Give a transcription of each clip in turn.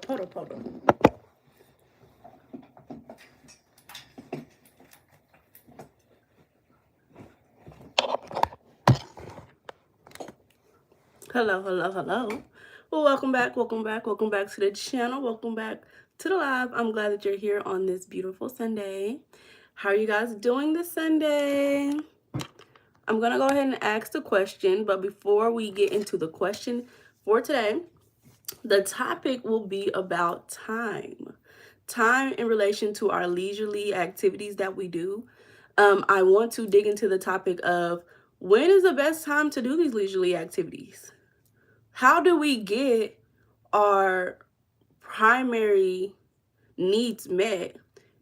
Hold up, hold up. Hello, hello, hello. Well, welcome back, welcome back, welcome back to the channel. Welcome back to the live. I'm glad that you're here on this beautiful Sunday. How are you guys doing this Sunday? I'm going to go ahead and ask the question, but before we get into the question for today, the topic will be about time. Time in relation to our leisurely activities that we do. I want to dig into the topic of when is the best time to do these leisurely activities? How do we get our primary needs met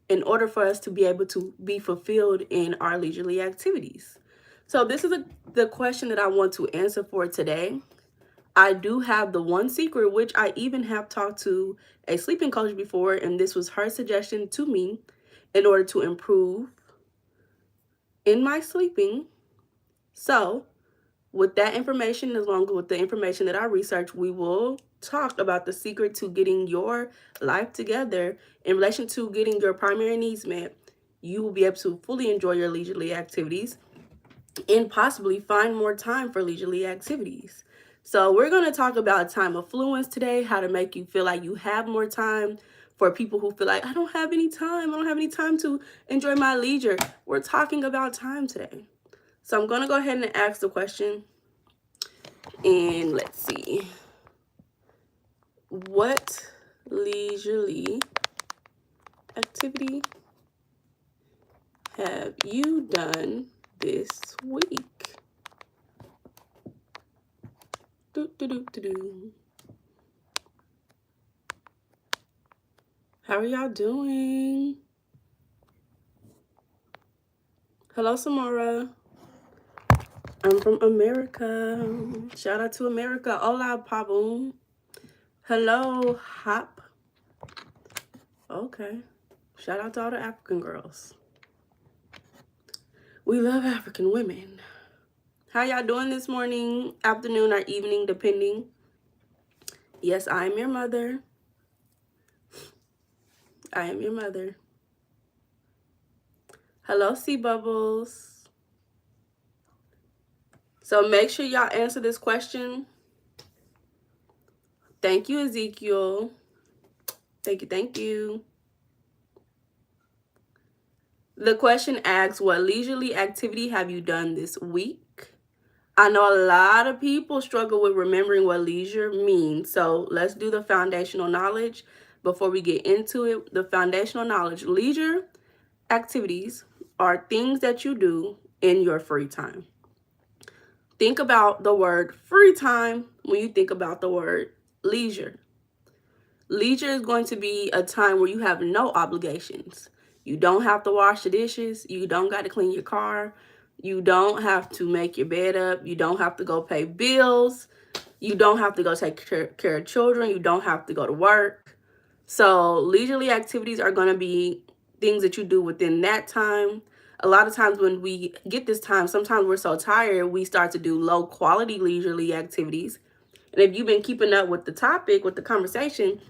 in order for us to be able to be fulfilled in our leisurely activities? So this is the question that I want to answer for today. I do have the one secret, which I even have talked to a sleeping coach before, and this was her suggestion to me in order to improve in my sleeping. So with that information, along with the information that I researched, we will talk about the secret to getting your life together in relation to getting your primary needs met. You will be able to fully enjoy your leisurely activities and possibly find more time for leisurely activities. So we're going to talk about time affluence today, how to make you feel like you have more time. For people who feel like, I don't have any time, I don't have any time to enjoy my leisure. We're talking about time today. So I'm going to go ahead and ask the question. And let's see. What leisurely activity have you done this week? How are y'all doing? Hello, Samara. I'm from America. Shout out to America. Hola, Paboom. Hello, Hop. Okay. Shout out to all the African girls. We love African women. How y'all doing this morning, afternoon, or evening, depending? Yes, I am your mother. I am your mother. Hello, Sea Bubbles. So make sure y'all answer this question. Thank you, Ezekiel. Thank you, thank you. The question asks, what leisurely activity have you done this week? I know a lot of people struggle with remembering what leisure means. So let's do the foundational knowledge before we get into it. The foundational knowledge. Leisure activities are things that you do in your free time. Think about the word free time when you think about the word leisure. Leisure is going to be a time where you have no obligations. You don't have to wash the dishes. You don't got to clean your car. You don't have to make your bed up. You don't have to go pay bills. You don't have to go take care of children. You don't have to go to work. So leisurely activities are going to be things that you do within that time. A lot of times when we get this time, sometimes we're so tired, we start to do low quality leisurely activities. And if you've been keeping up with the topic, with the conversation,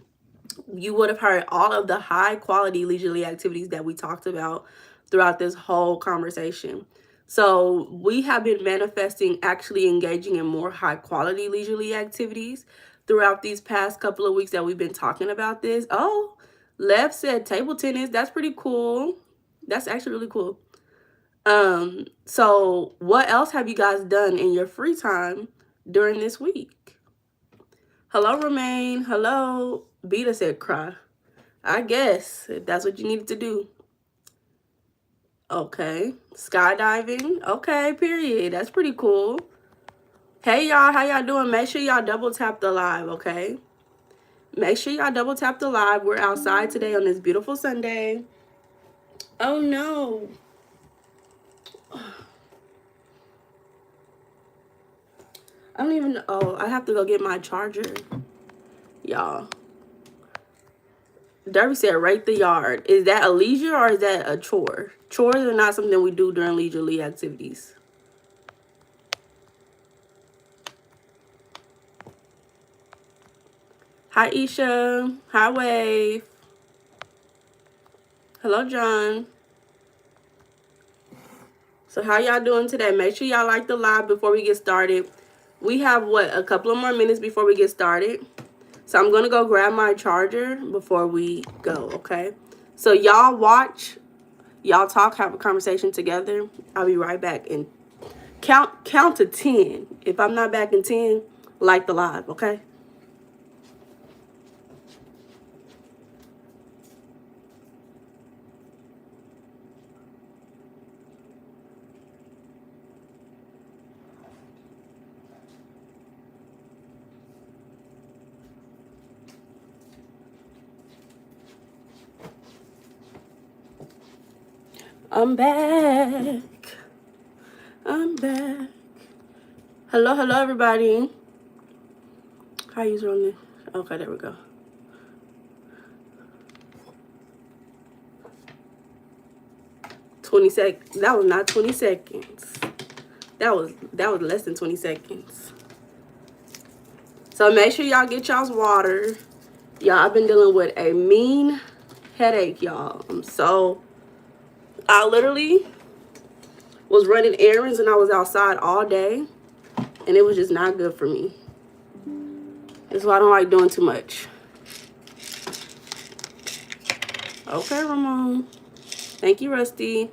you would have heard all of the high quality leisurely activities that we talked about throughout this whole conversation. So we have been manifesting actually engaging in more high quality leisurely activities throughout these past couple of weeks that we've been talking about this. Oh, Lev said table tennis. That's pretty cool. That's actually really cool. So what else have you guys done in your free time during this week? Hello, Romaine. Hello. Beta said cry. I guess if that's what you needed to do. Okay. Skydiving. Okay, period. That's pretty cool. Hey, y'all. How y'all doing? Make sure y'all double tap the live, okay? Make sure y'all double tap the live. We're outside today on this beautiful Sunday. Oh, no. I don't even know. Oh, I have to go get my charger. Y'all. Derby said, rate the yard. Is that a leisure or is that a chore? Chores are not something we do during leisurely activities. Hi, Isha. Hi, Wave. Hello, John. So how y'all doing today? Make sure y'all like the live before we get started. We have, a couple of more minutes before we get started. So I'm going to go grab my charger before we go, okay? So y'all watch, y'all talk, have a conversation together. I'll be right back. And count to 10. If I'm not back in 10, like the live, okay? I'm back. I'm back. Hello, everybody. How you on this? Okay, there we go. That was not 20 seconds. That was less than 20 seconds. So make sure y'all get y'all's water. Y'all, I've been dealing with a mean headache, y'all. I literally was running errands and I was outside all day and it was just not good for me. That's why I don't like doing too much. Okay, Ramon. Thank you, Rusty.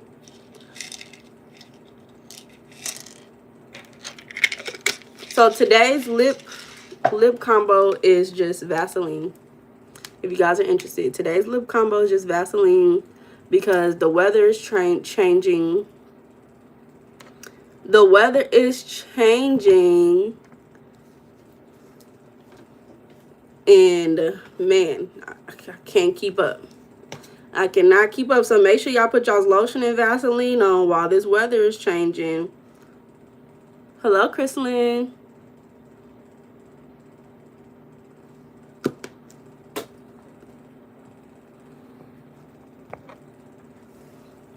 So today's lip combo is just Vaseline. If you guys are interested, today's lip combo is just Vaseline because the weather is changing. The weather is changing. And man, I can't keep up. I cannot keep up. So make sure y'all put y'all's lotion and Vaseline on while this weather is changing. Hello, Chrislyn.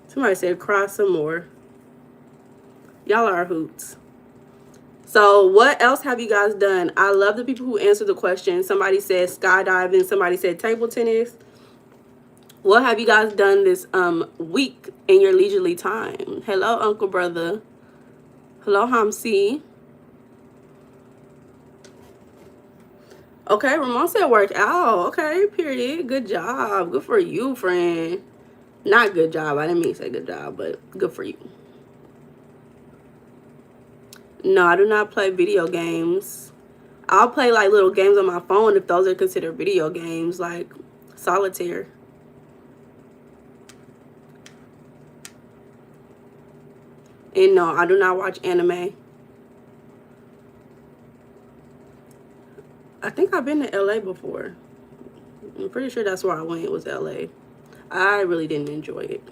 Somebody said cry some more. Y'all are hoots. So what else have you guys done? I love the people who answer the question. Somebody said skydiving. Somebody said table tennis. What have you guys done this week in your leisurely time? Hello, Uncle Brother. Hello, Hamsi. Okay, Ramon said work out. Okay, period. Good job. Good for you, friend. Not good job. I didn't mean to say good job, but good for you. No, I do not play video games. I'll play like little games on my phone if those are considered video games, like solitaire. And no, I do not watch anime. I think I've been to LA before. I'm pretty sure that's where I went, was LA. I really didn't enjoy it.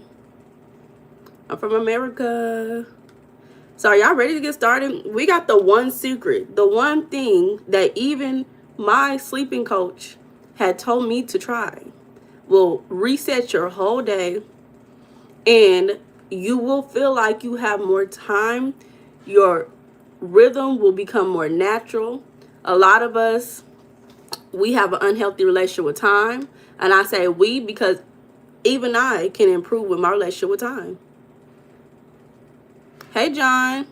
I'm from America. So are y'all ready to get started? We got the one secret, the one thing that even my sleeping coach had told me to try. Will reset your whole day and you will feel like you have more time. Your rhythm will become more natural. A lot of us, we have an unhealthy relationship with time. And I say we because even I can improve with my relationship with time. Hey, John.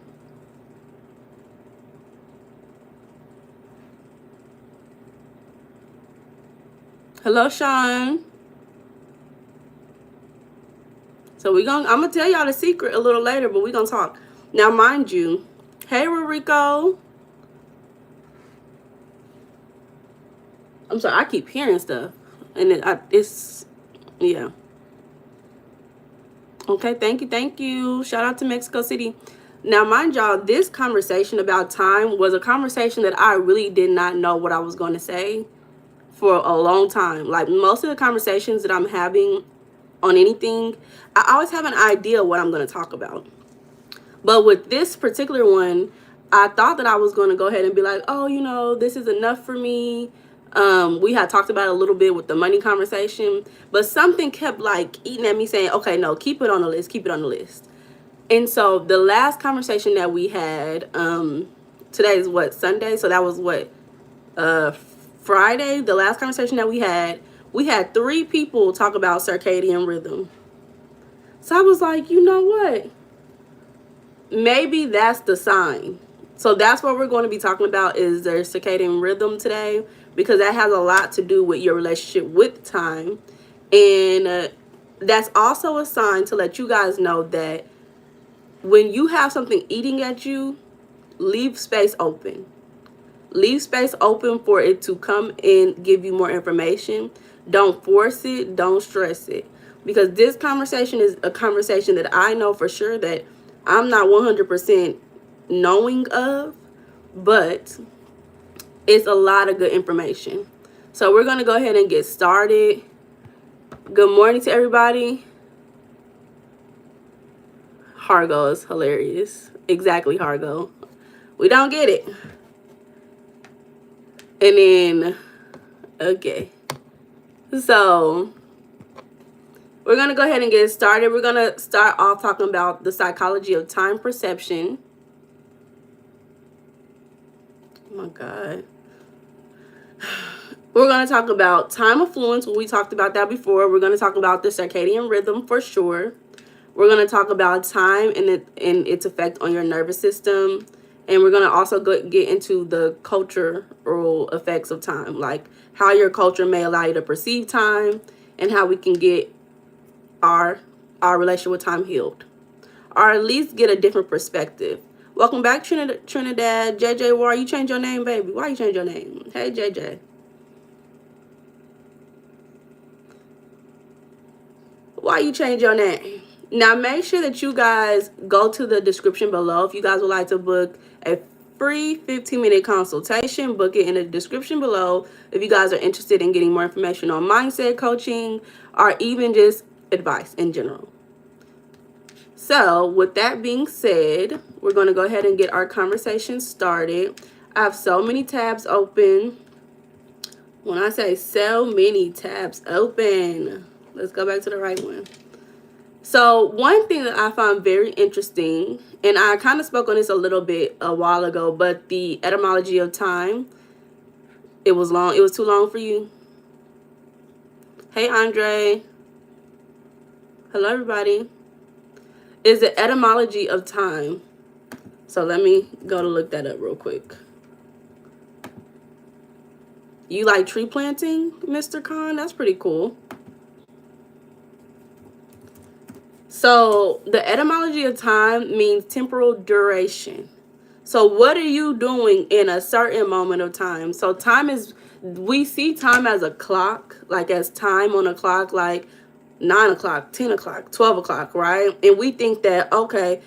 Hello, Sean. So I'm going to tell y'all the secret a little later, but we're going to talk. Now, mind you, hey, Rico. I'm sorry, I keep hearing stuff. And it's, yeah. Okay, thank you. Shout out to Mexico City. Now, mind y'all, this conversation about time was a conversation that I really did not know what I was going to say for a long time. Like most of the conversations that I'm having on anything, I always have an idea what I'm going to talk about. But with this particular one, I thought that I was going to go ahead and be like, oh, you know, this is enough for me. We had talked about it a little bit with the money conversation, but something kept like eating at me saying, okay, no, keep it on the list, keep it on the list. And so the last conversation that we had, today is what, Sunday? So that was what, Friday, the last conversation that we had 3 people talk about circadian rhythm. So I was like, you know what? Maybe that's the sign. So that's what we're going to be talking about, is their circadian rhythm today, because that has a lot to do with your relationship with time. And that's also a sign to let you guys know that when you have something eating at you, leave space open. Leave space open for it to come and give you more information. Don't force it. Don't stress it. Because this conversation is a conversation that I know for sure that I'm not 100% knowing of, but it's a lot of good information. So we're going to go ahead and get started. Good morning to everybody. Hargo is hilarious. Exactly, Hargo. We don't get it. And then, okay. So we're going to go ahead and get started. We're going to start off talking about the psychology of time perception. Oh my God. We're going to talk about time affluence. We talked about that before. We're going to talk about the circadian rhythm for sure. We're going to talk about time and its effect on your nervous system. And we're going to also get into the cultural effects of time, like how your culture may allow you to perceive time and how we can get our relationship with time healed, or at least get a different perspective. Welcome back, Trinidad. JJ, why you change your name, baby? Why you change your name? Hey, JJ. Why you change your name? Now, make sure that you guys go to the description below. If you guys would like to book a free 15-minute consultation, book it in the description below. If you guys are interested in getting more information on mindset coaching or even just advice in general. So with that being said, we're going to go ahead and get our conversation started. I have so many tabs open. When I say so many tabs open, let's go back to the right one. So one thing that I found very interesting, and I kind of spoke on this a little bit a while ago, but the etymology of time, it was long. It was too long for you. Hey, Andre. Hello, everybody. Is the etymology of time. So let me go to look that up real quick. You like tree planting, Mr. Khan? That's pretty cool. So the etymology of time means temporal duration. So what are you doing in a certain moment of time? So time is, we see time as a clock, like as time on a clock, like 9 o'clock, 10 o'clock, 12 o'clock, right? And we think that, okay,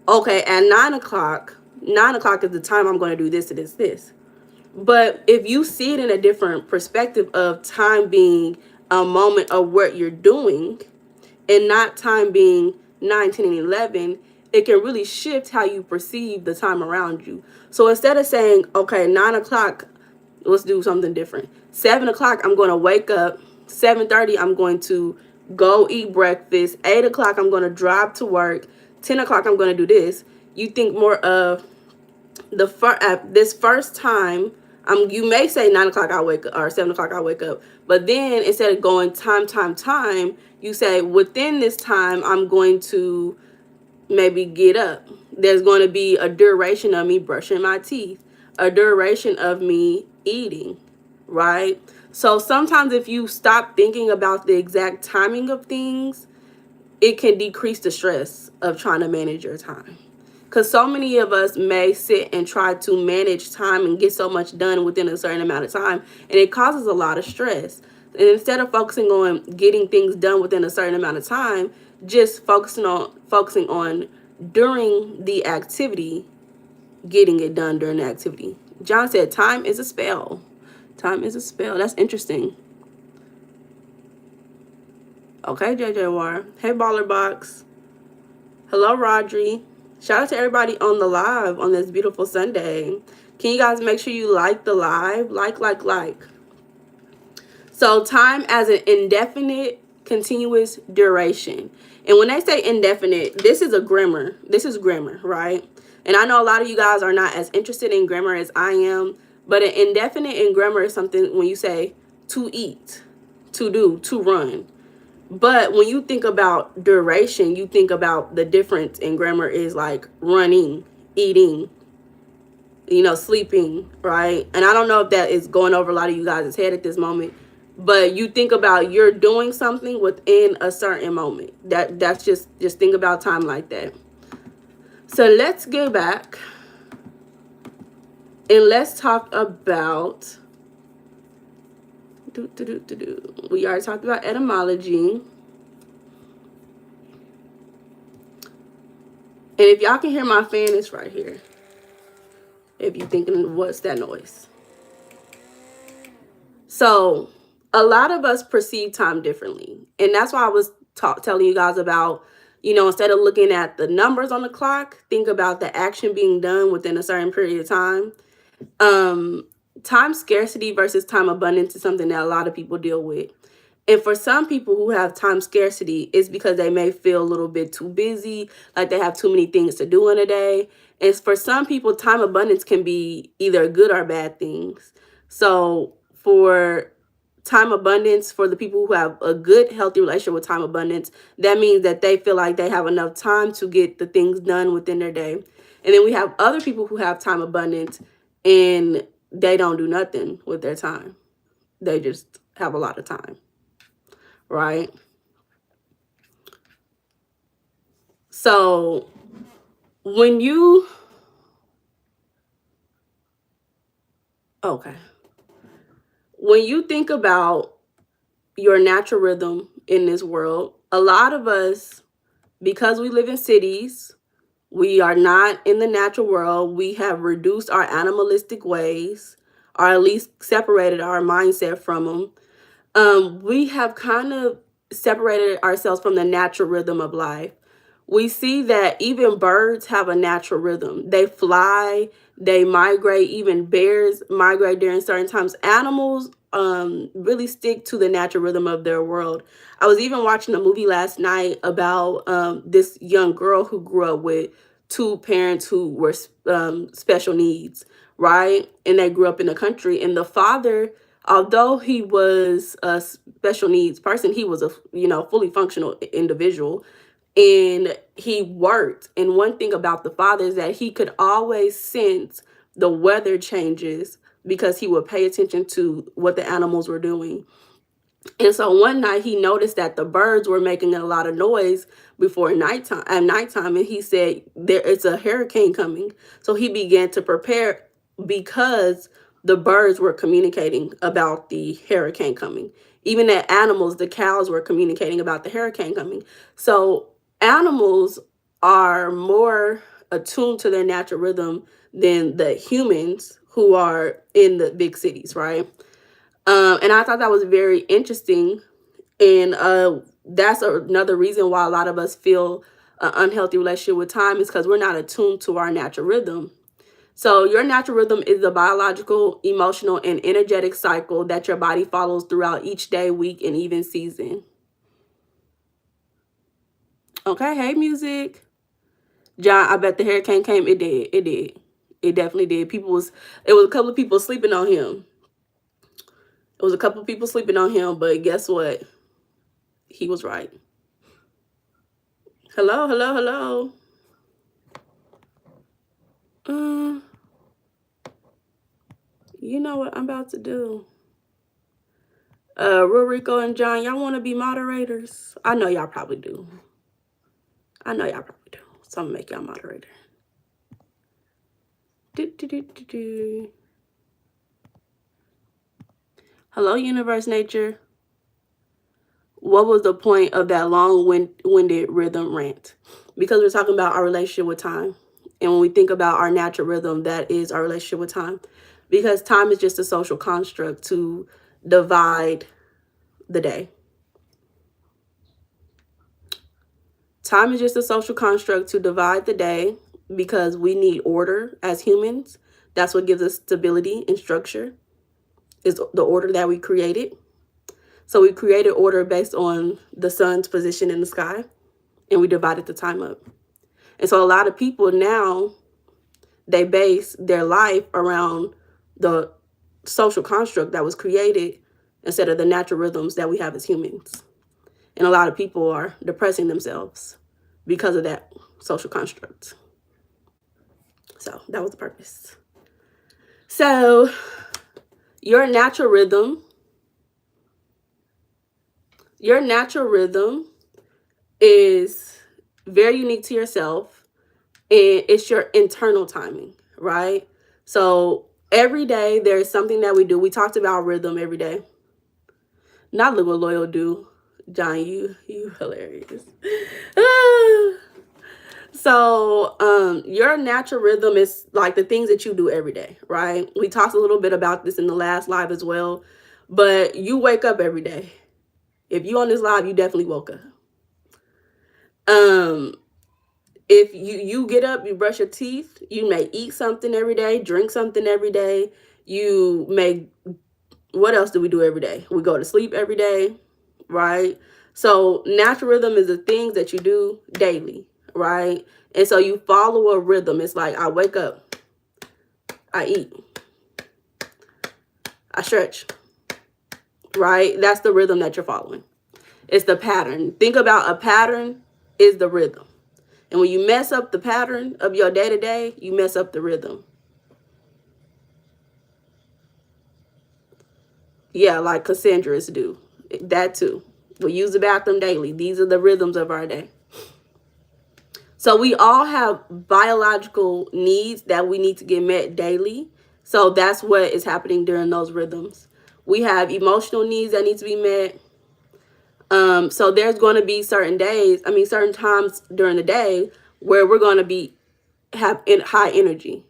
at 9 o'clock is the time I'm going to do this and this. But if you see it in a different perspective of time being a moment of what you're doing and not time being 9, 10, and 11, it can really shift how you perceive the time around you. So instead of saying, okay, 9 o'clock, let's do something different. 7 o'clock, I'm going to wake up. 7:30, I'm going to go eat breakfast. 8 o'clock, I'm going to drive to work. 10 o'clock, I'm going to do this. You think more of this first time. You may say 9 o'clock I wake up, or 7 o'clock I wake up, but then instead of going time, you say within this time I'm going to maybe get up. There's going to be a duration of me brushing my teeth, a duration of me eating, right? So sometimes if you stop thinking about the exact timing of things, it can decrease the stress of trying to manage your time. Because so many of us may sit and try to manage time and get so much done within a certain amount of time, and it causes a lot of stress. And instead of focusing on getting things done within a certain amount of time, just focusing on during the activity, getting it done during the activity. John said, time is a spell. Time is a spell. That's interesting. Okay, JJR. Hey, Baller Box. Hello, Rodri. Shout out to everybody on the live on this beautiful Sunday. Can you guys make sure you like the live? Like. So time as an indefinite continuous duration. And when they say indefinite, this is grammar, right? And I know a lot of you guys are not as interested in grammar as I am, But an indefinite in grammar is something when you say to eat, to do, to run. But when you think about duration, you think about the difference in grammar is like running, eating, sleeping, right? And I don't know if that is going over a lot of you guys' head at this moment, but you think about you're doing something within a certain moment. That's just think about time like that. So let's go back and let's talk about we already talked about etymology. And if y'all can hear my fan, it's right here. If you're thinking, what's that noise? So a lot of us perceive time differently. And that's why I was telling you guys about, instead of looking at the numbers on the clock, think about the action being done within a certain period of time. Time scarcity versus time abundance is something that a lot of people deal with. And for some people who have time scarcity, it's because they may feel a little bit too busy, like they have too many things to do in a day. And for some people, time abundance can be either good or bad things. So for time abundance, for the people who have a good, healthy relationship with time abundance, that means that they feel like they have enough time to get the things done within their day. And then we have other people who have time abundance and they don't do nothing with their time. They just have a lot of time. Right? So when you, when you think about your natural rhythm in this world, a lot of us, because we live in cities, we are not in the natural world. We have reduced our animalistic ways, or at least separated our mindset from them. We have kind of separated ourselves from the natural rhythm of life. We see that even birds have a natural rhythm. They fly, they migrate, even bears migrate during certain times. Animals really stick to the natural rhythm of their world. I was even watching a movie last night about this young girl who grew up with two parents who were special needs, right? And they grew up in the country. And the father, although he was a special needs person, he was a fully functional individual, and he worked. And one thing about the father is that he could always sense the weather changes because he would pay attention to what the animals were doing. And so one night he noticed that the birds were making a lot of noise before nighttime. At nighttime, and he said, it's a hurricane coming. So he began to prepare because the birds were communicating about the hurricane coming. Even the animals, the cows, were communicating about the hurricane coming. So animals are more attuned to their natural rhythm than the humans who are in the big cities, right? And I thought that was very interesting. And that's another reason why a lot of us feel an unhealthy relationship with time, is because we're not attuned to our natural rhythm. So your natural rhythm is the biological, emotional, and energetic cycle that your body follows throughout each day, week, and even season. Okay, hey, music. John, I bet the hurricane came. It did. It did. It definitely did. It was a couple of people sleeping on him. It was a couple of people sleeping on him, but guess what? He was right. Hello, hello, hello. You know what I'm about to do? Rurico and John, y'all want to be moderators? I know y'all probably do. So I'm gonna make y'all moderator. Hello, universe, nature. What was the point of that long-winded rhythm rant? Because we're talking about our relationship with time. And when we think about our natural rhythm, that is our relationship with time. Because time is just a social construct to divide the day. Time is just a social construct to divide the day because we need order as humans. That's what gives us stability and structure, is the order that we created. So we created order based on the sun's position in the sky, and we divided the time up. And so a lot of people now, they base their life around the social construct that was created instead of the natural rhythms that we have as humans. And a lot of people are depressing themselves because of that social construct. So that was the purpose. So your natural rhythm is very unique to yourself, and it's your internal timing, right? So every day there's something that we do. We talked about rhythm every day. Not look what Loyal do. John, you hilarious. So your natural rhythm is like the things that you do every day, right? We talked a little bit about this in the last live as well, but you wake up every day. If you on this live, you definitely woke up. If you get up, you brush your teeth, you may eat something every day, drink something every day. You may, what else do we do every day? We go to sleep every day, right? So natural rhythm is the things that you do daily, right? And so you follow a rhythm. It's like I wake up, I eat, I stretch, right? That's the rhythm that you're following. It's the pattern. Think about a pattern is the rhythm. And when you mess up the pattern of your day-to-day, you mess up the rhythm. Yeah, like Cassandra's do. That too. We use the bathroom daily. These are the rhythms of our day. So we all have biological needs that we need to get met daily. So that's what is happening during those rhythms. We have emotional needs that need to be met. So there's going to be certain times during the day where we're going to have high energy.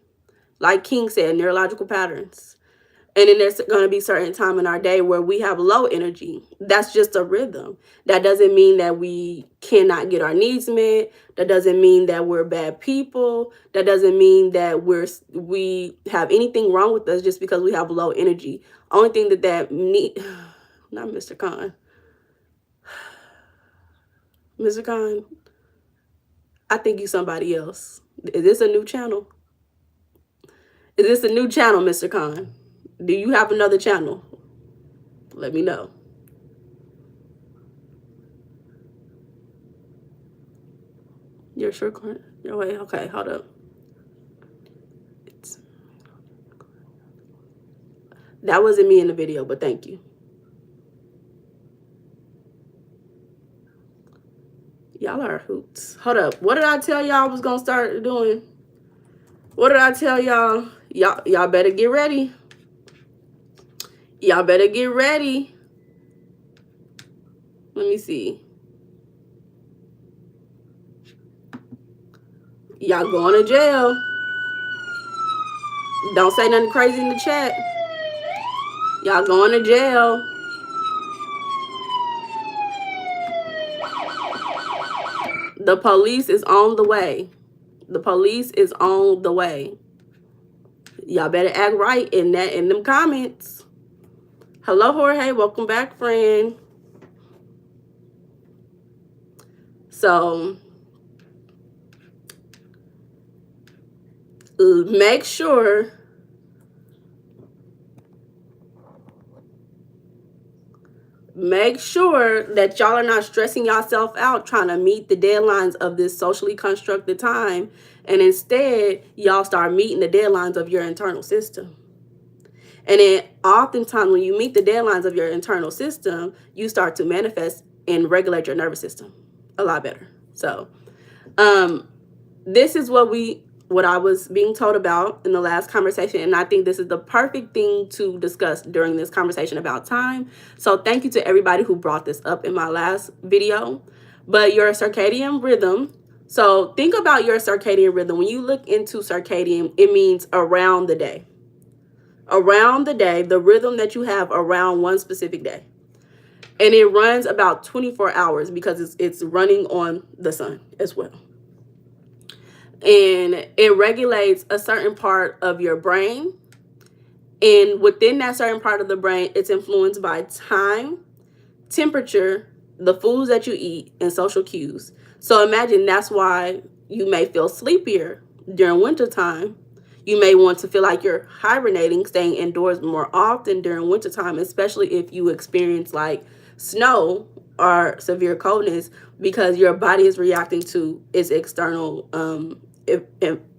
Like King said, neurological patterns. And then there's going to be certain time in our day where we have low energy. That's just a rhythm. That doesn't mean that we cannot get our needs met. That doesn't mean that we're bad people. That doesn't mean that we have anything wrong with us just because we have low energy. Only thing that not Mr. Khan. Mr. Khan, I think you somebody else. Is this a new channel? Is this a new channel, Mr. Khan? Do you have another channel? Let me know. You're sure? Wait, okay, hold up. That wasn't me in the video, but thank you. Y'all are hoots. Hold up. What did I tell y'all I was going to start doing? What did I tell y'all? Y'all better get ready. Y'all better get ready. Let me see. Y'all going to jail. Don't say nothing crazy in the chat. Y'all going to jail. The police is on the way. The police is on the way. Y'all better act right in them comments. Hello, Jorge. Welcome back, friend. So make sure that y'all are not stressing yourself out trying to meet the deadlines of this socially constructed time, and instead y'all start meeting the deadlines of your internal system. And then oftentimes when you meet the deadlines of your internal system, you start to manifest and regulate your nervous system a lot better. So this is what I was being told about in the last conversation, and I think this is the perfect thing to discuss during this conversation about time. So thank you to everybody who brought this up in my last video. But your circadian rhythm, so think about your circadian rhythm. When you look into circadian, it means around the day. Around the day, the rhythm that you have around one specific day. And it runs about 24 hours because it's running on the sun as well. And it regulates a certain part of your brain. And within that certain part of the brain, it's influenced by time, temperature, the foods that you eat, and social cues. So imagine that's why you may feel sleepier during wintertime. You may want to feel like you're hibernating, staying indoors more often during wintertime, especially if you experience like snow or severe coldness, because your body is reacting to its external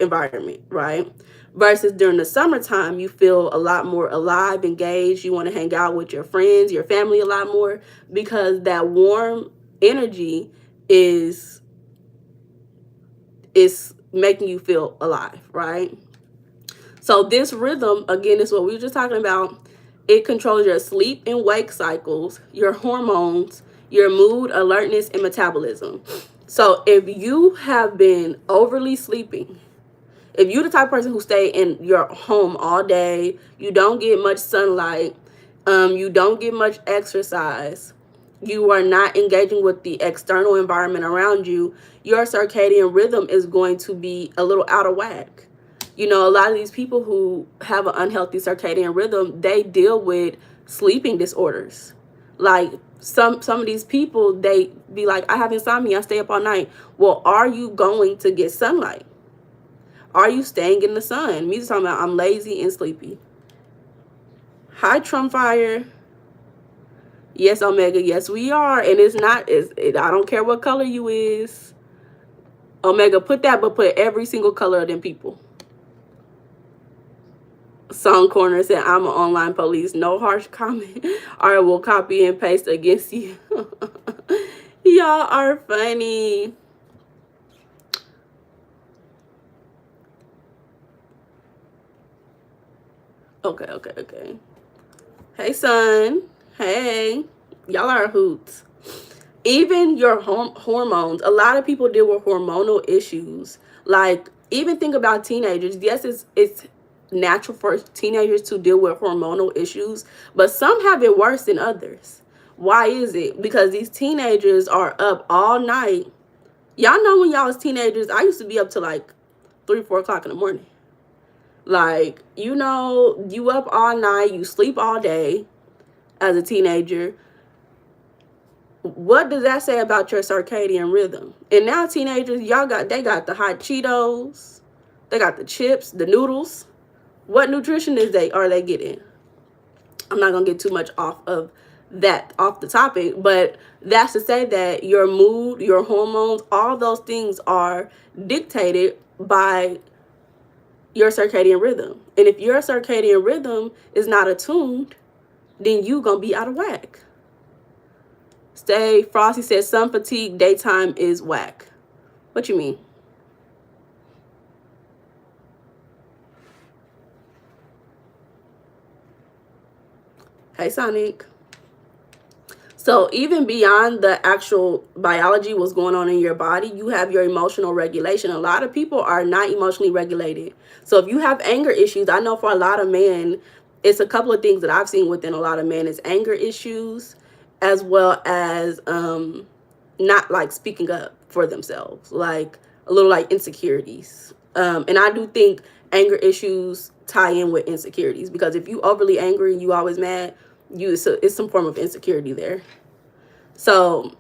environment, right? Versus during the summertime, you feel a lot more alive, engaged. You want to hang out with your friends, your family a lot more, because that warm energy is making you feel alive, right? So this rhythm, again, is what we were just talking about. It controls your sleep and wake cycles, your hormones, your mood, alertness, and metabolism. So if you have been overly sleeping, if you're the type of person who stay in your home all day, you don't get much sunlight, you don't get much exercise, you are not engaging with the external environment around you, your circadian rhythm is going to be a little out of whack. You know, a lot of these people who have an unhealthy circadian rhythm, they deal with sleeping disorders. Like some of these people, they be like, I have insomnia, I stay up all night. Well, are you going to get sunlight? Are you staying in the sun? Me just talking about I'm lazy and sleepy. Hi, Trump Fire. Yes, Omega. Yes, we are. And it's not, I don't care what color you is. Omega, put that, but put every single color of them people. Song Corner said, I'm an online police. No harsh comment. I will copy and paste against you. Y'all are funny. Okay. Hey, son. Hey. Y'all are hoots. Even your hormones. A lot of people deal with hormonal issues. Like, even think about teenagers. Yes, it's natural for teenagers to deal with hormonal issues, but some have it worse than others. Why is it? Because these teenagers are up all night. Y'all know when y'all was teenagers, I used to be up to like 3-4 o'clock in the morning. Like, you know, you up all night, you sleep all day as a teenager. What does that say about your circadian rhythm? And now teenagers, they got the hot Cheetos, they got the chips, the noodles. What nutrition are they getting? I'm not gonna get too much off the topic, but that's to say that your mood, your hormones, all those things are dictated by your circadian rhythm. And if your circadian rhythm is not attuned, then you gonna be out of whack. Stay Frosty says sun fatigue, daytime is whack. What you mean? Hey, Sonic. So even beyond the actual biology, what's going on in your body, you have your emotional regulation. A lot of people are not emotionally regulated. So if you have anger issues, I know for a lot of men, it's a couple of things that I've seen within a lot of men is anger issues, as well as not like speaking up for themselves, like a little like insecurities. And I do think anger issues tie in with insecurities, because if you overly angry and you always mad, it's some form of insecurity there. So,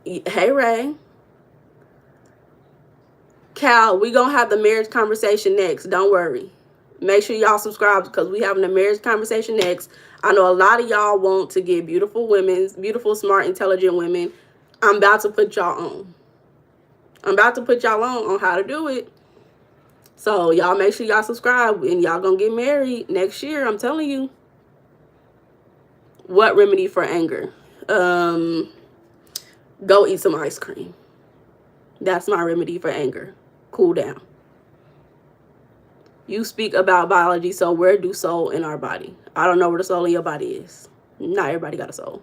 hey, Ray. Cal, we gonna have the marriage conversation next. Don't worry. Make sure y'all subscribe, because we having a marriage conversation next. I know a lot of y'all want to get beautiful, smart, intelligent women. I'm about to put y'all on. I'm about to put y'all on how to do it. So y'all make sure y'all subscribe, and y'all gonna get married next year. I'm telling you. What remedy for anger? Go eat some ice cream. That's my remedy for anger. Cool down. You speak about biology, so where do soul in our body? I don't know where the soul in your body is. Not everybody got a soul.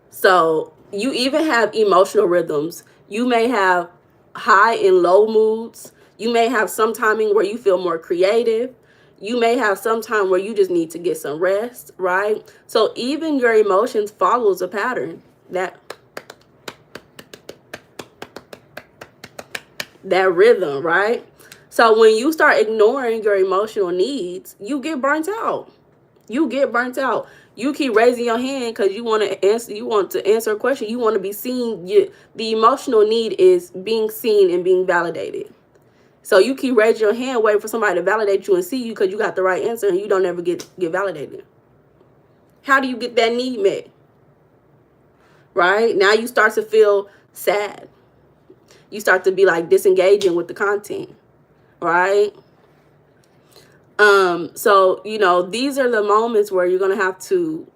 So you even have emotional rhythms. You may have high and low moods. You may have some timing where you feel more creative. You may have some time where you just need to get some rest, right? So even your emotions follows a pattern, that rhythm, right? So when you start ignoring your emotional needs, you get burnt out. You get burnt out. You keep raising your hand because you want to answer. You want to answer a question. You want to be seen. The emotional need is being seen and being validated. So you keep raising your hand, waiting for somebody to validate you and see you because you got the right answer, and you don't ever get validated. How do you get that need met? Right now, you start to feel sad. You start to be like disengaging with the content. Right. So these are the moments where you're gonna have to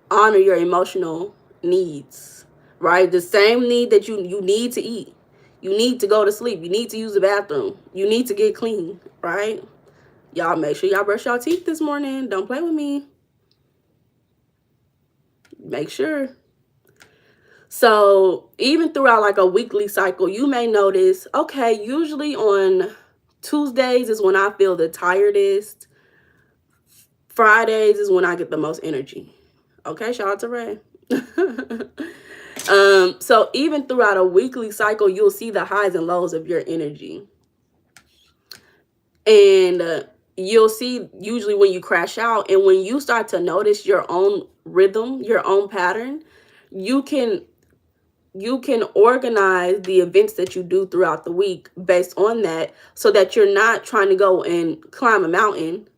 honor your emotional needs, right? The same need that you need to eat, you need to go to sleep, you need to use the bathroom, you need to get clean, right? Y'all make sure y'all brush your teeth this morning. Don't play with me. Make sure. So even throughout like a weekly cycle, you may notice, okay, usually on Tuesdays is when I feel the tiredest. Fridays is when I get the most energy. Okay, shout out to Ray. So even throughout a weekly cycle, you'll see the highs and lows of your energy. And you'll see usually when you crash out, and when you start to notice your own rhythm, your own pattern, you can organize the events that you do throughout the week based on that, so that you're not trying to go and climb a mountain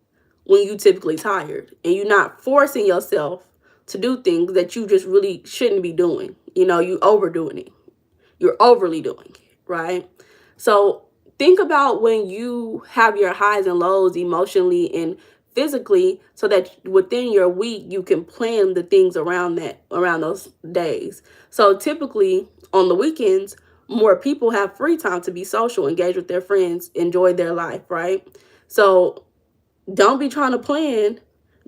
when you typically tired, and you're not forcing yourself to do things that you just really shouldn't be doing. You overdoing it. You're overly doing it, right? So think about when you have your highs and lows emotionally and physically, so that within your week you can plan the things around those days. So typically on the weekends, more people have free time to be social, engage with their friends, enjoy their life, right? So don't be trying to plan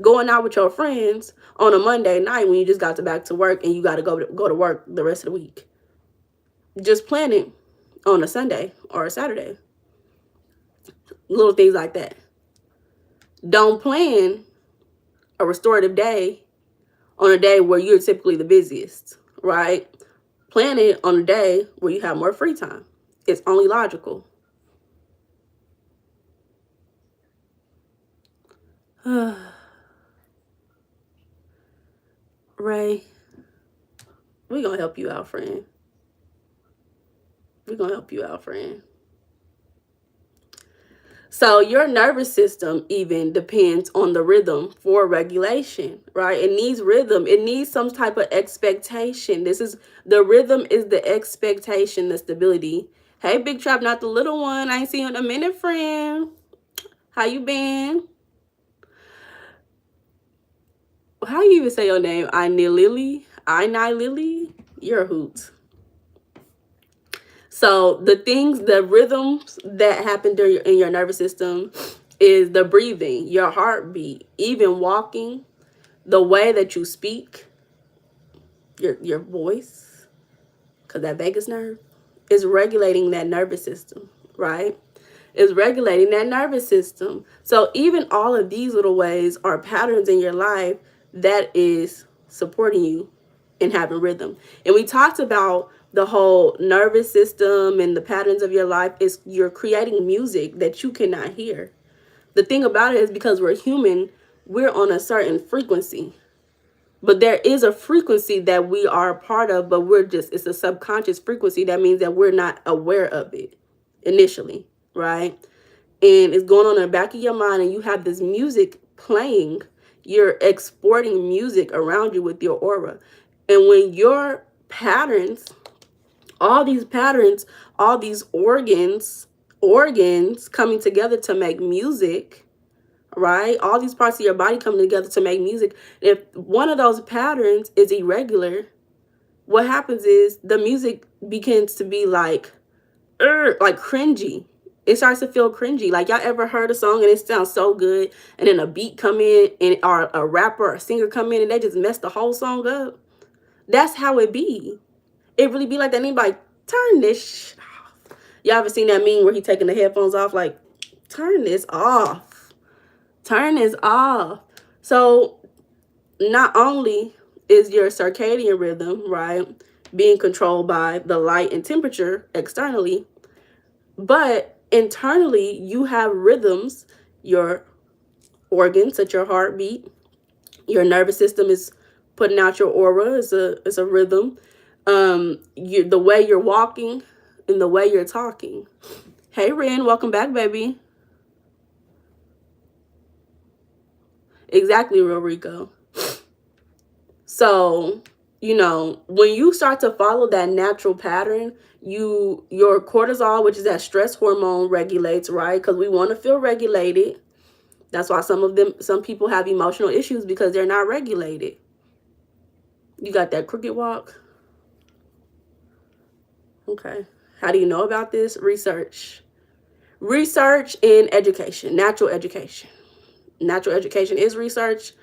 going out with your friends on a Monday night when you just got back to work and you got to go to work the rest of the week. Just plan it on a Sunday or a Saturday. Little things like that. Don't plan a restorative day on a day where you're typically the busiest, right? Plan it on a day where you have more free time. It's only logical. Ray, we're going to help you out, friend. We're going to help you out, friend. So your nervous system even depends on the rhythm for regulation, right? It needs rhythm. It needs some type of expectation. The rhythm is the expectation, the stability. Hey, Big Trap, not the little one. I ain't seen you in a minute, friend. How you been? How you even say your name? I Lily. You're a hoot. So the rhythms that happen in your nervous system is the breathing, your heartbeat, even walking, the way that you speak, your voice, because that vagus nerve is regulating that nervous system, right? Is regulating that nervous system. So even all of these little ways are patterns in your life that is supporting you in having rhythm. And we talked about the whole nervous system and the patterns of your life is you're creating music that you cannot hear. The thing about it is, because we're human, we're on a certain frequency. But there is a frequency that we are a part of, but it's a subconscious frequency. That means that we're not aware of it initially, right? And it's going on in the back of your mind, and you have this music playing. You're exporting music around you with your aura. And when your patterns, all these organs coming together to make music, right? All these parts of your body coming together to make music. If one of those patterns is irregular, what happens is the music begins to be like cringy. It starts to feel cringy. Like, y'all ever heard a song and it sounds so good, and then a beat come in, and or a rapper or a singer come in, and they just mess the whole song up? That's how it be. It really be like that. Anybody turn this shit off? Y'all ever seen that meme where he taking the headphones off? Like, turn this off. Turn this off. So not only is your circadian rhythm, right, being controlled by the light and temperature externally, but internally you have rhythms, your organs, such your heartbeat, Your nervous system is putting out your aura. It's a rhythm. The way you're walking and the way you're talking. Hey, Ren, welcome back, baby. Exactly, Real Rico. So, you know, when you start to follow that natural pattern, your cortisol, which is that stress hormone, regulates, right? Because we want to feel regulated. That's why some people have emotional issues, because they're not regulated. You got that crooked walk? Okay. How do you know about this? Research. Research in education, natural education. Natural education is research.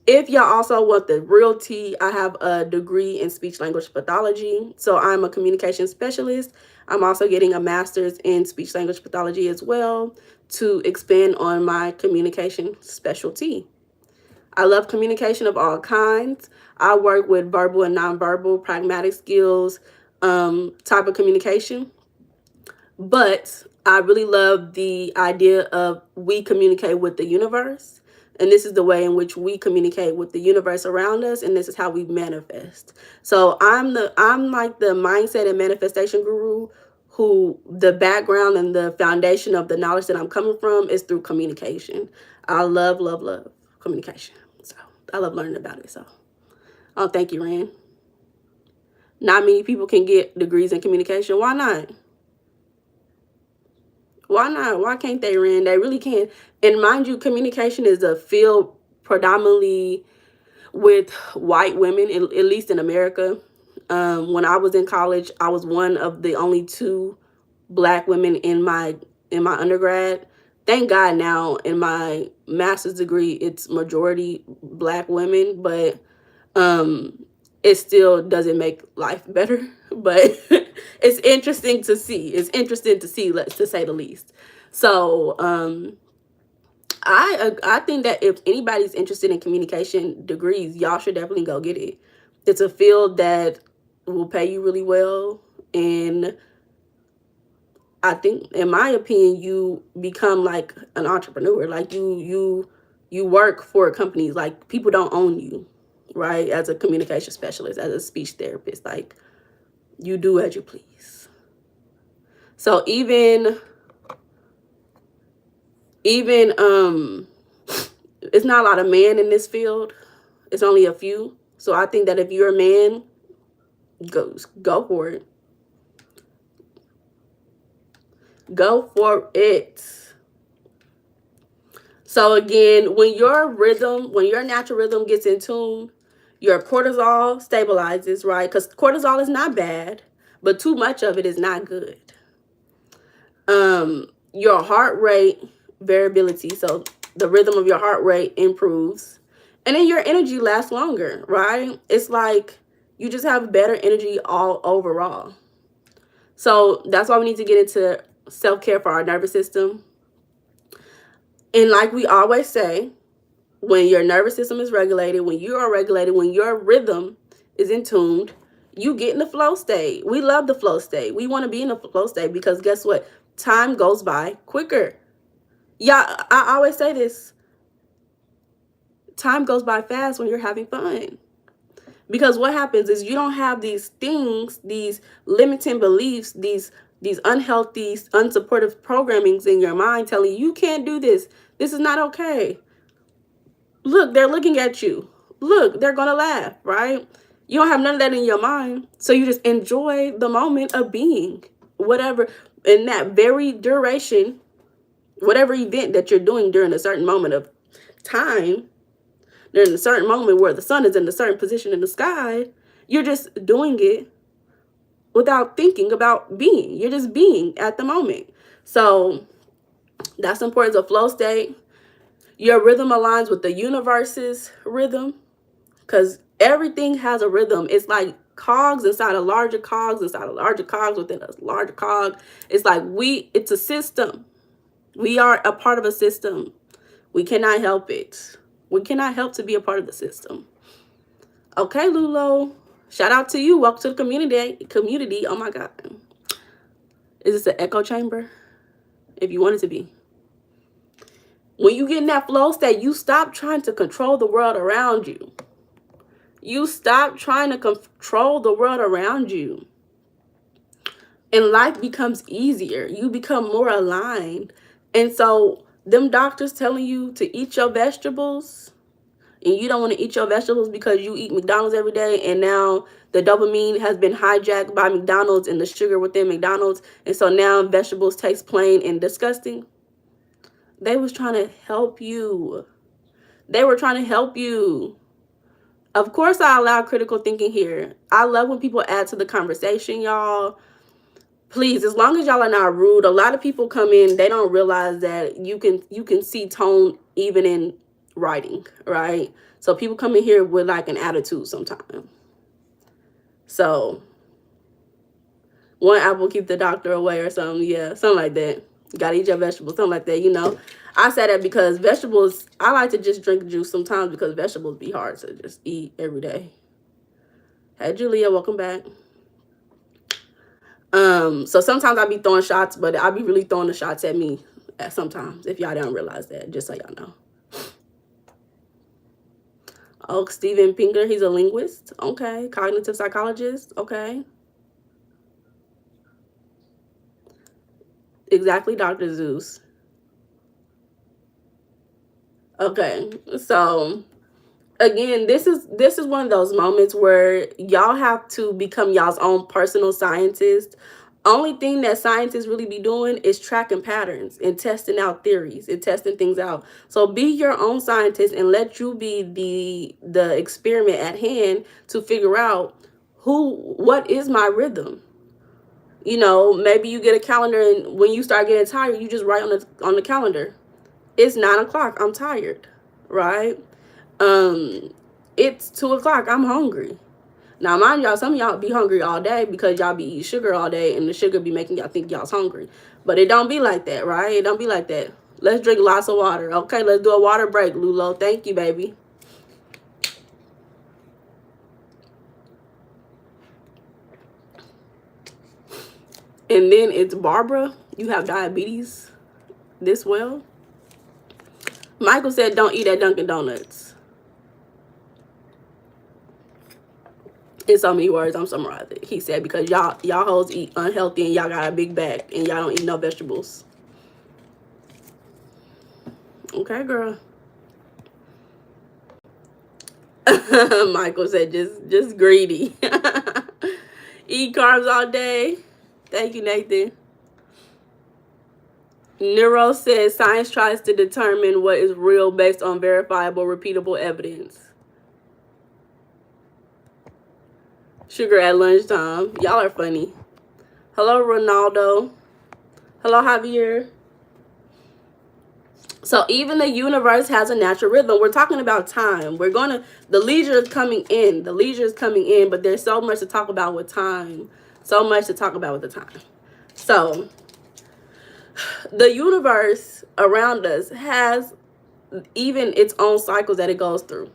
If y'all also want the real tea, I have a degree in speech language pathology. So I'm a communication specialist. I'm also getting a master's in speech language pathology as well to expand on my communication specialty. I love communication of all kinds. I work with verbal and nonverbal, pragmatic skills, type of communication. But I really love the idea of we communicate with the universe. And this is the way in which we communicate with the universe around us. And this is how we manifest. So I'm like the mindset and manifestation guru, who the background and the foundation of the knowledge that I'm coming from is through communication. I love, love, love communication. So I love learning about it. So, oh, thank you, Ren. Not many people can get degrees in communication. Why not? Why not? Why can't they, Ren? They really can. And mind you, communication is a field predominantly with white women, at least in America. When I was in college, I was one of the only 2 Black women in my undergrad. Thank God now in my master's degree, it's majority Black women, but it still doesn't make life better. But it's interesting to see. It's interesting to see, to say the least. So I think that if anybody's interested in communication degrees, y'all should definitely go get it. It's a field that will pay you really well, and I think, in my opinion, you become like an entrepreneur. Like you work for companies. Like, people don't own you, right? As a communication specialist, as a speech therapist, like, you do as you please. So even it's not a lot of men in this field. It's only a few. So I think that if you're a man, go for it. Go for it. So again, when your natural rhythm gets in tune, your cortisol stabilizes, right? Because cortisol is not bad, but too much of it is not good. Your heart rate variability, so the rhythm of your heart rate improves, and then your energy lasts longer, right? It's like you just have better energy all overall. So that's why we need to get into self-care for our nervous system. And like we always say, when your nervous system is regulated, when you are regulated, when your rhythm is in tune, you get in the flow state. We love the flow state. We want to be in the flow state because guess what? Time goes by quicker. Yeah, I always say this. Time goes by fast when you're having fun. Because what happens is you don't have these things, these limiting beliefs, these unhealthy, unsupportive programmings in your mind telling you can't do this. This is not okay. Look, they're looking at you. Look, they're going to laugh, right? You don't have none of that in your mind. So you just enjoy the moment of being whatever in that very duration, whatever event that you're doing during a certain moment of time, during a certain moment where the sun is in a certain position in the sky, you're just doing it without thinking about being. You're just being at the moment. So that's important. A flow state. Your rhythm aligns with the universe's rhythm, because everything has a rhythm. It's like cogs inside a larger cogs inside a larger cogs within a larger cog. It's like it's a system. We are a part of a system. We cannot help it. We cannot help to be a part of the system. Okay, Lulo. Shout out to you. Welcome to the community. Oh my God. Is this an echo chamber? If you want it to be. When you get in that flow state, you stop trying to control the world around you. You stop trying to control the world around you. And life becomes easier. You become more aligned. And so them doctors telling you to eat your vegetables, and you don't want to eat your vegetables because you eat McDonald's every day, and now the dopamine has been hijacked by McDonald's and the sugar within McDonald's, and so now vegetables taste plain and disgusting. They was trying to help you. They were trying to help you. Of course, I allow critical thinking here. I love when people add to the conversation, y'all. Please, as long as y'all are not rude. A lot of people come in, they don't realize that you can see tone even in writing, right? So people come in here with like an attitude sometimes. So one apple keep the doctor away or something. Yeah, something like that. You gotta eat your vegetables, something like that, you know. I say that because vegetables, I like to just drink juice sometimes because vegetables be hard to just eat every day. Hey Julia, welcome back. So sometimes I be throwing shots, but I be really throwing the shots at me sometimes, if y'all don't realize that, just so y'all know. Oh, Steven Pinker, he's a linguist. Okay. Cognitive psychologist. Okay. Exactly, Dr. Zeus. Okay. So again, this is one of those moments where y'all have to become y'all's own personal scientist. Only thing that scientists really be doing is tracking patterns and testing out theories and testing things out. So be your own scientist and let you be the experiment at hand to figure out what is my rhythm. You know, maybe you get a calendar, and when you start getting tired, you just write on the calendar, it's 9 o'clock, I'm tired, right? It's 2 o'clock, I'm hungry. Now, mind y'all, some of y'all be hungry all day because y'all be eating sugar all day, and the sugar be making y'all think y'all's hungry. But it don't be like that, right? It don't be like that. Let's drink lots of water. Okay, let's do a water break, Lulo. Thank you, baby. And then it's Barbara. You have diabetes this well? Michael said don't eat at Dunkin' Donuts. In so many words, I'm summarizing. He said because y'all hoes eat unhealthy and y'all got a big back and y'all don't eat no vegetables. Okay, girl. Michael said just greedy. Eat carbs all day. Thank you, Nathan. Neuro says science tries to determine what is real based on verifiable, repeatable evidence. Sugar at lunchtime. Y'all are funny. Hello, Ronaldo. Hello, Javier. So even the universe has a natural rhythm. We're talking about time. The leisure is coming in. The leisure is coming in, but there's so much to talk about with time. So much to talk about with the time. So the universe around us has even its own cycles that it goes through.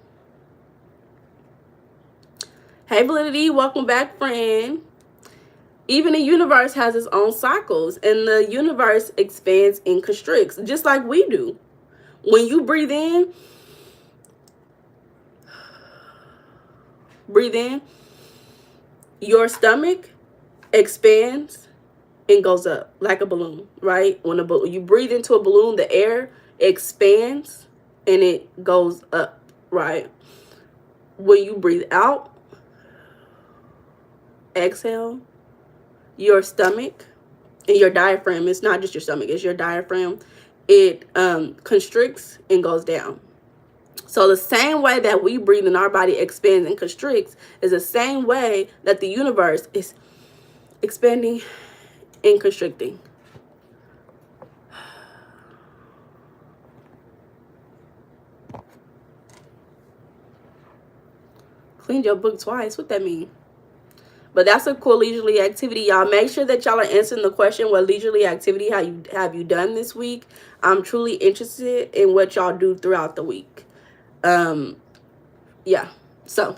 Hey, Validity, welcome back, friend. Even the universe has its own cycles, and the universe expands and constricts, just like we do. When you breathe in, your stomach expands and goes up like a balloon, right? When you breathe into a balloon, the air expands and it goes up, right? When you breathe out, exhale, your stomach and your diaphragm, it's not just your stomach, it's your diaphragm, it constricts and goes down. So the same way that we breathe and our body expands and constricts is the same way that the universe is expanding and constricting. Cleaned your book twice. What that mean? But that's a cool leisurely activity, y'all. Make sure that y'all are answering the question, what leisurely activity have you done this week? I'm truly interested in what y'all do throughout the week. Yeah. So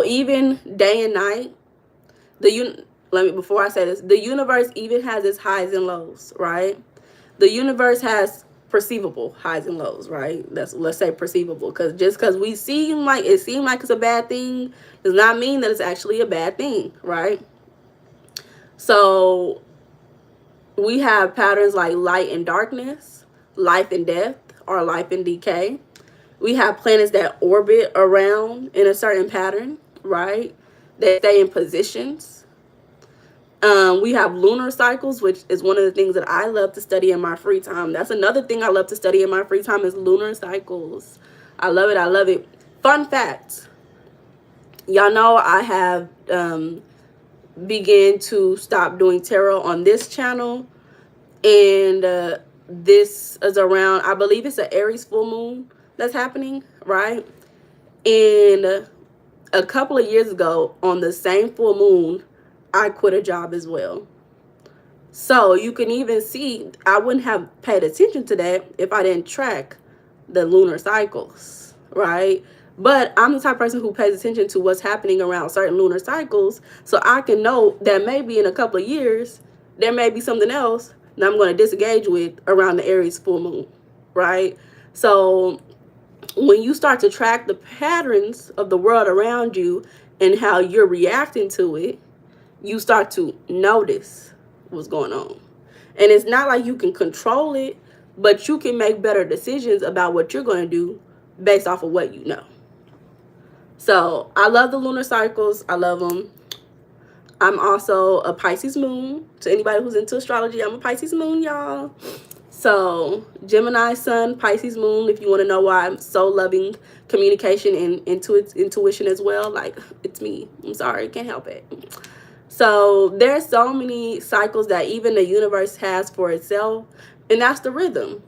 even day and night, before I say this, the universe even has its highs and lows, right? The universe has perceivable highs and lows, right? Let's say perceivable, because just because we seem like it's a bad thing does not mean that it's actually a bad thing, right? So we have patterns like light and darkness, life and death, or life and decay. We have planets that orbit around in a certain pattern, right? They stay in positions. We have lunar cycles, which is one of the things that I love to study in my free time. That's another thing I love to study in my free time is lunar cycles. I love it. I love it. Fun fact. Y'all know I have began to stop doing tarot on this channel. And this is around, I believe it's an Aries full moon that's happening, right? And a couple of years ago on the same full moon, I quit a job as well. So you can even see I wouldn't have paid attention to that if I didn't track the lunar cycles, right? But I'm the type of person who pays attention to what's happening around certain lunar cycles, so I can know that maybe in a couple of years there may be something else that I'm going to disengage with around the Aries full moon, right? So when you start to track the patterns of the world around you and how you're reacting to it, you start to notice what's going on. And it's not like you can control it, but you can make better decisions about what you're going to do based off of what you know. So I love the lunar cycles. I love them. I'm also a Pisces moon. To anybody who's into astrology, I'm a Pisces moon, y'all. So Gemini sun, Pisces moon, if you want to know why I'm so loving communication and intuition as well. Like, it's me. I'm sorry. Can't help it. So there's so many cycles that even the universe has for itself. And that's the rhythm.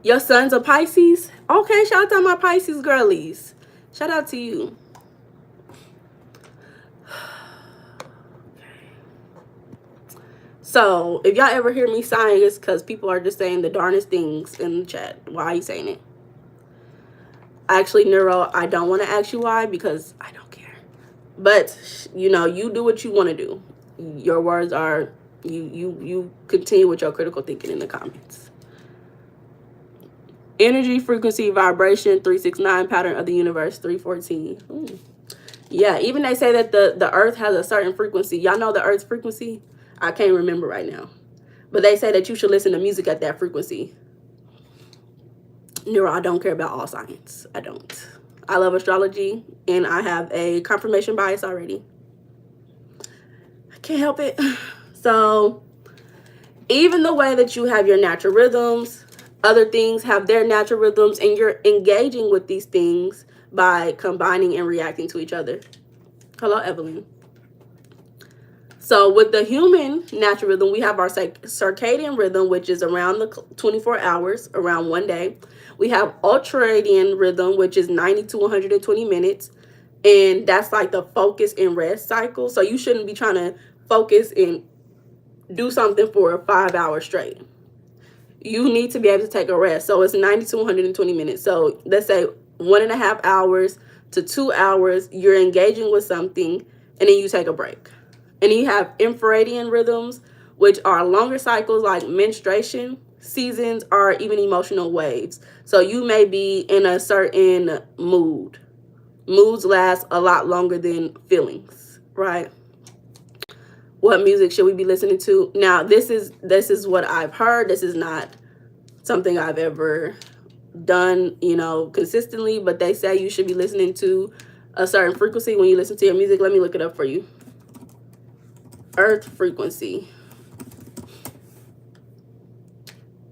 Your son's a Pisces? Okay, shout out to my Pisces girlies. Shout out to you. So if y'all ever hear me sighing, it's because people are just saying the darnest things in the chat. Why are you saying it? Actually, Neuro, I don't want to ask you why because I don't care. But, you know, you do what you want to do. Your words are, you continue with your critical thinking in the comments. Energy, frequency, vibration, 369, pattern of the universe, 314. Ooh. Yeah, even they say that the earth has a certain frequency. Y'all know the earth's frequency? I can't remember right now. But they say that you should listen to music at that frequency. Neuro, I don't care about all science. I don't. I love astrology, and I have a confirmation bias already. I can't help it. So, even the way that you have your natural rhythms, other things have their natural rhythms, and you're engaging with these things by combining and reacting to each other. Hello, Evelyn. So with the human natural rhythm, we have our circadian rhythm, which is around the 24 hours, around one day. We have ultradian rhythm, which is 90 to 120 minutes. And that's like the focus and rest cycle. So you shouldn't be trying to focus and do something for 5 hours straight. You need to be able to take a rest. So it's 90 to 120 minutes. So let's say 1.5 hours to 2 hours, you're engaging with something, and then you take a break. And you have infradian rhythms, which are longer cycles like menstruation, seasons, or even emotional waves. So you may be in a certain mood. Moods last a lot longer than feelings, right? What music should we be listening to? Now, this is what I've heard. This is not something I've ever done, you know, consistently, but they say you should be listening to a certain frequency when you listen to your music. Let me look it up for you. Earth frequency.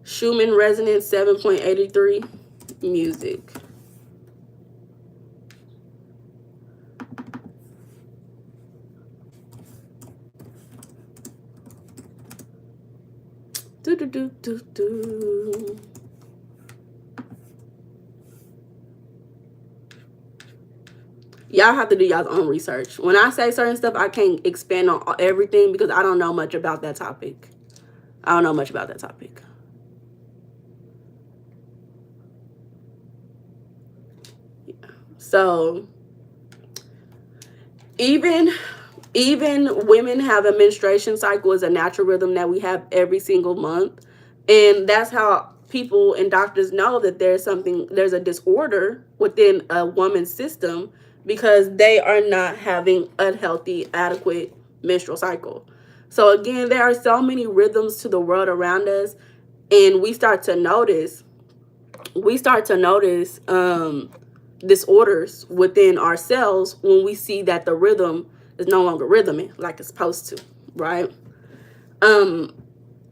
Schumann resonance 7.83. Music. Do do do do do. Y'all have to do y'all's own research. When I say certain stuff, I can't expand on everything because I don't know much about that topic. I don't know much about that topic. Yeah. So, even Even women have a menstruation cycle as a natural rhythm that we have every single month. And that's how people and doctors know that there's a disorder within a woman's system, because they are not having a healthy, adequate menstrual cycle. So again, there are so many rhythms to the world around us, and we start to notice disorders within ourselves when we see that the rhythm is no longer rhythming like it's supposed to, right?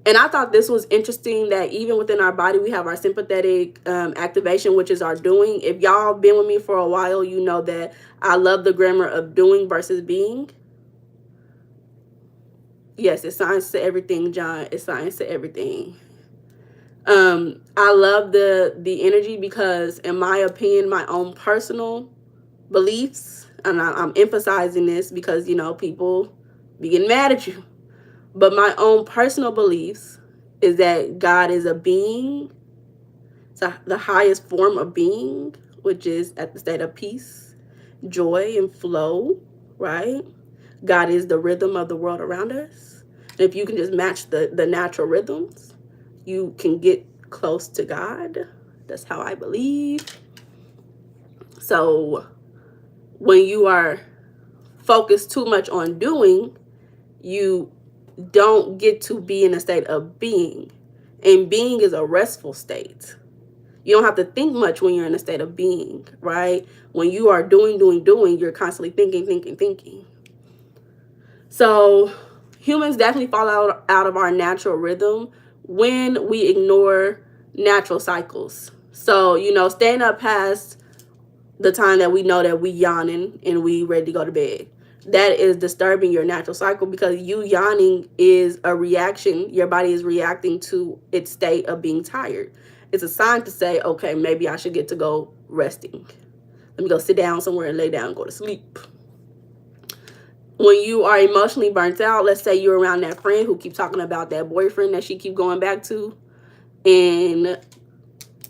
And I thought this was interesting that even within our body, we have our sympathetic activation, which is our doing. If y'all been with me for a while, you know that I love the grammar of doing versus being. Yes, it's science to everything, John. It's science to everything. I love the energy because, in my opinion, my own personal beliefs, and I'm emphasizing this because, you know, people be getting mad at you, but my own personal beliefs is that God is a being, so the highest form of being, which is at the state of peace, joy, and flow, right? God is the rhythm of the world around us. And if you can just match the natural rhythms, you can get close to God. That's how I believe. So when you are focused too much on doing, you don't get to be in a state of being. And being is a restful state. You don't have to think much when you're in a state of being, right? When you are doing, you're constantly thinking. So humans definitely fall out of our natural rhythm when we ignore natural cycles. So, you know, staying up past the time that we know that we yawning and we ready to go to bed, that is disturbing your natural cycle, because you yawning is a reaction. Your body is reacting to its state of being tired. It's a sign to say, okay, maybe I should get to go resting. Let me go sit down somewhere and lay down and go to sleep. When you are emotionally burnt out, let's say you're around that friend who keeps talking about that boyfriend that she keep going back to, and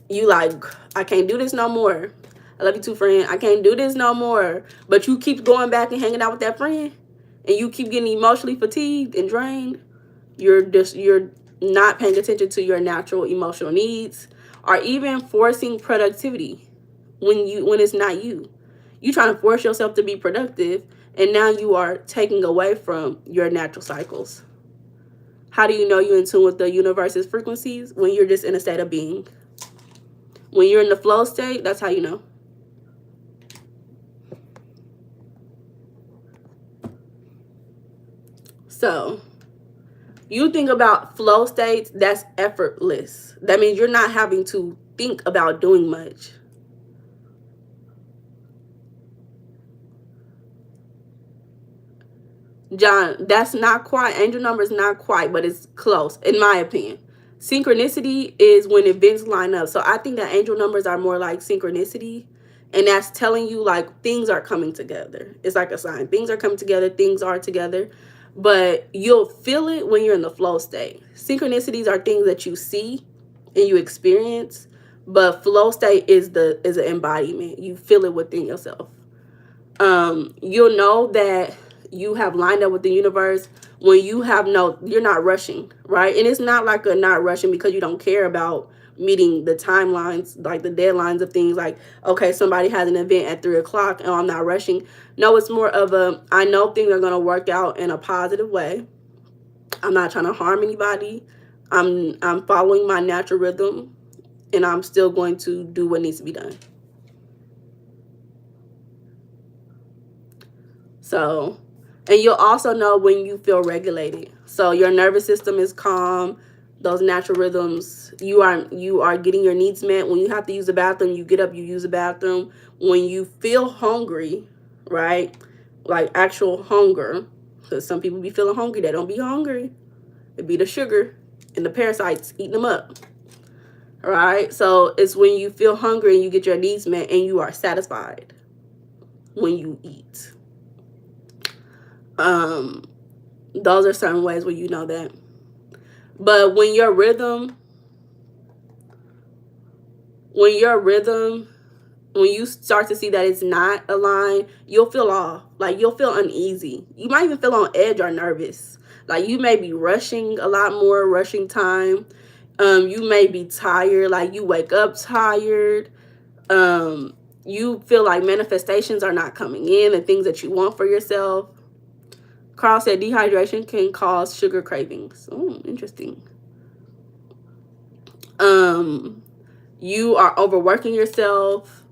you like, I can't do this no more. I love you too, friend. I can't do this no more. But you keep going back and hanging out with that friend, and you keep getting emotionally fatigued and drained. You're not paying attention to your natural emotional needs, or even forcing productivity when it's not you. You trying to force yourself to be productive, and now you are taking away from your natural cycles. How do you know you're in tune with the universe's frequencies? When you're just in a state of being. When you're in the flow state, that's how you know. So you think about flow states, that's effortless. That means you're not having to think about doing much. John, that's not quite, angel number is not quite, but it's close, in my opinion. Synchronicity is when events line up. So I think that angel numbers are more like synchronicity. And that's telling you like things are coming together. It's like a sign. Things are coming together. Things are together. But you'll feel it when you're in the flow state. Synchronicities are things that you see and you experience. But flow state is an embodiment. You feel it within yourself. You'll know that you have lined up with the universe when you're not rushing, right? And it's not like a not rushing because you don't care about meeting the timelines, like the deadlines of things, like, okay, somebody has an event at 3:00 and I'm not rushing. No, it's more of I know things are going to work out in a positive way. I'm not trying to harm anybody. I'm following my natural rhythm, and I'm still going to do what needs to be done. So, and you'll also know when you feel regulated. So your nervous system is calm. Those natural rhythms, you are getting your needs met. When you have to use the bathroom, you get up, you use the bathroom. When you feel hungry, right? Like actual hunger, because some people be feeling hungry. They don't be hungry. It be the sugar and the parasites eating them up. All right. So it's when you feel hungry and you get your needs met and you are satisfied when you eat. Those are certain ways where you know that. But when your rhythm when you start to see that it's not aligned, you'll feel off. Like, you'll feel uneasy. You might even feel on edge or nervous. Like, you may be rushing a lot more, rushing time. You may be tired. Like, you wake up tired. You feel like manifestations are not coming in, the things that you want for yourself. Carl said dehydration can cause sugar cravings. Oh, interesting. You are overworking yourself,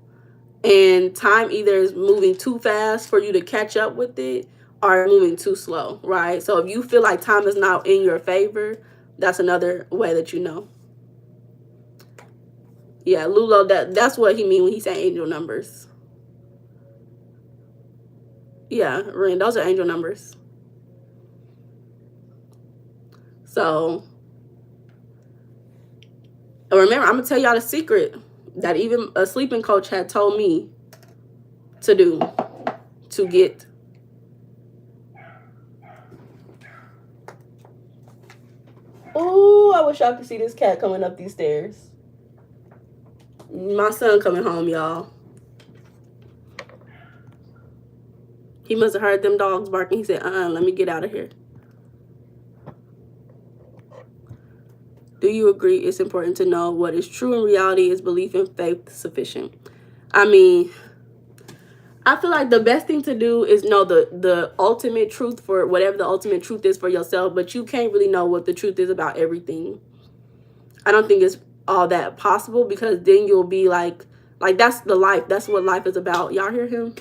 and time either is moving too fast for you to catch up with it or moving too slow, right? So if you feel like time is not in your favor, that's another way that you know. Yeah, Lulo, that's what he mean when he say angel numbers. Yeah, Ren, those are angel numbers. So remember, I'm gonna tell y'all the secret that even a sleeping coach had told me to do to get. Oh, I wish y'all could see this cat coming up these stairs. My son coming home, y'all. He must have heard them dogs barking. He said, let me get out of here. Do you agree it's important to know what is true in reality? Is belief and faith sufficient? I mean, I feel like the best thing to do is know the ultimate truth for whatever the ultimate truth is for yourself, but you can't really know what the truth is about everything. I don't think it's all that possible, because then you'll be like that's the life. That's what life is about. Y'all hear him?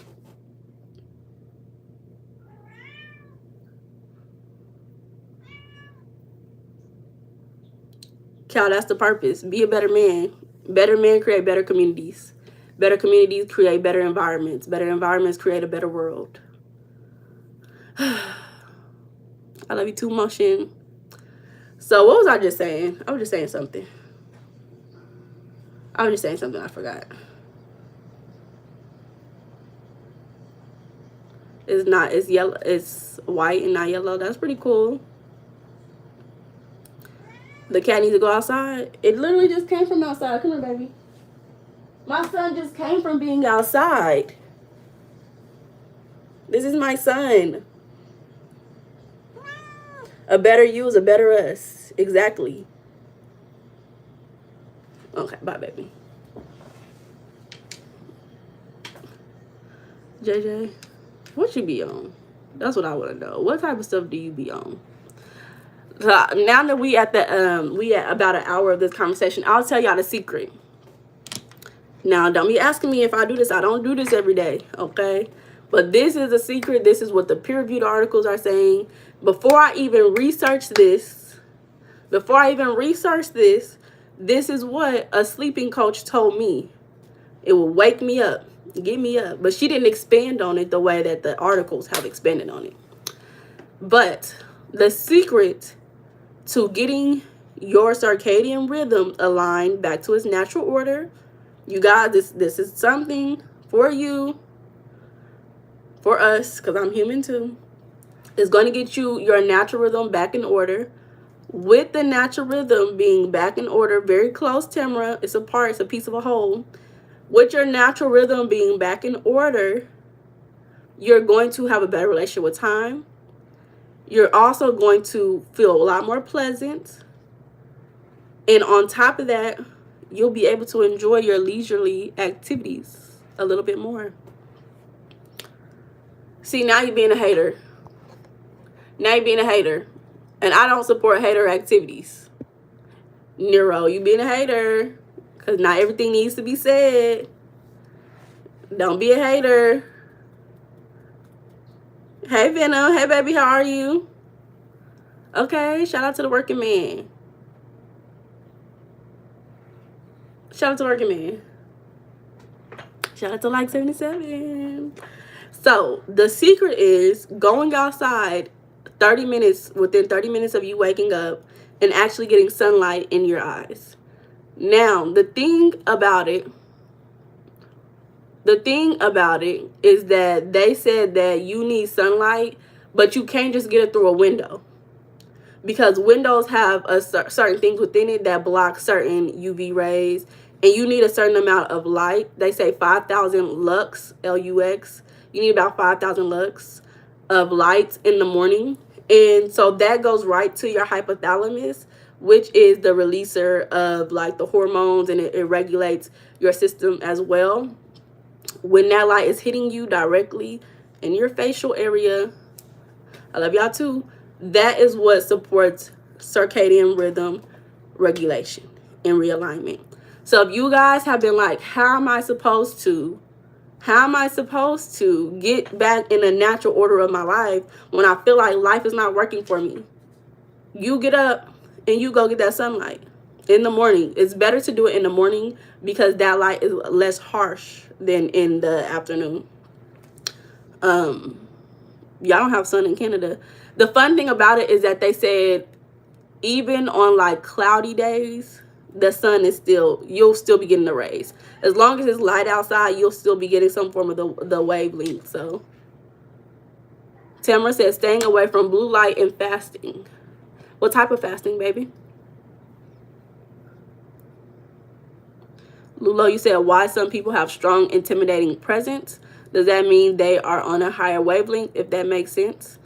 Cal, that's the purpose. Be a better man. Better men create better communities. Better communities create better environments. Better environments create a better world. I love you too, motion. So what was I just saying? I was just saying something. I forgot. It's not. It's yellow. It's white and not yellow. That's pretty cool. The cat needs to go outside. It literally just came from outside. Come here, baby. My son just came from being outside. This is my son. A better you is a better us. Exactly. Okay, bye, baby. JJ, what you be on? That's what I want to know. What type of stuff do you be on? So now that we at about an hour of this conversation, I'll tell y'all the secret. Now, don't be asking me if I do this. I don't do this every day, okay? But this is a secret. This is what the peer-reviewed articles are saying. Before I even research this, this is what a sleeping coach told me. It will wake me up, get me up. But she didn't expand on it the way that the articles have expanded on it. But the secret to getting your circadian rhythm aligned back to its natural order, you guys, this is something for you, for us, because I'm human too. It's going to get you your natural rhythm back in order. With the natural rhythm being back in order, very close, Tamara, it's a part, it's a piece of a whole. With your natural rhythm being back in order, you're going to have a better relationship with time. You're also going to feel a lot more pleasant. And on top of that, you'll be able to enjoy your leisurely activities a little bit more. See, now you're being a hater. And I don't support hater activities. Nero, you being a hater. Because not everything needs to be said. Don't be a hater. Hey, Venom. Hey, baby, how are you? Okay, shout out to the working man. Shout out to working man. Shout out to like 77. So the secret is going outside 30 minutes, within 30 minutes of you waking up, and actually getting sunlight in your eyes. Now, the thing about it is that they said that you need sunlight, but you can't just get it through a window, because windows have certain things within it that block certain UV rays and you need a certain amount of light. They say 5,000 lux, L-U-X. You need about 5,000 lux of light in the morning. And so that goes right to your hypothalamus, which is the releaser of like the hormones, and it regulates your system as well. When that light is hitting you directly in your facial area, I love y'all too, that is what supports circadian rhythm regulation and realignment. So if you guys have been like, how am I supposed to get back in the natural order of my life when I feel like life is not working for me? You get up and you go get that sunlight in the morning. It's better to do it in the morning because that light is less harsh than in the afternoon. Y'all don't have sun in Canada. The fun thing about it is that they said even on like cloudy days, the sun is still, you'll still be getting the rays. As long as it's light outside, you'll still be getting some form of the wavelength. So Tamara says staying away from blue light and fasting. What type of fasting, baby? Lulo, you said why some people have strong, intimidating presence. Does that mean they are on a higher wavelength, if that makes sense?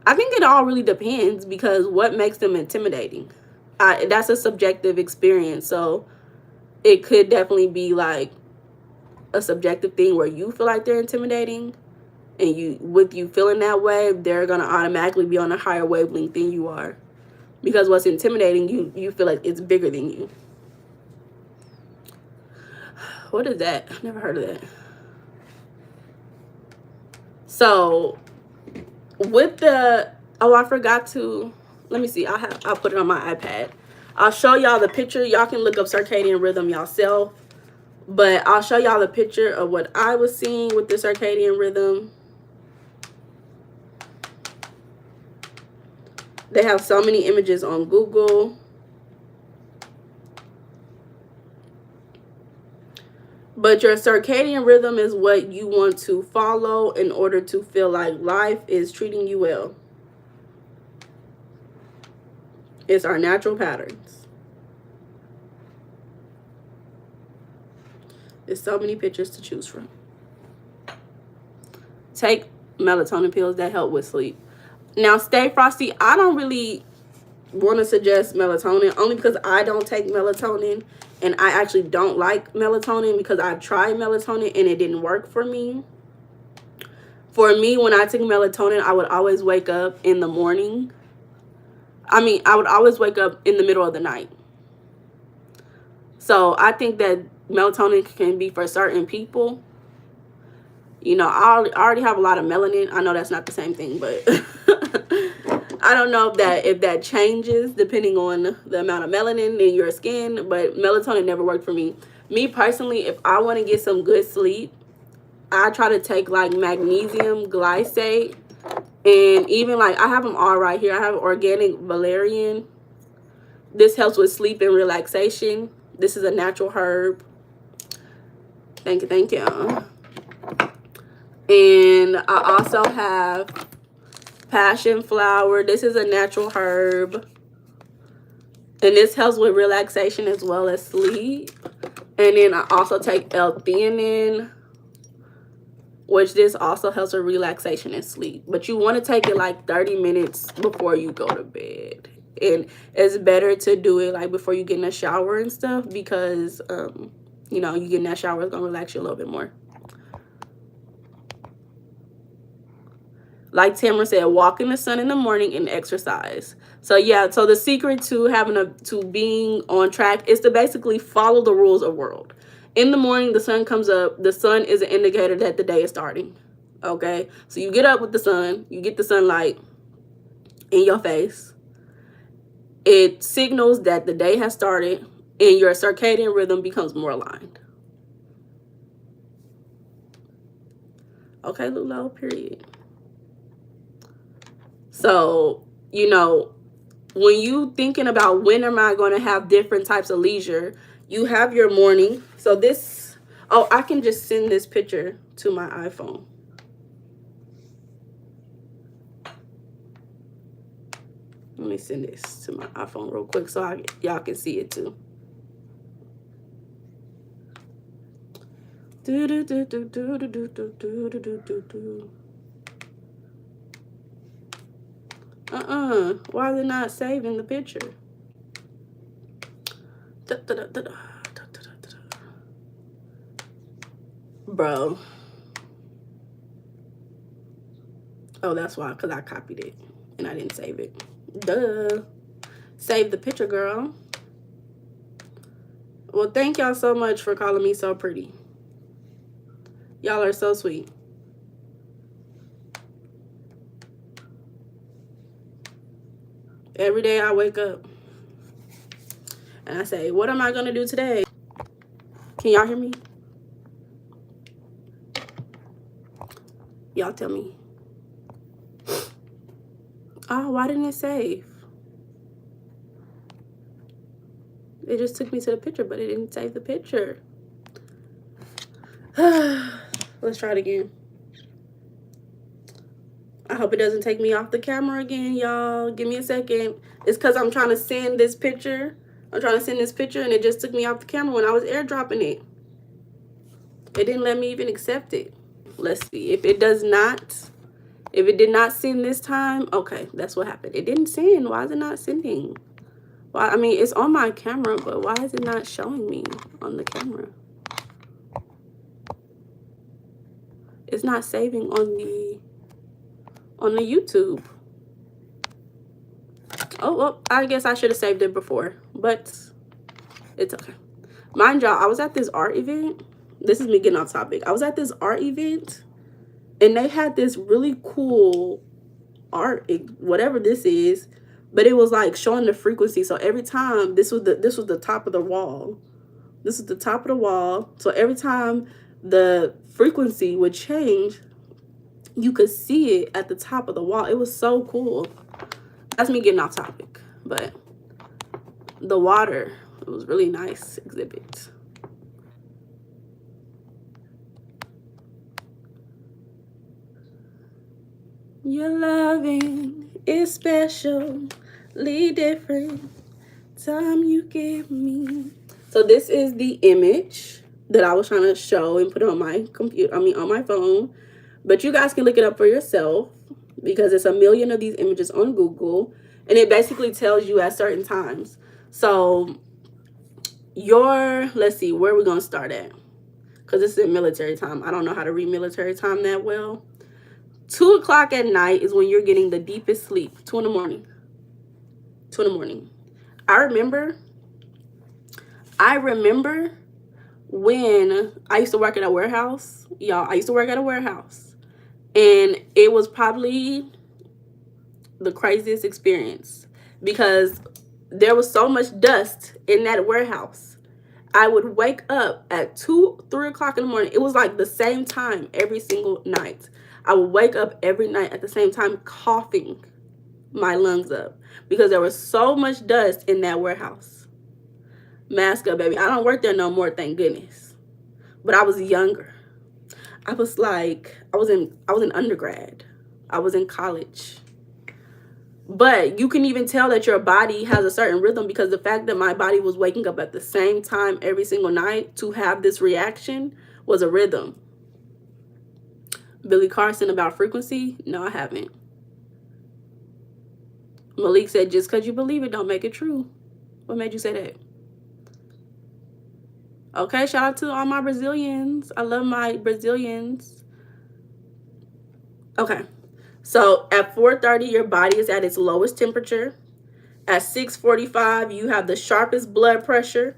I think it all really depends, because what makes them intimidating? That's a subjective experience. So it could definitely be like a subjective thing where you feel like they're intimidating, and with you feeling that way, they're going to automatically be on a higher wavelength than you are. Because what's intimidating, you feel like it's bigger than you. What is that? I've never heard of that. So with the, oh, I forgot to, let me see. I'll put it on my iPad. I'll show y'all the picture. Y'all can look up circadian rhythm yourself. But I'll show y'all the picture of what I was seeing with the circadian rhythm. They have so many images on Google. But your circadian rhythm is what you want to follow in order to feel like life is treating you well. It's our natural patterns. There's so many pictures to choose from. Take melatonin pills that help with sleep. Now, Stay Frosty, I don't really want to suggest melatonin, only because I don't take melatonin, and I actually don't like melatonin because I tried melatonin and it didn't work for me. For me, when I took melatonin, I would always wake up in the morning. I would always wake up in the middle of the night. So I think that melatonin can be for certain people. You know, I already have a lot of melanin. I know that's not the same thing, but I don't know if that changes depending on the amount of melanin in your skin, but melatonin never worked for me. Me personally, if I want to get some good sleep, I try to take like magnesium glycate, and even like I have them all right here. I have organic valerian. This helps with sleep and relaxation. This is a natural herb. Thank you. And I also have passion flower. This is a natural herb, and this helps with relaxation as well as sleep. And then I also take L-theanine, which this also helps with relaxation and sleep. But you want to take it like 30 minutes before you go to bed. And it's better to do it like before you get in the shower and stuff, because you know, you get in that shower, it's gonna relax you a little bit more. Like Tamara said, walk in the sun in the morning and exercise. So yeah, so the secret to being on track is to basically follow the rules of world. In the morning, the sun comes up. The sun is an indicator that the day is starting. Okay, so you get up with the sun, you get the sunlight in your face. It signals that the day has started, and your circadian rhythm becomes more aligned. Okay, Lulo, period. So, you know, when you thinking about when am I going to have different types of leisure, you have your morning. So this, oh, I can just send this picture to my iPhone. Let me send this to my iPhone real quick so y'all can see it too. Do do do do do do do do do do do do. Why is it not saving the picture? Bro. Oh, that's why, because I copied it and I didn't save it. Duh. Save the picture, girl. Well, thank y'all so much for calling me so pretty. Y'all are so sweet. Every day I wake up and I say, what am I going to do today? Can y'all hear me? Y'all tell me. Oh, why didn't it save? It just took me to the picture, but it didn't save the picture. Let's try it again. I hope it doesn't take me off the camera again, y'all. Give me a second. It's because I'm trying to send this picture. I'm trying to send this picture, and it just took me off the camera when I was airdropping it. It didn't let me even accept it. Let's see. If it did not send this time, okay, that's what happened. It didn't send. Why is it not sending? Why? I mean, it's on my camera, but why is it not showing me on the camera? It's not saving on the YouTube. Oh, well, I guess I should have saved it before, but it's okay. Mind y'all, I was at this art event. This is me getting off topic. I was at this art event, and they had this really cool art, whatever this is, but it was like showing the frequency. So every time, this was the top of the wall. This is the top of the wall. So every time the frequency would change, you could see it at the top of the wall. It was so cool. That's me getting off topic, but the water, it was really nice exhibit. Your loving is specially different. Time you give me. So this is the image that I was trying to show and put on my computer, on my phone. But you guys can look it up for yourself because it's a million of these images on Google. And it basically tells you at certain times. So let's see, where are we going to start at? Because this is military time. I don't know how to read military time that well. 2 o'clock at night is when you're getting the deepest sleep. 2 in the morning. 2 in the morning. I remember when I used to work at a warehouse. Y'all, I used to work at a warehouse. And it was probably the craziest experience because there was so much dust in that warehouse. I would wake up at 2, 3 o'clock in the morning. It was like the same time every single night. I would wake up every night at the same time coughing my lungs up because there was so much dust in that warehouse. Mask up, baby. I don't work there no more, thank goodness. But I was younger. I was in undergrad. I was in college. But you can even tell that your body has a certain rhythm because the fact that my body was waking up at the same time every single night to have this reaction was a rhythm. Billy Carson about frequency? No, I haven't. Malik said, just because you believe it don't make it true. What made you say that? Okay, shout out to all my Brazilians. I love my Brazilians. Okay. So at 4:30, your body is at its lowest temperature. At 6:45, you have the sharpest blood pressure.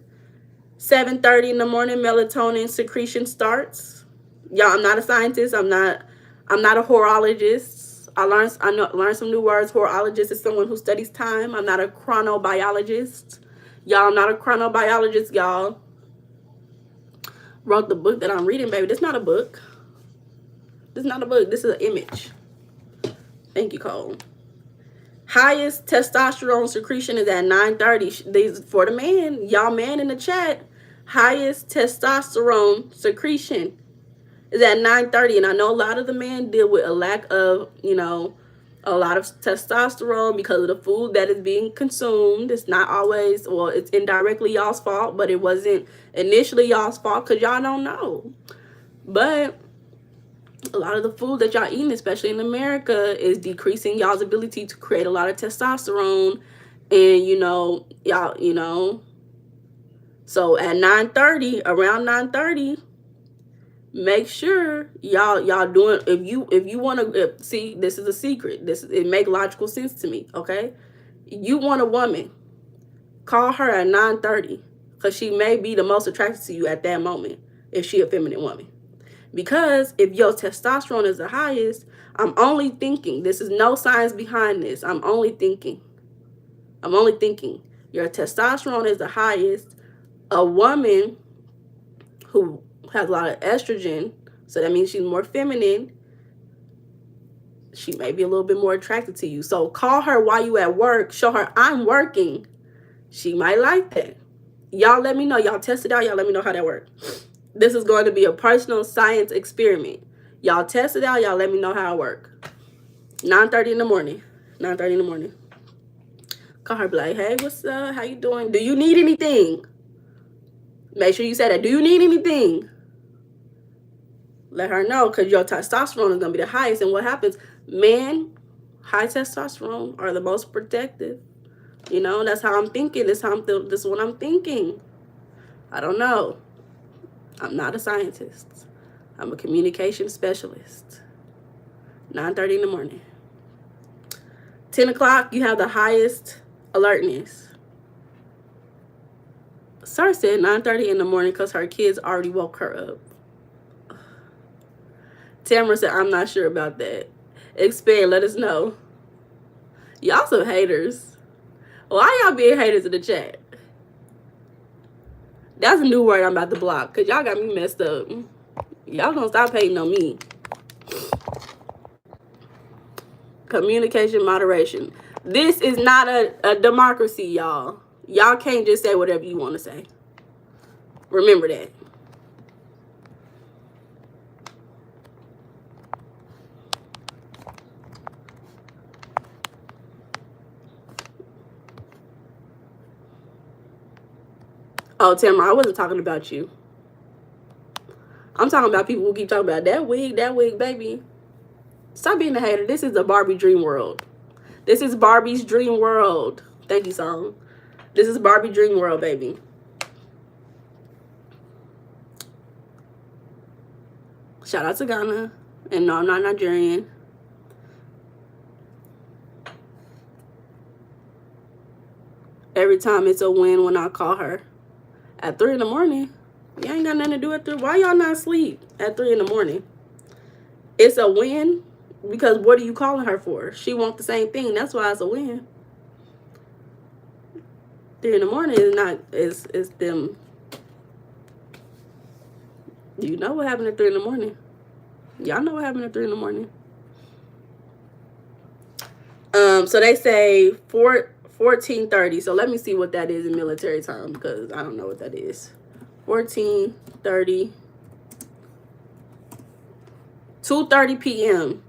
7:30 in the morning, melatonin secretion starts. Y'all, I'm not a scientist. I'm not a horologist. I learned some new words. Horologist is someone who studies time. I'm not a chronobiologist. Y'all, I'm not a chronobiologist, y'all. Wrote the book that I'm reading, baby. This is not a book. This is not a book. This is an image. Thank you, Cole. Highest testosterone secretion is at 9:30. These for the man. Y'all man in the chat. Highest testosterone secretion is at 9:30. And I know a lot of the men deal with a lack of, a lot of testosterone because of the food that is being consumed. It's not always, it's indirectly y'all's fault, but it wasn't initially y'all's fault because y'all don't know. But a lot of the food that y'all eating, especially in America, is decreasing y'all's ability to create a lot of testosterone. And y'all, so at 9:30, around 9:30, make sure y'all doing, if you want to see, this is a secret, it make logical sense to me. Okay, you want a woman, call her at 9:30, because she may be the most attracted to you at that moment if she a feminine woman. Because if your testosterone is the highest, I'm only thinking, this is no science behind this, I'm only thinking your testosterone is the highest. A woman who has a lot of estrogen, so that means she's more feminine, she may be a little bit more attracted to you. So call her while you at work, show her I'm working. She might like that. Y'all let me know. Y'all test it out. Y'all let me know how that works. This is going to be a personal science experiment. Y'all test it out. Y'all let me know how it works. 9:30 in the morning. 9:30 in the morning. Call her, be like, hey, what's up? How you doing? Do you need anything? Make sure you say that. Do you need anything? Let her know, because your testosterone is going to be the highest. And what happens? Men, high testosterone are the most protective. That's how I'm thinking. This is what I'm thinking. I don't know. I'm not a scientist. I'm a communication specialist. 9:30 in the morning. 10 o'clock, you have the highest alertness. Sir said 9:30 in the morning because her kids already woke her up. Tamara said, I'm not sure about that. Expand, let us know. Y'all some haters. Why y'all being haters in the chat? That's a new word I'm about to block, because y'all got me messed up. Y'all gonna stop hating on me. Communication moderation. This is not a democracy, y'all. Y'all can't just say whatever you want to say. Remember that. Oh, Tamara, I wasn't talking about you. I'm talking about people who keep talking about that wig, baby. Stop being a hater. This is the Barbie dream world. This is Barbie's dream world. Thank you, song. This is Barbie dream world, baby. Shout out to Ghana. And no, I'm not Nigerian. Every time it's a win when I call her. At 3 in the morning. You ain't got nothing to do at 3. Why y'all not asleep at 3 in the morning? It's a win because what are you calling her for? She wants the same thing. That's why it's a win. 3 in the morning is not, it's them. You know what happened at 3 in the morning. Y'all know what happened at 3 in the morning. So they say 14:30. So let me see what that is in military time, because I don't know what that is. 14:30. 2:30 p.m.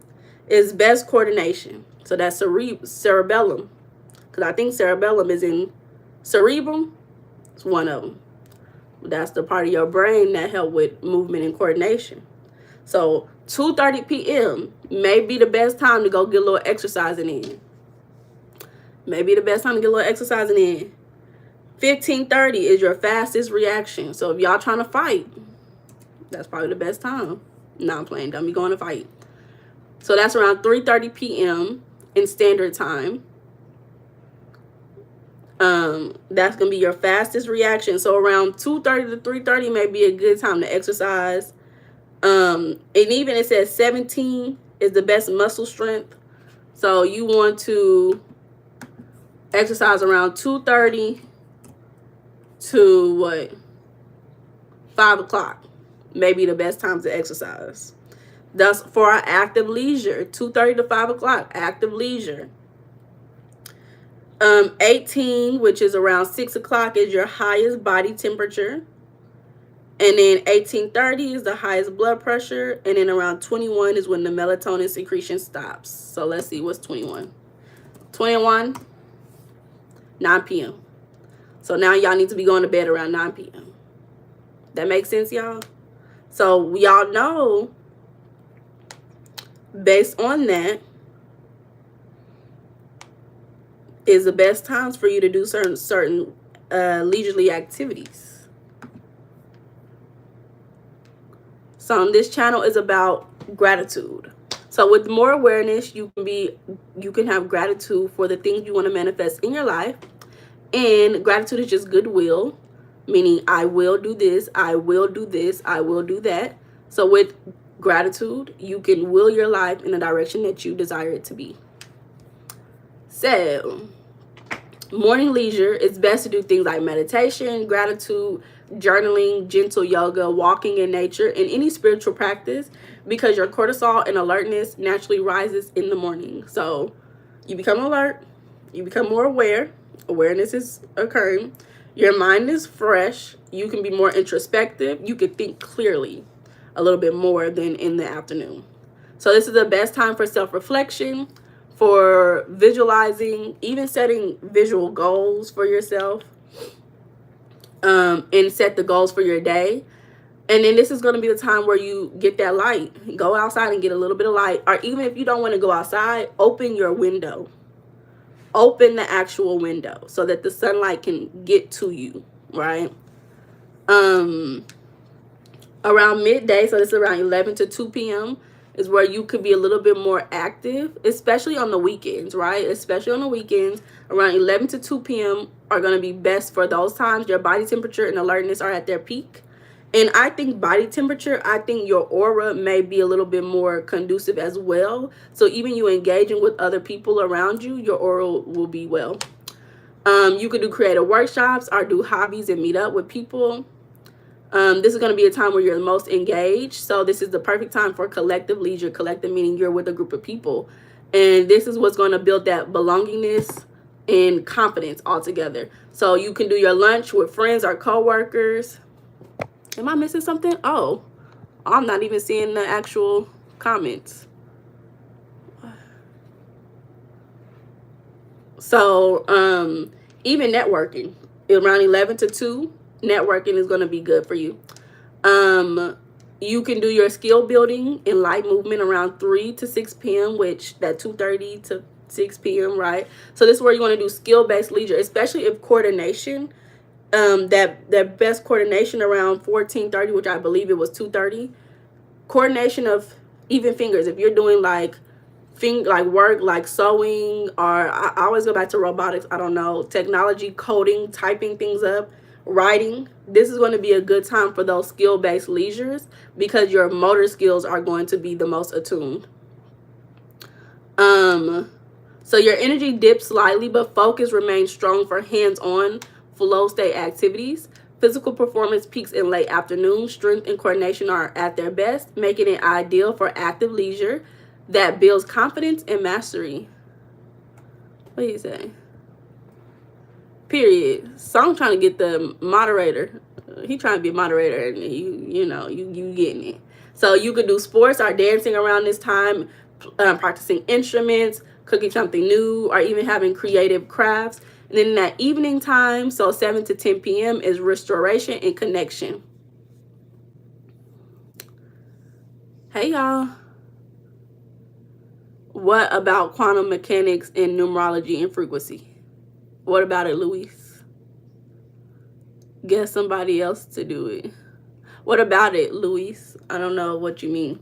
is best coordination. So that's cerebellum. Because I think cerebellum is in cerebrum. It's one of them. That's the part of your brain that help with movement and coordination. So 2:30 p.m. may be the best time to go get a little exercising in. Maybe the best time to get a little exercising in. 15:30 is your fastest reaction. So if y'all trying to fight, that's probably the best time. No, I'm playing. Don't be going to fight. So that's around 3:30 p.m. in standard time. That's going to be your fastest reaction. So around 2:30 to 3:30 may be a good time to exercise. And even it says 17 is the best muscle strength. So you want to exercise around 2:30 to what? 5 o'clock. Maybe the best time to exercise. Thus, for our active leisure, 2:30 to 5 o'clock, active leisure. 18, which is around 6 o'clock, is your highest body temperature. And then 18:30 is the highest blood pressure. And then around 21 is when the melatonin secretion stops. So let's see, what's 21? 21, 9 p.m. So now y'all need to be going to bed around 9 p.m. That makes sense, y'all? So y'all know, based on that, is the best times for you to do certain leisurely activities. So this channel is about gratitude. So with more awareness, you can have gratitude for the things you want to manifest in your life. And gratitude is just goodwill, meaning I will do this, I will do this, I will do that. So with gratitude, you can will your life in the direction that you desire it to be. So morning leisure, it's best to do things like meditation, gratitude, journaling, gentle yoga, walking in nature, and any spiritual practice, because your cortisol and alertness naturally rises in the morning. So you become alert, you become more aware, awareness is occurring, your mind is fresh, you can be more introspective, you can think clearly a little bit more than in the afternoon. So this is the best time for self-reflection, for visualizing, even setting visual goals for yourself, and set the goals for your day. And then this is going to be the time where you get that light. Go outside and get a little bit of light. Or even if you don't want to go outside, open your window. Open the actual window so that the sunlight can get to you, right? Around midday, so this is around 11 to 2 p.m., is where you could be a little bit more active, especially on the weekends, right? Especially on the weekends, around 11 to 2 p.m. are going to be best for those times. Your body temperature and alertness are at their peak. And I think body temperature, I think your aura may be a little bit more conducive as well. So even you engaging with other people around you, your aura will be well. You could do creative workshops or do hobbies and meet up with people. This is going to be a time where you're the most engaged. So this is the perfect time for collective leisure. Collective meaning you're with a group of people. And this is what's going to build that belongingness and confidence altogether. So you can do your lunch with friends or coworkers. Am I missing something? Oh, I'm not even seeing the actual comments. So even networking around 11 to 2, networking is going to be good for you. You can do your skill building and light movement around 3 to 6 p.m., which that 2:30 to 6 p.m., right? So this is where you want to do skill-based leisure, especially if coordination, that best coordination around 14:30, which I believe it was 2:30. Coordination of even fingers. If you're doing like work like sewing, or I always go back to robotics, I don't know, technology, coding, typing things up, writing, this is going to be a good time for those skill-based leisures because your motor skills are going to be the most attuned. So your energy dips slightly, but focus remains strong for hands-on flow state activities. Physical performance peaks in late afternoon. Strength and coordination are at their best, making it ideal for active leisure that builds confidence and mastery. What do you say? Period. So I'm trying to get the moderator. He trying to be a moderator, and you know, you getting it. So you could do sports or dancing around this time, practicing instruments, cooking something new, or even having creative crafts. And then that evening time, so 7 to 10 p.m. is restoration and connection. Hey, y'all. What about quantum mechanics and numerology and frequency? What about it, Luis? Get somebody else to do it. What about it, Luis? I don't know what you mean.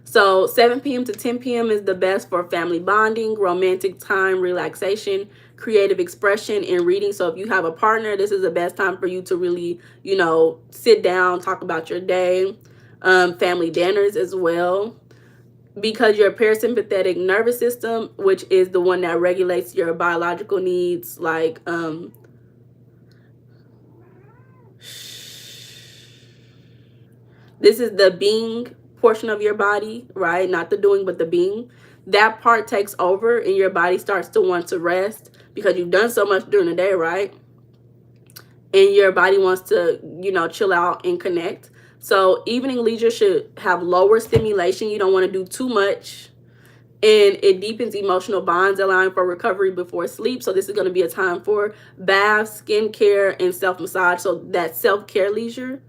So 7 p.m. to 10 p.m. is the best for family bonding, romantic time, relaxation, creative expression, and reading. So if you have a partner, this is the best time for you to really, you know, sit down, talk about your day. Family dinners as well. Because your parasympathetic nervous system, which is the one that regulates your biological needs, like this is the being portion of your body, right? Not the doing, but the being. That part takes over and your body starts to want to rest because you've done so much during the day, right? And your body wants to, you know, chill out and connect. So evening leisure should have lower stimulation. You don't want to do too much. And it deepens emotional bonds, allowing for recovery before sleep. So this is going to be a time for baths, skincare, and self-massage. So that self-care leisure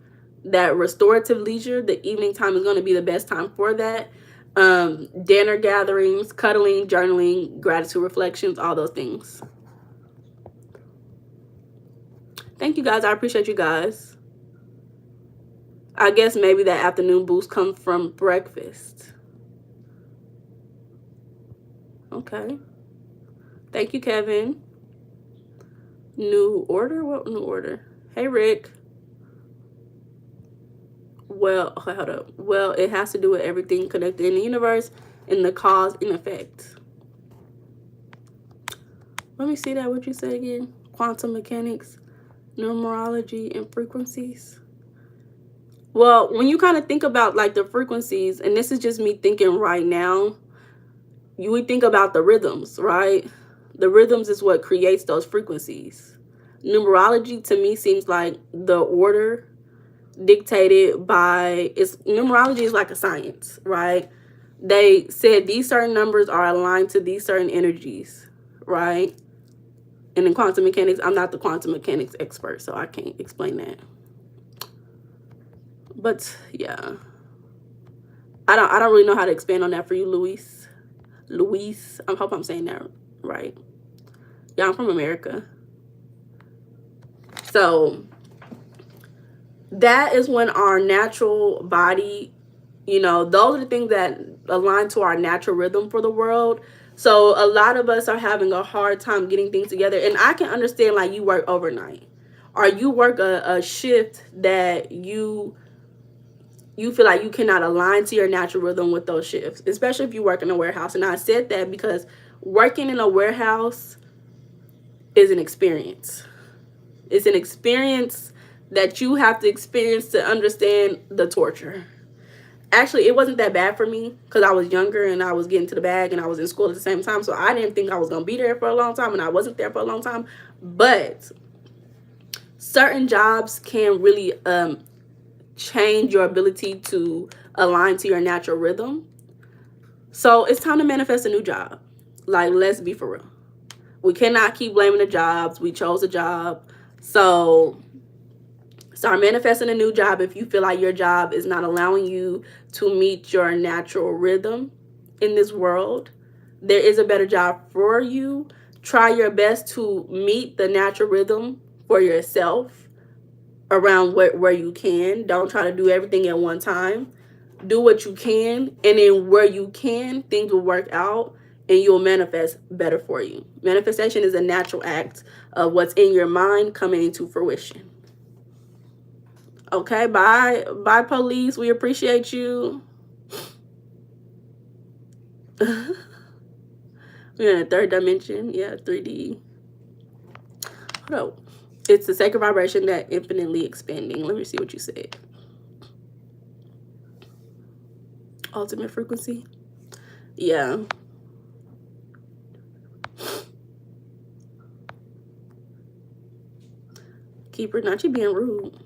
that restorative leisure, the evening time is going to be the best time for that. Dinner gatherings, cuddling, journaling, gratitude reflections, all those things. Thank you guys. I appreciate you guys. I guess maybe that afternoon boost comes from breakfast. Okay. Thank you, Kevin. New order? What new order? Hey, Rick. Well, okay, hold up. Well, it has to do with everything connected in the universe and the cause and effect. Let me see that. What you said again? Quantum mechanics, numerology, and frequencies. Well, when you kind of think about like the frequencies, and this is just me thinking right now, you would think about the rhythms, right? The rhythms is what creates those frequencies. Numerology to me seems like the order dictated by, numerology is like a science, right? They said these certain numbers are aligned to these certain energies, right? And in quantum mechanics, I'm not the quantum mechanics expert, so I can't explain that. But yeah, I don't really know how to expand on that for you, Luis. I hope I'm saying that right. Yeah, I'm from America. So that is when our natural body, those are the things that align to our natural rhythm for the world. So a lot of us are having a hard time getting things together. And I can understand, like, you work overnight or you work a shift that you feel like you cannot align to your natural rhythm with those shifts, especially if you work in a warehouse. And I said that because working in a warehouse is an experience. It's an experience that you have to experience to understand the torture. Actually, it wasn't that bad for me because I was younger and I was getting to the bag and I was in school at the same time. So I didn't think I was going to be there for a long time, and I wasn't there for a long time. But certain jobs can really change your ability to align to your natural rhythm. So it's time to manifest a new job. Like, let's be for real. We cannot keep blaming the jobs. We chose a job. So start manifesting a new job if you feel like your job is not allowing you to meet your natural rhythm in this world. There is a better job for you. Try your best to meet the natural rhythm for yourself around where you can. Don't try to do everything at one time. Do what you can, and then where you can, things will work out and you'll manifest better for you. Manifestation is a natural act of what's in your mind coming into fruition. Okay, bye police. We appreciate you. We're in a third dimension. Yeah, 3D. Hold up. It's the sacred vibration that infinitely expanding. Let me see what you said. Ultimate frequency. Yeah. Keeper, not you being rude.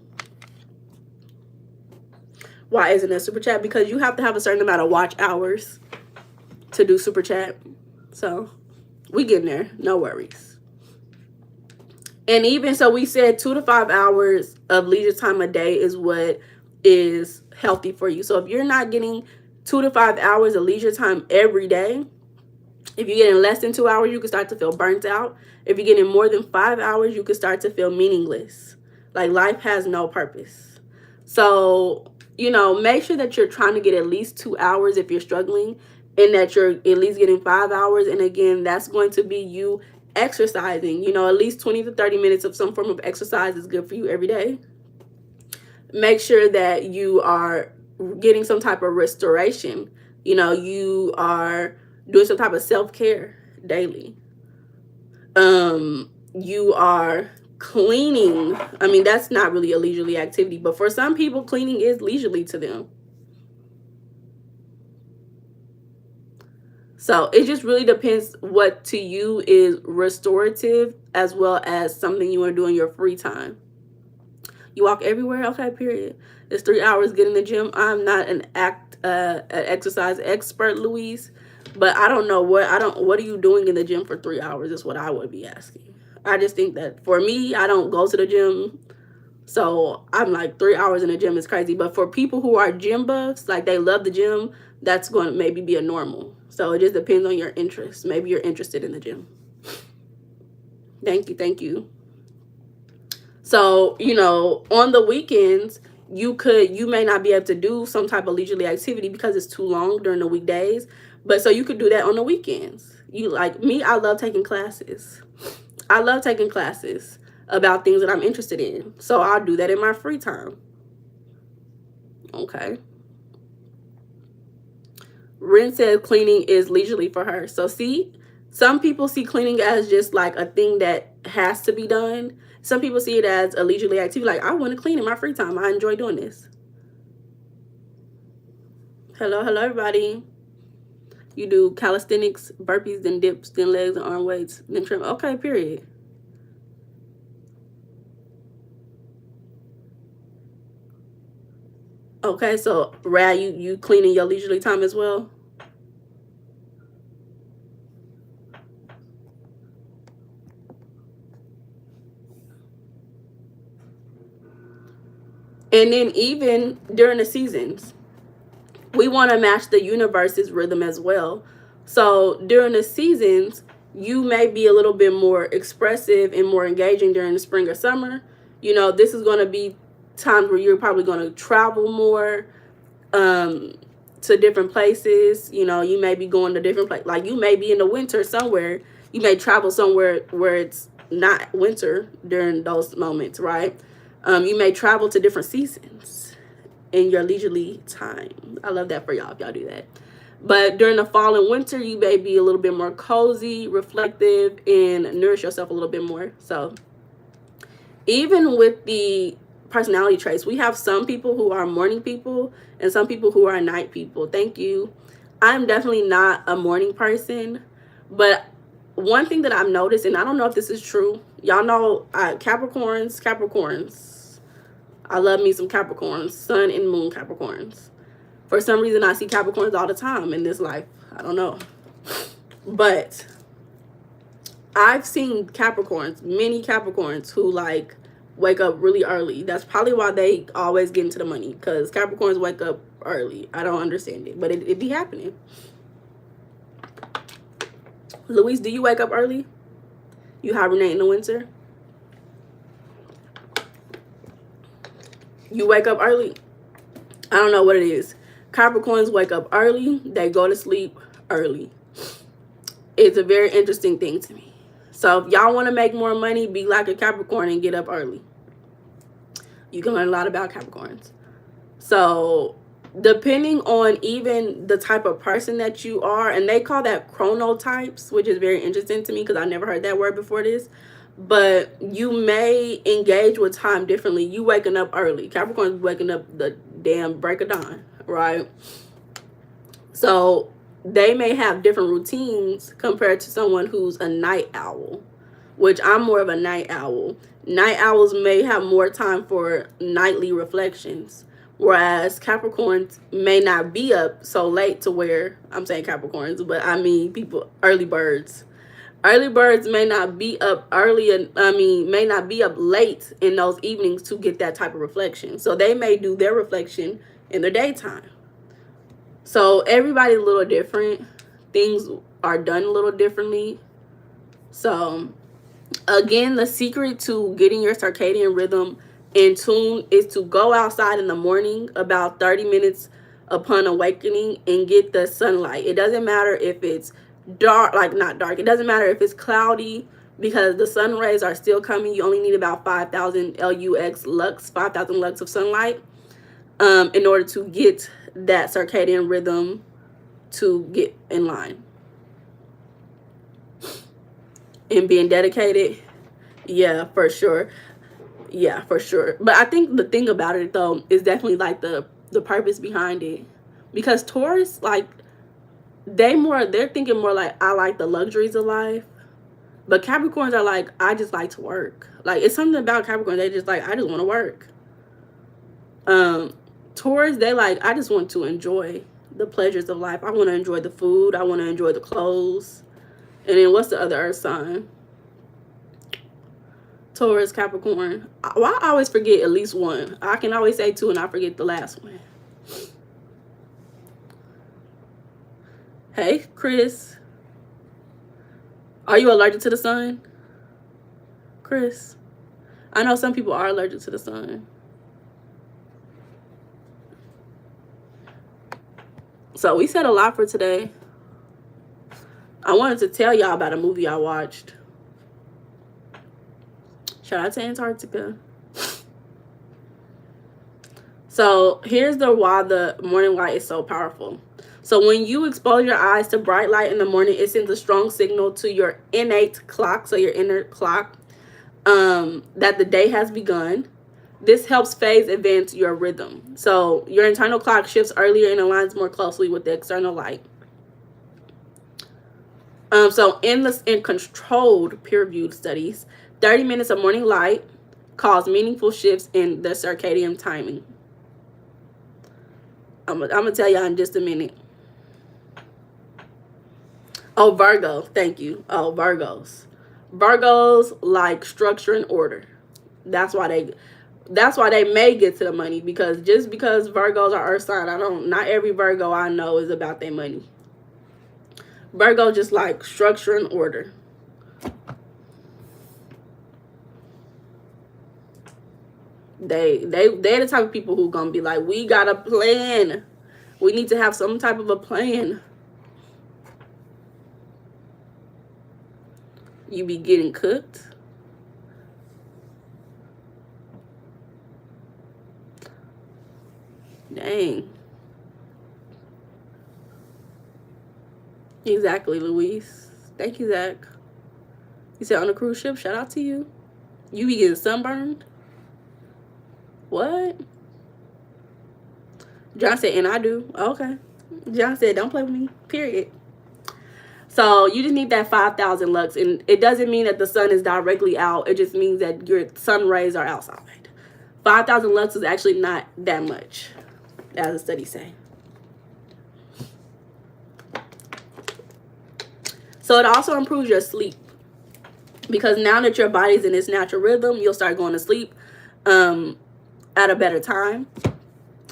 Why isn't it super chat? Because you have to have a certain amount of watch hours to do super chat. So we getting there. No worries. And even so, we said 2 to 5 hours of leisure time a day is what is healthy for you. So if you're not getting 2 to 5 hours of leisure time every day, if you're getting less than 2 hours, you can start to feel burnt out. If you're getting more than 5 hours, you can start to feel meaningless. Like, life has no purpose. So, make sure that you're trying to get at least 2 hours if you're struggling, and that you're at least getting 5 hours. And again, that's going to be you exercising. At least 20 to 30 minutes of some form of exercise is good for you every day. Make sure that you are getting some type of restoration. You are doing some type of self-care daily. You are cleaning. I mean, that's not really a leisurely activity, but for some people, cleaning is leisurely to them. So it just really depends what to you is restorative, as well as something you want to do in your free time. You walk everywhere? Okay, period. It's 3 hours, get in the gym. I'm not an exercise expert, Louise, but I don't know what are you doing in the gym for 3 hours is what I would be asking. I just think that for me, I don't go to the gym So I'm like 3 hours in the gym is crazy. But for people who are gym buffs, like they love the gym, that's going to maybe be a normal. So it just depends on your interest. Maybe you're interested in the gym. Thank you. Thank you. So, you know, on the weekends, you may not be able to do some type of leisurely activity because it's too long during the weekdays. But so you could do that on the weekends. You like me, I love taking classes. I love taking classes about things that I'm interested in. So I'll do that in my free time. Okay. Ren said cleaning is leisurely for her. So see, some people see cleaning as just like a thing that has to be done. Some people see it as a leisurely activity. Like, I want to clean in my free time. I enjoy doing this. Hello, hello, everybody. You do calisthenics, burpees, then dips, then legs and arm weights, then trim. Okay, period. Okay, so Rad, you clean in your leisurely time as well? And then even during the seasons, we want to match the universe's rhythm as well. So during the seasons, you may be a little bit more expressive and more engaging during the spring or summer. You know, this is going to be times where you're probably going to travel more to different places. You know, you may be going to different places. Like, you may be in the winter somewhere. You may travel somewhere where it's not winter during those moments, right? You may travel to different seasons in your leisurely time. I love that for y'all if y'all do that. But during the fall and winter, you may be a little bit more cozy, reflective, and nourish yourself a little bit more. So even with the personality traits, we have some people who are morning people and some people who are night people. Thank you. I'm definitely not a morning person, but one thing that I've noticed, and I don't know if this is true, y'all know Capricorns. I love me some Capricorns, sun and moon Capricorns. For some reason, I see Capricorns all the time in this life. I don't know. But I've seen Capricorns, many Capricorns who like wake up really early. That's probably why they always get into the money, because Capricorns wake up early. I don't understand it, but it be happening. Luis, do you wake up early? You hibernate in the winter? You wake up early? I don't know what it is. Capricorns wake up early. They go to sleep early. It's a very interesting thing to me. So if y'all want to make more money, be like a Capricorn and get up early. You can learn a lot about Capricorns. So depending on even the type of person that you are, and they call that chronotypes, which is very interesting to me because I never heard that word before this. But you may engage with time differently. You waking up early. Capricorns waking up the damn break of dawn, right? So they may have different routines compared to someone who's a night owl, which I'm more of a night owl. Night owls may have more time for nightly reflections, whereas Capricorns may not be up so late to where, I'm saying Capricorns, but I mean people, early birds. Early birds may not be up early, and may not be up late in those evenings to get that type of reflection. So they may do their reflection in the daytime. So everybody's a little different. Things are done a little differently. So again, the secret to getting your circadian rhythm in tune is to go outside in the morning about 30 minutes upon awakening and get the sunlight. It doesn't matter if it's dark, like not dark. It doesn't matter if it's cloudy, because the sun rays are still coming. You only need about 5,000 lux, 5,000 lux of sunlight in order to get that circadian rhythm to get in line. And being dedicated, yeah, for sure. Yeah, for sure. But I think the thing about it though is definitely like the purpose behind it, because Taurus, like, they're thinking more like, I like the luxuries of life. But Capricorns are like, I just like to work. Like, it's something about Capricorn, they just like, I just want to work. Taurus, they like, I just want to enjoy the pleasures of life. I want to enjoy the food. I want to enjoy the clothes. And then what's the other earth sign? Taurus, Capricorn. Well, I always forget at least one. I can always say 2 and I forget the last one. Hey, Chris. Are you allergic to the sun? Chris. I know some people are allergic to the sun. So we said a lot for today. I wanted to tell y'all about a movie I watched. Shout out to Antarctica. So here's why the morning light is so powerful. So when you expose your eyes to bright light in the morning, it sends a strong signal to your innate clock, so your inner clock, that the day has begun. This helps phase advance your rhythm. So your internal clock shifts earlier and aligns more closely with the external light. So in controlled peer-reviewed studies, 30 minutes of morning light cause meaningful shifts in the circadian timing. I'm gonna tell y'all in just a minute. Oh, Virgo, thank you. Oh, Virgos. Virgos like structure and order. That's why they may get to the money, because just because Virgos are earth sign, not every Virgo I know is about their money. Virgo just like structure and order. They're the type of people who gonna be like, we got a plan. We need to have some type of a plan. You be getting cooked. Dang. Exactly, Luis. Thank you, Zach. You said on a cruise ship. Shout out to you. You be getting sunburned? What? John said, and I do. Okay. John said, don't play with me. Period. So you just need that 5,000 lux. And it doesn't mean that the sun is directly out. It just means that your sun rays are outside. 5,000 lux is actually not that much, as the studies say. So it also improves your sleep, because now that your body's in its natural rhythm, you'll start going to sleep at a better time.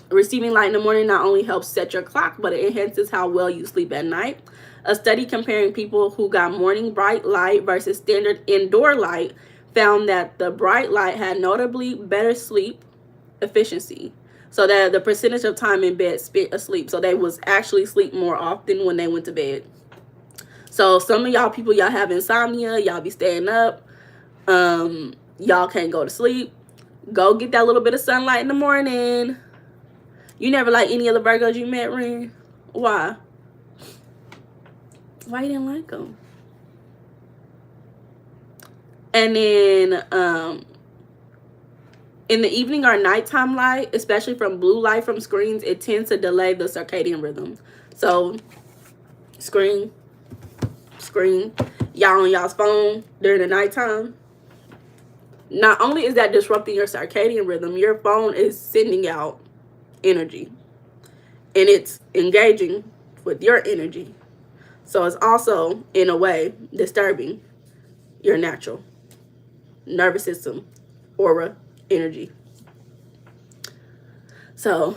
Receiving light in the morning not only helps set your clock, but it enhances how well you sleep at night. A study comparing people who got morning bright light versus standard indoor light found that the bright light had notably better sleep efficiency. So that the percentage of time in bed spent asleep. So they was actually sleep more often when they went to bed. So some of y'all people, y'all have insomnia, y'all be staying up, y'all can't go to sleep. Go get that little bit of sunlight in the morning. You never like any of the Virgos you met, Ren? Why? Why you didn't like them? And then in the evening or nighttime light, especially from blue light from screens, it tends to delay the circadian rhythm. So screen, y'all on y'all's phone during the nighttime. Not only is that disrupting your circadian rhythm, your phone is sending out energy, and it's engaging with your energy. So it's also, in a way, disturbing your natural nervous system, aura, energy. So,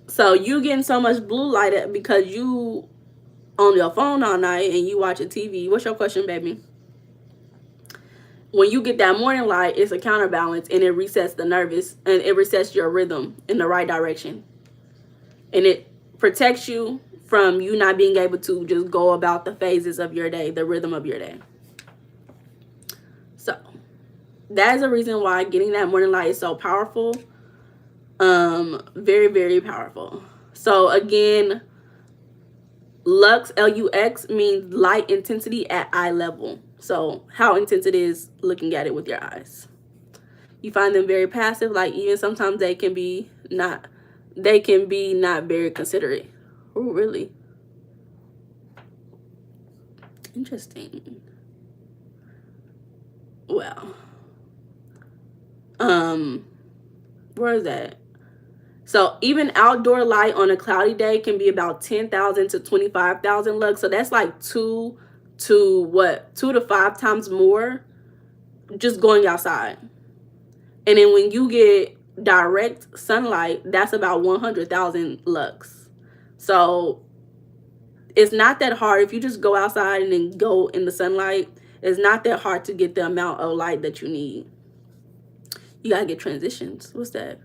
so you getting so much blue light because you on your phone all night and you watching TV. What's your question, baby? When you get that morning light, it's a counterbalance, and it resets the nervous, and it resets your rhythm in the right direction. And it protects you from you not being able to just go about the phases of your day, the rhythm of your day. So that is a reason why getting that morning light is so powerful. Very, very powerful. So again, lux, Lux, means light intensity at eye level. So how intense it is looking at it with your eyes. You find them very passive, like even sometimes they can be not very considerate. Oh, really? Interesting. Well, where is that? So even outdoor light on a cloudy day can be about 10,000 to 25,000 lux. So that's like 2 to 5 times more just going outside. And then when you get direct sunlight, that's about 100,000 lux. So it's not that hard. If you just go outside and then go in the sunlight, it's not that hard to get the amount of light that you need. You gotta get transitions. What's that?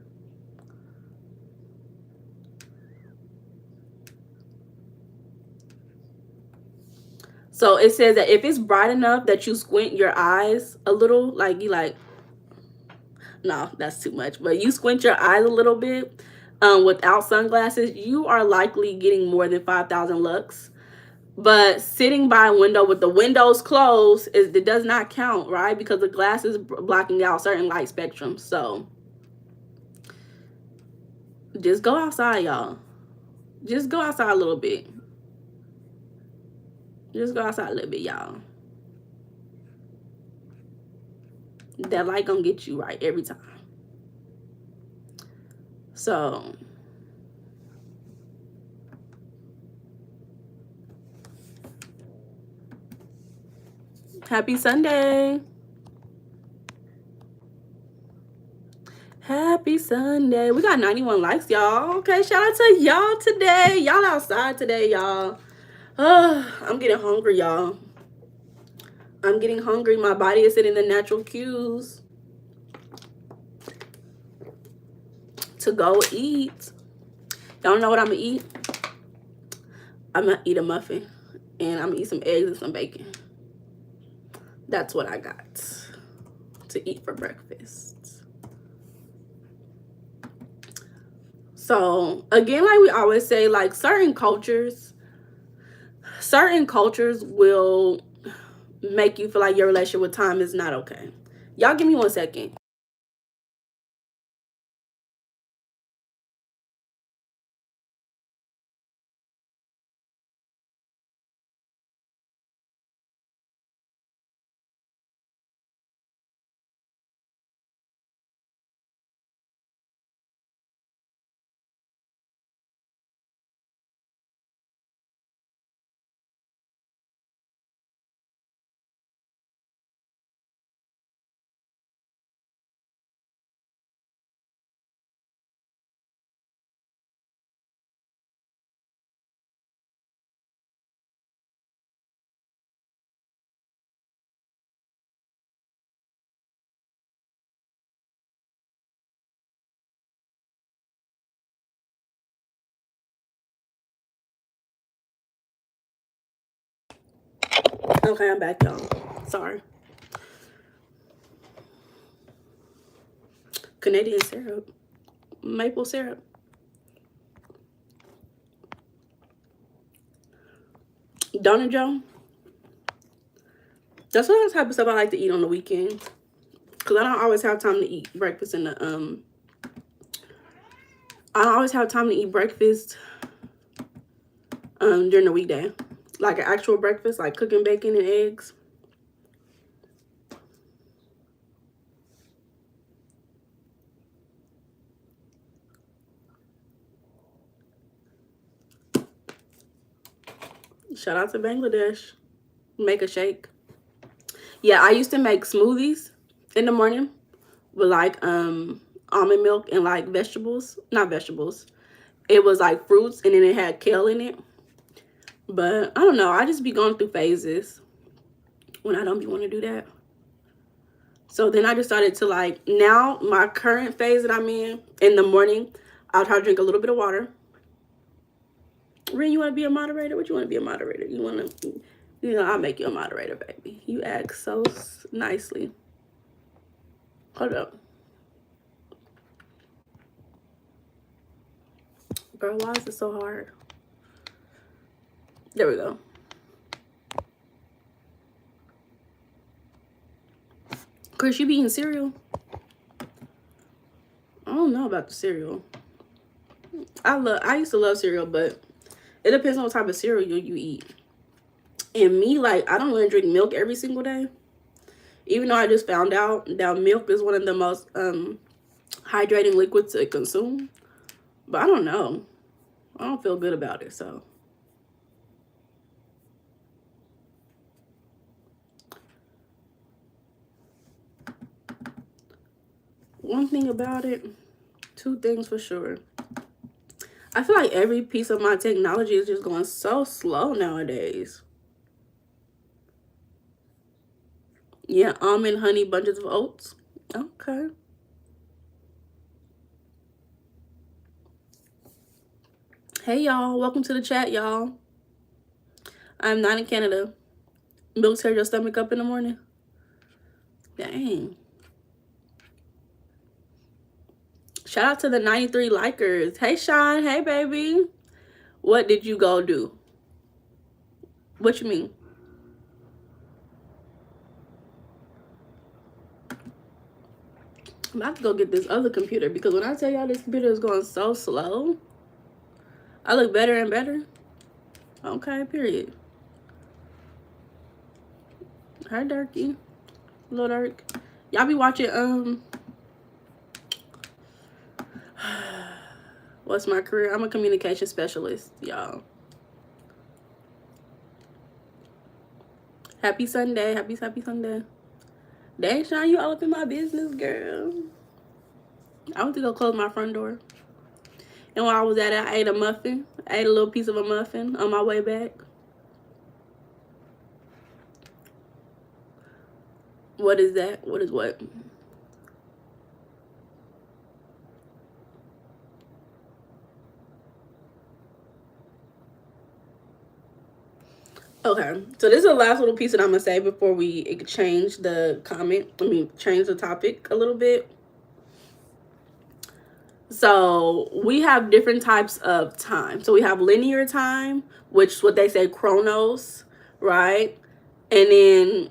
So it says that if it's bright enough that you squint your eyes a little, like you like, no, that's too much, but you squint your eyes a little bit without sunglasses, you are likely getting more than 5,000 lux. But sitting by a window with the windows closed, it does not count, right? Because the glass is blocking out certain light spectrums. So just go outside, y'all. Just go outside a little bit. Just go outside a little bit, y'all. That light gonna get you right every time. So happy Sunday. Happy Sunday. We got 91 likes, y'all. Okay, shout out to y'all today. Y'all outside today, y'all. I'm getting hungry, y'all. I'm getting hungry. My body is sending the natural cues to go eat. Y'all know what I'm gonna eat? I'm gonna eat a muffin and I'm gonna eat some eggs and some bacon. That's what I got to eat for breakfast. So again, like we always say, like certain cultures will make you feel like your relationship with time is not okay. Y'all give me 1 second. Okay, I'm back, y'all. Sorry. Canadian syrup. Maple syrup. Donna Joe. That's what type of stuff I like to eat on the weekend. Cause I don't always have time to eat breakfast in the I don't always have time to eat breakfast during the weekday. Like an actual breakfast, like cooking bacon and eggs. Shout out to Bangladesh. Make a shake. Yeah, I used to make smoothies in the morning with like almond milk and like vegetables. Not vegetables. It was like fruits and then it had kale in it. But I don't know. I just be going through phases when I don't be want to do that. So then I just started to like, now my current phase that I'm in the morning, I'll try to drink a little bit of water. Ren, you want to be a moderator? What you want to be a moderator? You want to, you know, I'll make you a moderator, baby. You act so nicely. Hold up. Girl, why is it so hard? There we go. Chris, you be eating cereal? I don't know about the cereal. I used to love cereal, but it depends on what type of cereal you eat. And me, like, I don't really drink milk every single day. Even though I just found out that milk is one of the most hydrating liquids to consume. But I don't know. I don't feel good about it, so. One thing about it, two things for sure. I feel like every piece of my technology is just going so slow nowadays. Yeah, almond, honey, bunches of oats. Okay. Hey, y'all. Welcome to the chat, y'all. I'm not in Canada. Milk tear your stomach up in the morning? Dang. Shout out to the 93 likers. Hey, Sean. Hey, baby. What did you go do? What you mean? I'm about to go get this other computer because when I tell y'all this computer is going so slow, I look better and better. Okay, period. Hi, Darky. Little Dark. Y'all be watching, what's my career? I'm a communication specialist, y'all. Happy Sunday. Happy Sunday. Dang, Sean, you all up in my business, girl. I went to go close my front door. And while I was at it, I ate a muffin. I ate a little piece of a muffin on my way back. What is that? What is what? Okay, so this is the last little piece that I'm going to say before we change the change the topic a little bit. So we have different types of time. So we have linear time, which is what they say chronos, right? And then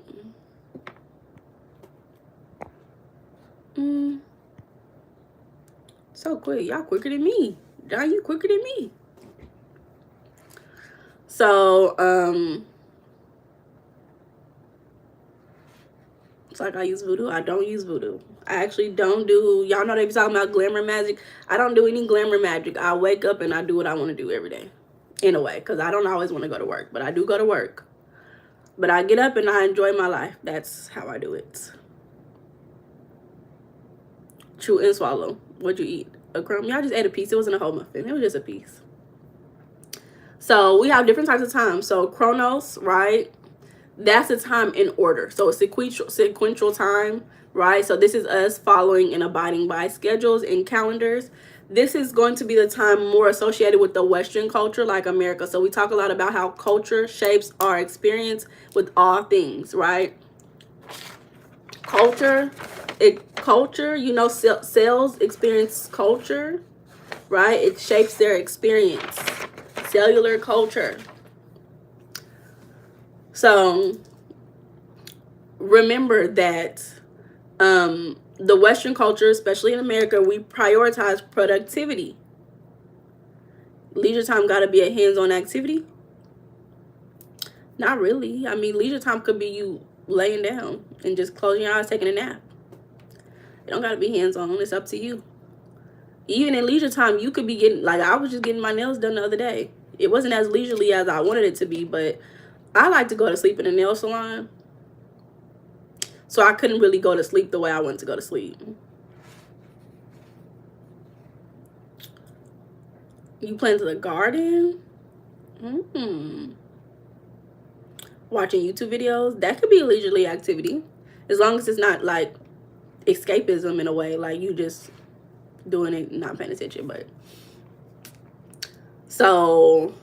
so quick. Y'all quicker than me. John, you quicker than me. So it's like I use voodoo. I don't use voodoo. I actually don't do, y'all know they be talking about glamour magic. I don't do any glamour magic. I wake up and I do what I want to do every day. In a way, because I don't always want to go to work, but I do go to work. But I get up and I enjoy my life. That's how I do it. Chew and swallow. What'd you eat? A crumb? Y'all just ate a piece. It wasn't a whole muffin. It was just a piece. So we have different types of time. So chronos, right? That's the time in order. So it's sequential time, right? So this is us following and abiding by schedules and calendars. This is going to be the time more associated with the Western culture, like America. So we talk a lot about how culture shapes our experience with all things, right? Culture, you know, cells experience culture, right? It shapes their experience. Cellular culture. So remember that the Western culture, especially in America, we prioritize productivity. Leisure time got to be a hands-on activity? Not really. I mean, leisure time could be you laying down and just closing your eyes, taking a nap. It don't got to be hands-on. It's up to you. Even in leisure time, you could be getting, like I was just getting my nails done the other day. It wasn't as leisurely as I wanted it to be, but I like to go to sleep in a nail salon. So I couldn't really go to sleep the way I wanted to go to sleep. You plant the garden? Watching YouTube videos? That could be a leisurely activity. As long as it's not like escapism in a way. Like you just doing it, not paying attention. But so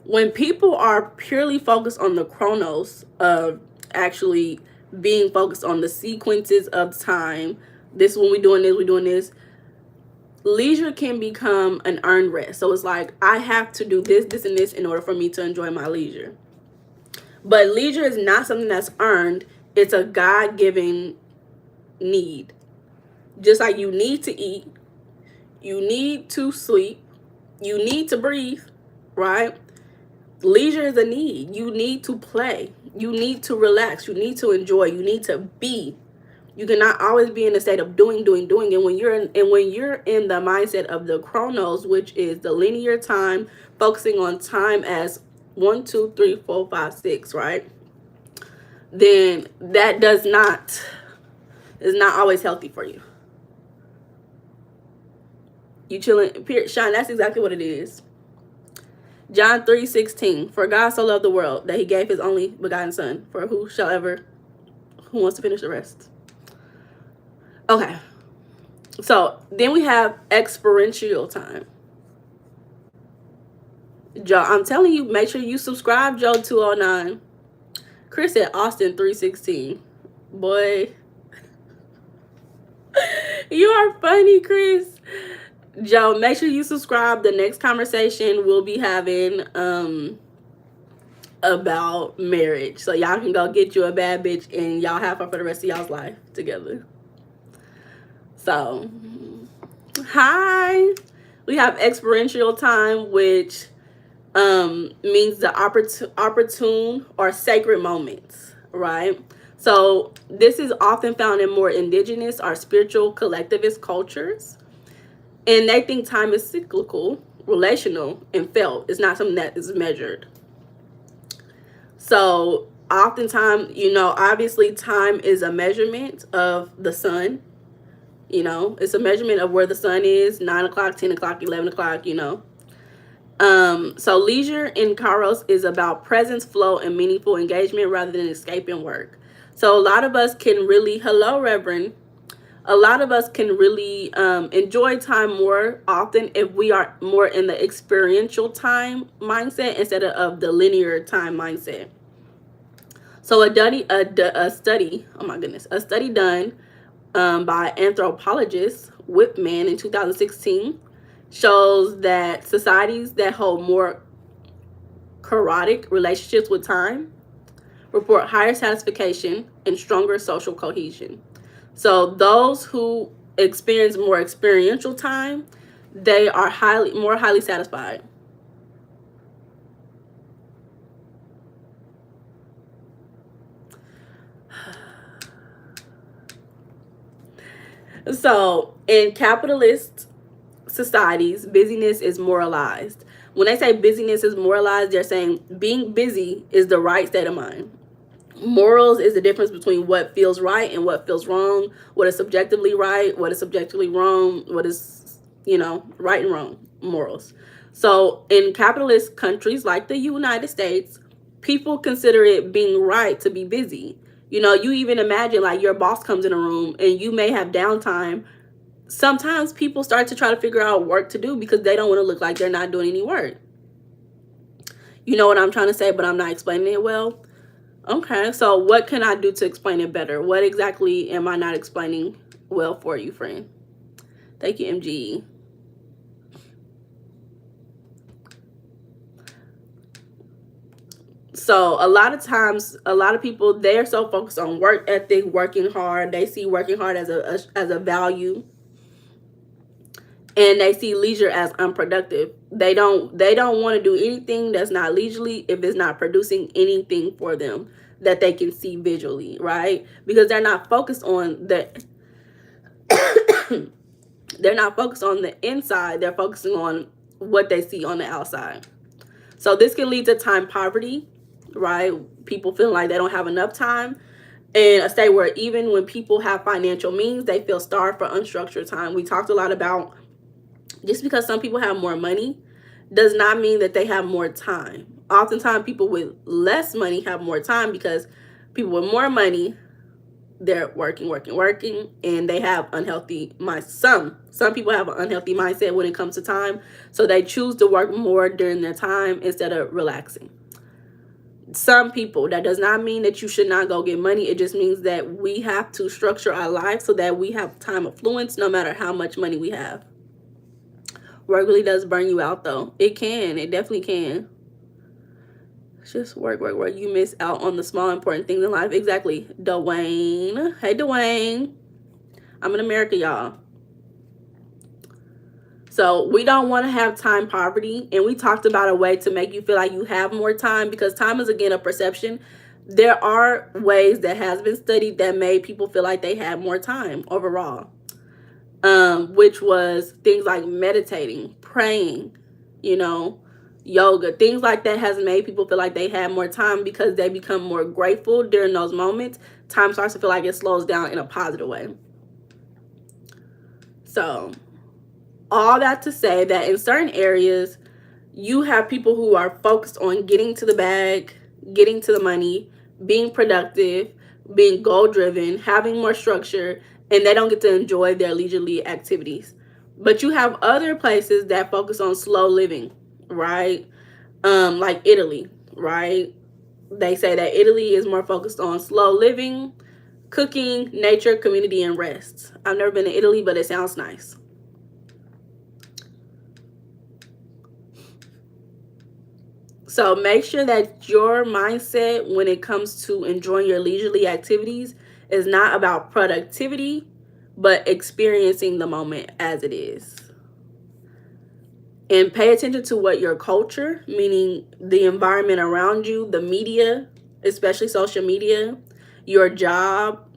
when people are purely focused on the chronos of actually being focused on the sequences of time, this is when we're doing this, we're doing this, leisure can become an earned rest. So it's like, I have to do this, this, and this in order for me to enjoy my leisure. But leisure is not something that's earned. It's a God-given need. Just like you need to eat, you need to sleep, you need to breathe, right? Leisure is a need. You need to play. You need to relax. You need to enjoy. You need to be, You cannot always be in a state of doing. And when you're in the mindset of the chronos, which is the linear time, focusing on time as 1, 2, 3, 4, 5, 6, right? Then that is not always healthy for you. You chilling, Shine, that's exactly what it is. John 3:16, for God so loved the world that he gave his only begotten son, for who wants to finish the rest. Okay. So then we have experiential time. Joe, I'm telling you, make sure you subscribe, Joe 209. Chris said Austin 3:16. Boy. You are funny, Chris. Joe, make sure you subscribe. The next conversation we'll be having about marriage. So y'all can go get you a bad bitch and y'all have her for the rest of y'all's life together. So, hi. We have experiential time, which means the opportune or sacred moments, right? So this is often found in more indigenous or spiritual collectivist cultures. And they think time is cyclical, relational, and felt. It's not something that is measured. So oftentimes, obviously time is a measurement of the sun. It's a measurement of where the sun is, 9 o'clock, 10 o'clock, 11 o'clock, So leisure in Kairos is about presence, flow, and meaningful engagement rather than escaping work. So a lot of us can really, hello, Reverend. A lot of us can really enjoy time more often if we are more in the experiential time mindset instead of the linear time mindset. So a study done by anthropologist Whitman in 2016 shows that societies that hold more chaotic relationships with time report higher satisfaction and stronger social cohesion. So those who experience more experiential time, they are more highly satisfied. So in capitalist societies, busyness is moralized. When they say busyness is moralized, they're saying being busy is the right state of mind. Morals is the difference between what feels right and what feels wrong, what is subjectively right, what is subjectively wrong, what is, right and wrong, morals. So in capitalist countries like the United States, people consider it being right to be busy. You even imagine like your boss comes in a room and you may have downtime. Sometimes people start to try to figure out work to do because they don't want to look like they're not doing any work. You know what I'm trying to say, but I'm not explaining it well. Okay, so what can I do to explain it better? What exactly am I not explaining well for you, friend? Thank you, MGE. So a lot of times, a lot of people, they're so focused on work ethic, working hard. They see working hard as a value. And they see leisure as unproductive. They don't want to do anything that's not leisurely if it's not producing anything for them that they can see visually, right? Because they're not focused on the they're not focused on the inside. They're focusing on what they see on the outside. So this can lead to time poverty, right? People feeling like they don't have enough time. And a state where even when people have financial means, they feel starved for unstructured time. We talked a lot about just because some people have more money does not mean that they have more time. Oftentimes people with less money have more time because people with more money, they're working, and they have unhealthy minds. Some people have an unhealthy mindset when it comes to time, so they choose to work more during their time instead of relaxing. Some people, that does not mean that you should not go get money. It just means that we have to structure our life so that we have time affluence no matter how much money we have. Work really does burn you out, though. It definitely can. Just work. You miss out on the small important things in life. Exactly. Dwayne. Hey, Dwayne. I'm in America, y'all. So we don't want to have time poverty. And we talked about a way to make you feel like you have more time, because time is, again, a perception. there are ways that has been studied that made people feel like they had more time overall, which was things like meditating, praying, yoga, things like that has made people feel like they had more time because they become more grateful during those moments. Time starts to feel like it slows down in a positive way. So all that to say that in certain areas, you have people who are focused on getting to the bag, getting to the money, being productive, being goal driven, having more structure, and they don't get to enjoy their leisurely activities. But you have other places that focus on slow living, right? Like Italy, right? They say that Italy is more focused on slow living, cooking, nature, community, and rest. I've never been to Italy, but it sounds nice. So make sure that your mindset when it comes to enjoying your leisurely activities is not about productivity, but experiencing the moment as it is. And pay attention to what your culture, meaning the environment around you, the media, especially social media, your job,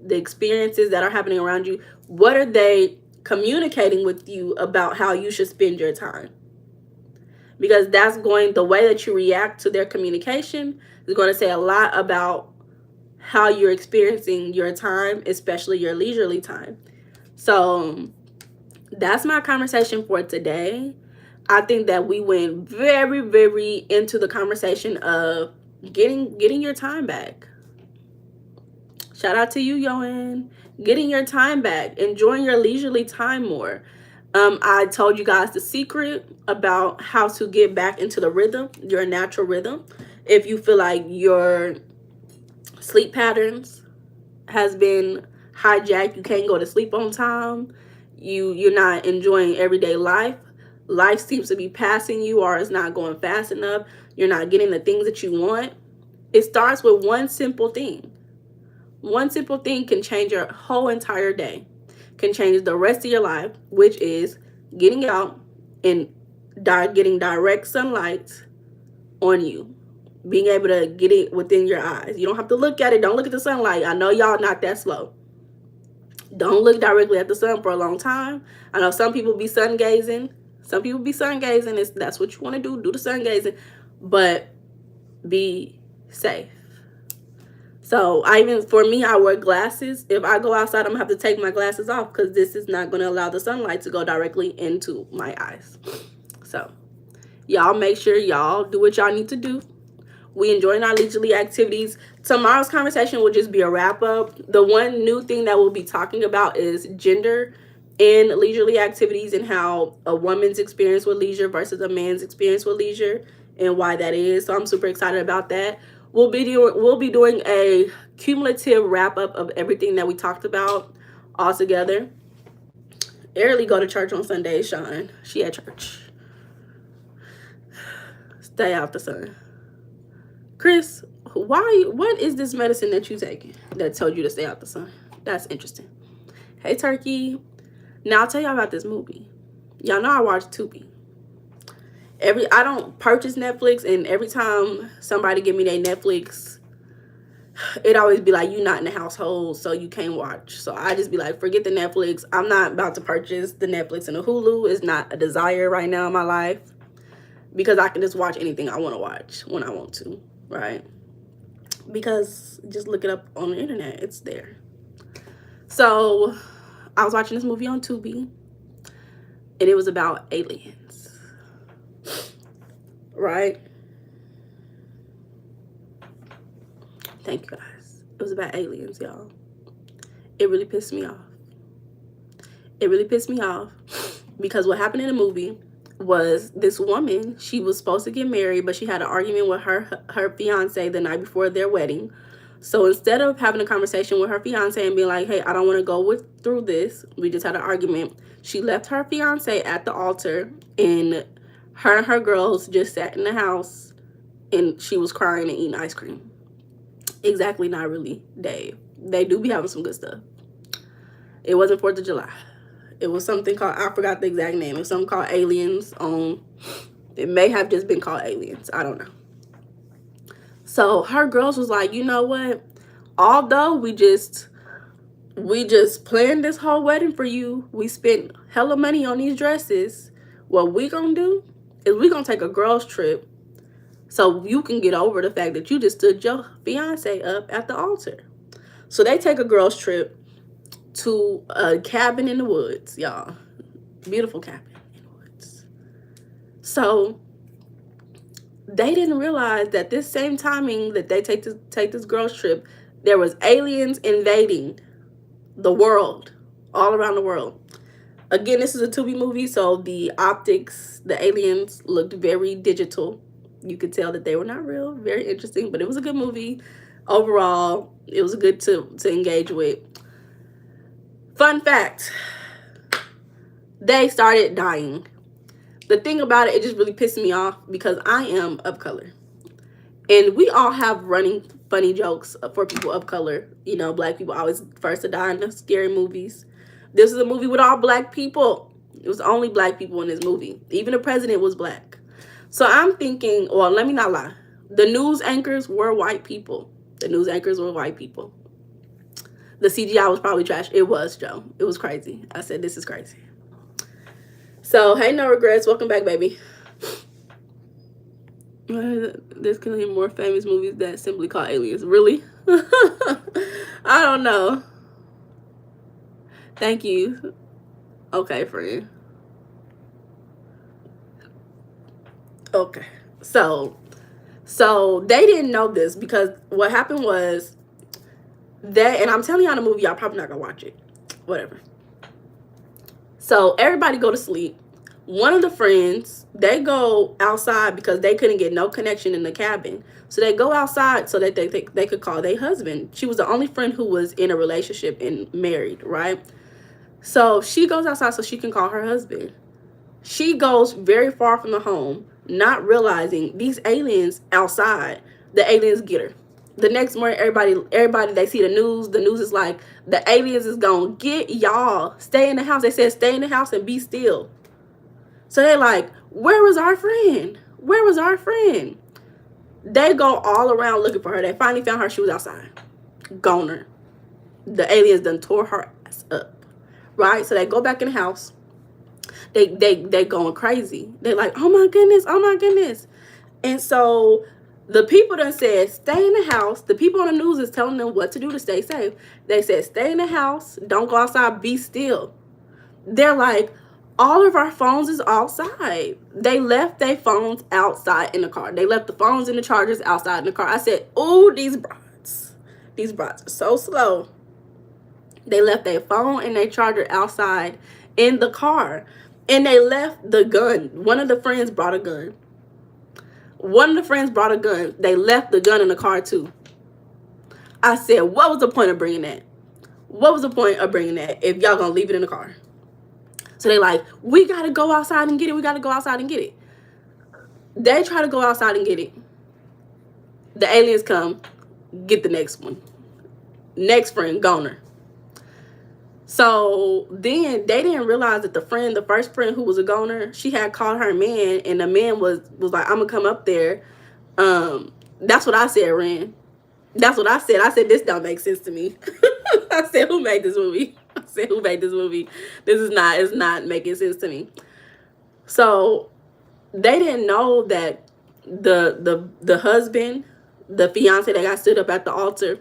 the experiences that are happening around you, what are they communicating with you about how you should spend your time? Because that's the way that you react to their communication is going to say a lot about how you're experiencing your time, especially your leisurely time. So that's my conversation for today. I think that we went very, very into the conversation of getting your time back. Shout out to you, Yoan. Getting your time back, enjoying your leisurely time more. I told you guys the secret about how to get back into the rhythm, your natural rhythm. If you feel like your sleep patterns has been hijacked, you can't go to sleep on time, you're not enjoying everyday life, life seems to be passing you or it's not going fast enough, you're not getting the things that you want. It starts with one simple thing. One simple thing can change your whole entire day, can change the rest of your life, which is getting out and getting direct sunlight on you, being able to get it within your eyes. You don't have to look at it. Don't look at the sunlight. I know y'all not that slow. Don't look directly at the sun for a long time. I know some people be sun gazing. Some people be sun gazing. That's what you want to do. Do the sun gazing, but be safe. So for me, I wear glasses. If I go outside, I'm gonna have to take my glasses off because this is not gonna allow the sunlight to go directly into my eyes. So y'all make sure y'all do what y'all need to do. We enjoying our leisurely activities. Tomorrow's conversation will just be a wrap up. The one new thing that we'll be talking about is gender in leisurely activities and how a woman's experience with leisure versus a man's experience with leisure and why that is. So I'm super excited about that. We'll be doing a cumulative wrap up of everything that we talked about all together. Early go to church on Sundays, Sean. She at church. Stay out the sun. Chris, what is this medicine that you taking that told you to stay out the sun? That's interesting. Hey, Turkey. Now I'll tell y'all about this movie. Y'all know I watch Tubi. I don't purchase Netflix, and every time somebody give me their Netflix, it always be like, you not in the household, so you can't watch. So I just be like, forget the Netflix. I'm not about to purchase the Netflix and the Hulu. It's not a desire right now in my life because I can just watch anything I want to watch when I want to, right? Because just look it up on the internet. It's there. So I was watching this movie on Tubi, and it was about aliens. Right? Thank you guys. It was about aliens, y'all. It really pissed me off. It really pissed me off because what happened in the movie was this woman, she was supposed to get married, but she had an argument with her fiance the night before their wedding. So instead of having a conversation with her fiance and being like, hey, I don't want to go through this, we just had an argument, she left her fiance at the altar, and her girls just sat in the house, and she was crying and eating ice cream. Exactly, not really, Dave. They do be having some good stuff. It wasn't 4th of July. It was something called, I forgot the exact name. It was something called Aliens. It may have just been called Aliens. I don't know. So her girls was like, you know what? Although we just planned this whole wedding for you, we spent hella money on these dresses. What we gonna do is we gonna take a girls trip so you can get over the fact that you just stood your fiance up at the altar. So they take a girls trip to a cabin in the woods, y'all. Beautiful cabin in the woods. So they didn't realize that this same timing that they take this girls trip, there was aliens invading the world, all around the world. Again, this is a Tubi movie, so the optics, the aliens looked very digital. You could tell that they were not real. Very interesting, but it was a good movie. Overall, it was good to engage with. Fun fact, they started dying. The thing about it, it just really pissed me off because I am of color. And we all have running funny jokes for people of color. You know, black people always first to die in the scary movies. This is a movie with all black people. It was only black people in this movie. Even the president was black. So I'm thinking, well, let me not lie. The news anchors were white people. The news anchors were white people. The CGI was probably trash. It was, Joe. It was crazy. I said, this is crazy. So, hey, no regrets. Welcome back, baby. There's clearly more famous movies that simply call aliens. Really? I don't know. Thank you. Okay, friend. Okay. So they didn't know this because what happened was that, and I'm telling y'all the movie, y'all probably not gonna watch it. Whatever. So everybody go to sleep. One of the friends, they go outside because they couldn't get no connection in the cabin. So they go outside so that they could call their husband. She was the only friend who was in a relationship and married, right? So she goes outside so she can call her husband. She goes very far from the home, not realizing these aliens outside, the aliens get her. The next morning, everybody, they see the news. The news is like, the aliens is gonna get y'all. Stay in the house. They said, stay in the house and be still. So they're like, where was our friend? Where was our friend? They go all around looking for her. They finally found her. She was outside. Goner. The aliens done tore her ass up. Right? So they go back in the house. They going crazy. They're like, oh my goodness, oh my goodness. And so the people done said, stay in the house. The people on the news is telling them what to do to stay safe. They said, stay in the house. Don't go outside. Be still. They're like, all of our phones is outside. They left their phones outside in the car. They left the phones and the chargers outside in the car. I said, oh, these brats are so slow. They left their phone and their charger outside in the car. And they left the gun. One of the friends brought a gun. They left the gun in the car too. I said, what was the point of bringing that? What was the point of bringing that if y'all gonna leave it in the car? So they like, we got to go outside and get it. We got to go outside and get it. They try to go outside and get it. The aliens come, get the next one. Next friend, goner. So then they didn't realize that the first friend who was a goner, she had called her man, and the man was like, I'm going to come up there. That's what I said, Ren. That's what I said. I said, this don't make sense to me. I said, who made this movie? It's not making sense to me. So they didn't know that the husband, the fiance that got stood up at the altar,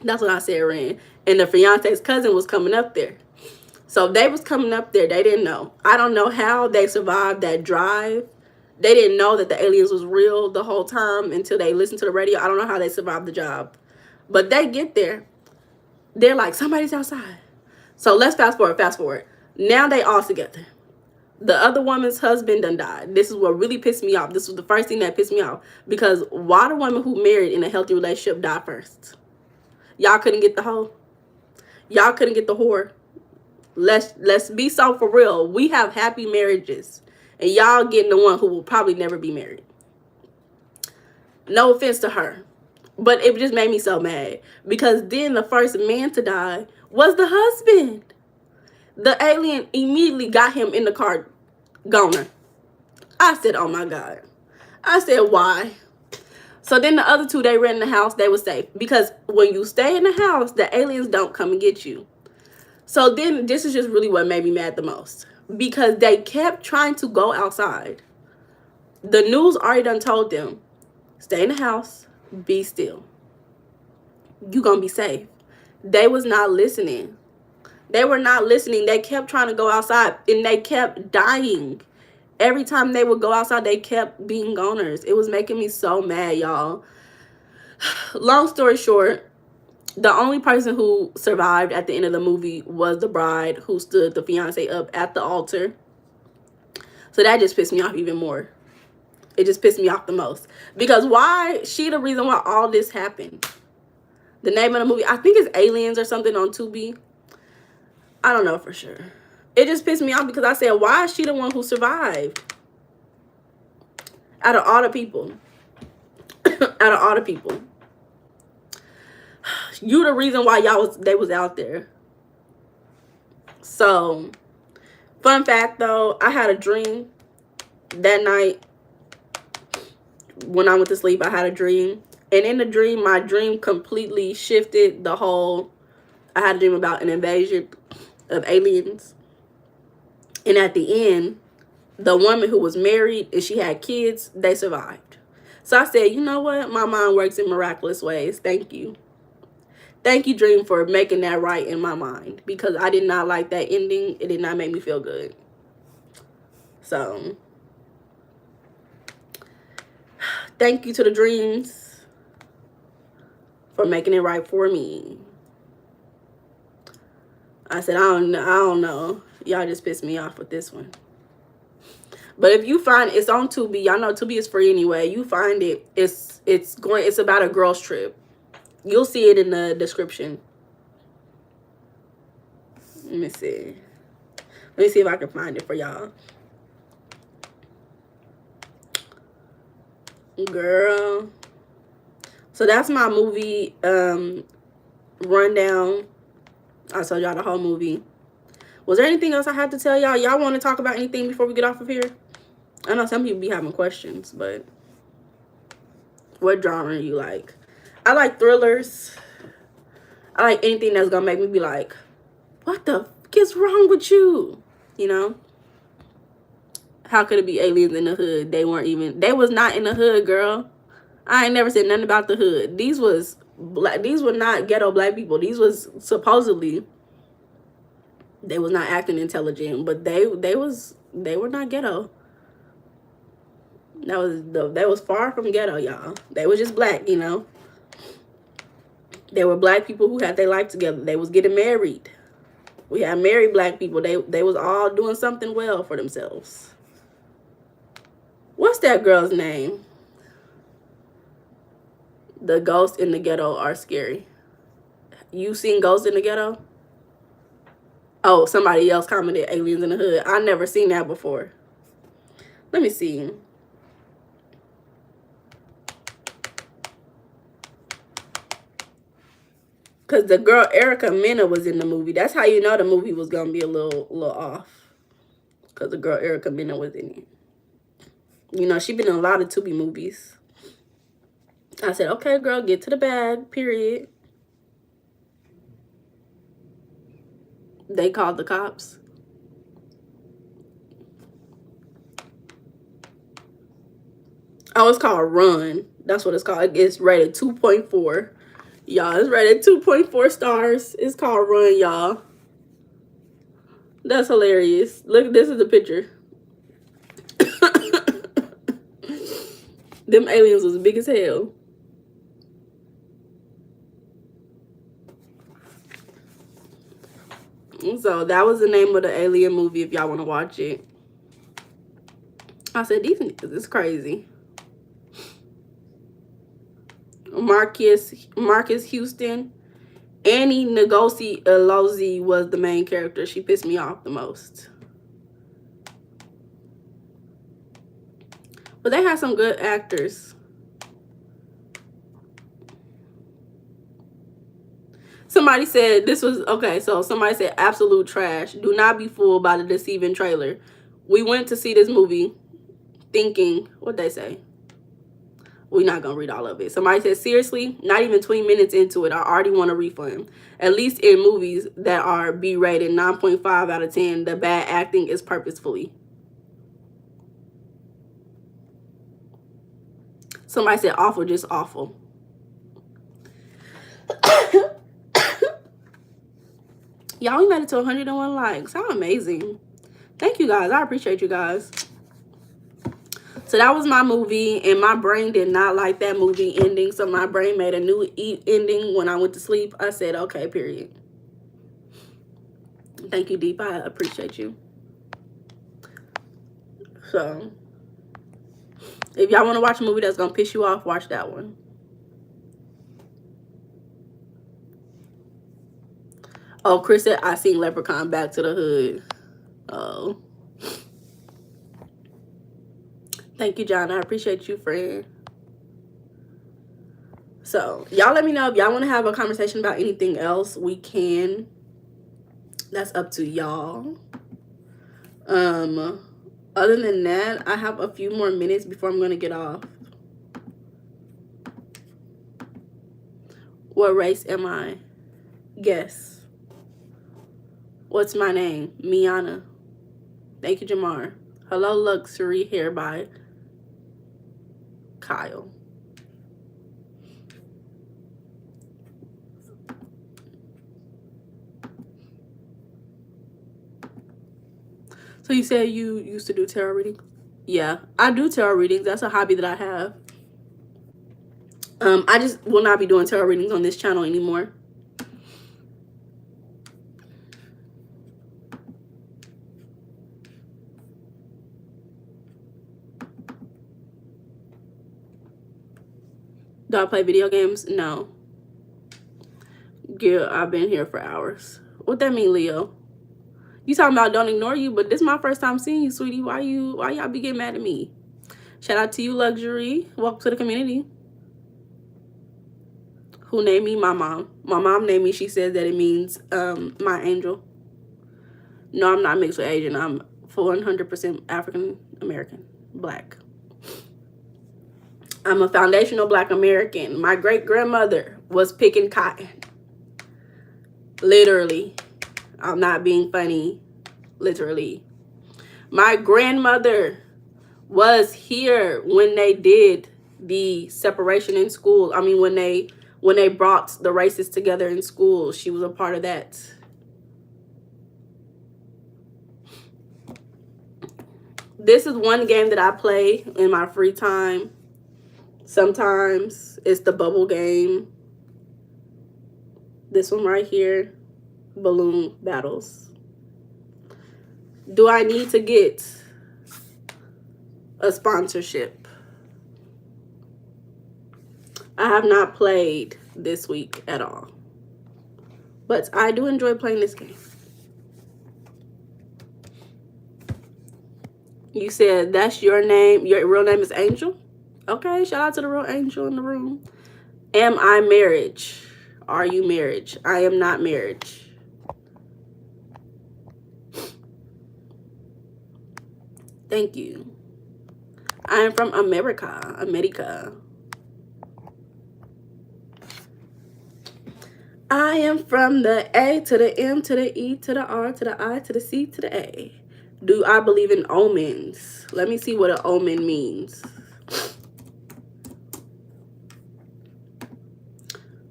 that's what I said, Ren. And the fiance's cousin was coming up there. So they was coming up there. They didn't know. I don't know how they survived that drive. They didn't know that the aliens was real the whole time until they listened to the radio. I don't know how they survived the job. But they get there. They're like, somebody's outside. So let's fast forward. Now they all together. The other woman's husband done died. This is what really pissed me off. This was the first thing that pissed me off. Because why the woman who married in a healthy relationship died first? Y'all couldn't get the hoe? Y'all couldn't get the whore? Let's be so for real. We have happy marriages. And y'all getting the one who will probably never be married. No offense to her. But it just made me so mad. Because then the first man to die was the husband. The alien immediately got him in the car, goner. I said, oh my God. I said, why? So then the other two, they were in the house, they were safe. Because when you stay in the house, the aliens don't come and get you. So then this is just really what made me mad the most. Because they kept trying to go outside. The news already done told them, stay in the house, be still. You gonna be safe. They was not listening. They were not listening. They kept trying to go outside and they kept dying. Every time they would go outside, they kept being goners. It was making me so mad, y'all. Long story short, the only person who survived at the end of the movie was the bride who stood the fiance up at the altar. So that just pissed me off even more. It just pissed me off the most. Because why? She the reason why all this happened. The name of the movie, I think it's Aliens or something on Tubi. I don't know for sure. It just pissed me off because I said, why is she the one who survived? Out of all the people. Out of all the people. You the reason why they was out there. So, fun fact though, I had a dream that night. When I went to sleep, I had a dream. And in the dream, my dream completely shifted the whole... I had a dream about an invasion of aliens. And at the end, the woman who was married and she had kids, they survived. So I said, you know what? My mind works in miraculous ways. Thank you. Thank you, dream, for making that right in my mind. Because I did not like that ending. It did not make me feel good. So... thank you to the dreams for making it right for me. I said, I don't know. Y'all just pissed me off with this one. But if you find it's on Tubi, y'all know Tubi is free anyway. You find it, it's about a girls trip. You'll see it in the description. Let me see. Let me see if I can find it for y'all. Girl. So that's my movie rundown. I told y'all the whole movie. Was there anything else I had to tell y'all? Y'all want to talk about anything before we get off of here? I know some people be having questions, but what genre you like? I like thrillers. I like anything that's gonna make me be like, what the fuck is wrong with you? You know? How could it be aliens in the hood? They was not in the hood, girl. I ain't never said nothing about the hood. These were not ghetto black people. These was supposedly, they was not acting intelligent, but they were not ghetto. They was far from ghetto, y'all. They were just black, you know. They were black people who had their life together. They was getting married. We had married black people. They was all doing something well for themselves. What's that girl's name? The ghosts in the ghetto are scary. You seen Ghosts in the Ghetto? Oh, somebody else commented Aliens in the Hood. I never seen that before. Let me see. Because the girl Erica Mena was in the movie. That's how you know the movie was going to be a little off. Because the girl Erica Mena was in it. You know, she been in a lot of Tubi movies. I said, okay, girl, get to the bag, period. They called the cops. Oh, it's called Run. That's what it's called. It's rated 2.4. Y'all, it's rated 2.4 stars. It's called Run, y'all. That's hilarious. Look, this is the picture. Them aliens was big as hell. So that was the name of the alien movie if y'all want to watch it. I said, these niggas is crazy. Marcus Houston. Annie Ngozi Elozi was the main character. She pissed me off the most. But they had some good actors. Somebody said this was, okay, so somebody said absolute trash. Do not be fooled by the deceiving trailer. We went to see this movie thinking, what'd they say? We're not going to read all of it. Somebody said, seriously, not even 20 minutes into it, I already want a refund. At least in movies that are B-rated, 9.5 out of 10, the bad acting is purposefully. Somebody said awful, just awful. Y'all, we made it to 101 likes. How amazing. Thank you guys. I appreciate you guys. So that was my movie, and my brain did not like that movie ending, so my brain made a new ending when I went to sleep. I said, okay, period. Thank you, Deep. I appreciate you. So, if y'all want to watch a movie that's going to piss you off, watch that one. Oh, Chris said, I seen Leprechaun Back to the Hood. Oh. Thank you, John. I appreciate you, friend. So, y'all let me know if y'all want to have a conversation about anything else. We can. That's up to y'all. Other than that, I have a few more minutes before I'm going to get off. What race am I? Guess. What's my name? Meiana. Thank you, Jamar. Hello, Luxury Hair by Kyle. So you said you used to do tarot readings? Yeah, I do tarot readings. That's a hobby that I have. I just will not be doing tarot readings on this channel anymore. Do I play video games? No. Girl, I've been here for hours. What that mean, Leo? You talking about don't ignore you, but this is my first time seeing you, sweetie. Why y'all be getting mad at me? Shout out to you, Luxury. Welcome to the community. Who named me? My mom. My mom named me. She said that it means my angel. No, I'm not mixed with Asian. I'm 100% African American, black. I'm a foundational black American. My great grandmother was picking cotton. Literally. I'm not being funny. Literally. My grandmother was here when they did the separation in school. I mean, when they brought the races together in school. She was a part of that. This is one game that I play in my free time. Sometimes it's the bubble game. This one right here. Balloon battles. Do I need to get a sponsorship? I have not played this week at all. But I do enjoy playing this game. You said that's your name. Your real name is Angel? Okay, shout out to the real angel in the room. Am I marriage? Are you marriage? I am not marriage. Thank you. I am from America. I am from the A to the M to the E to the R to the I to the C to the A. Do I believe in omens? Let me see what an omen means.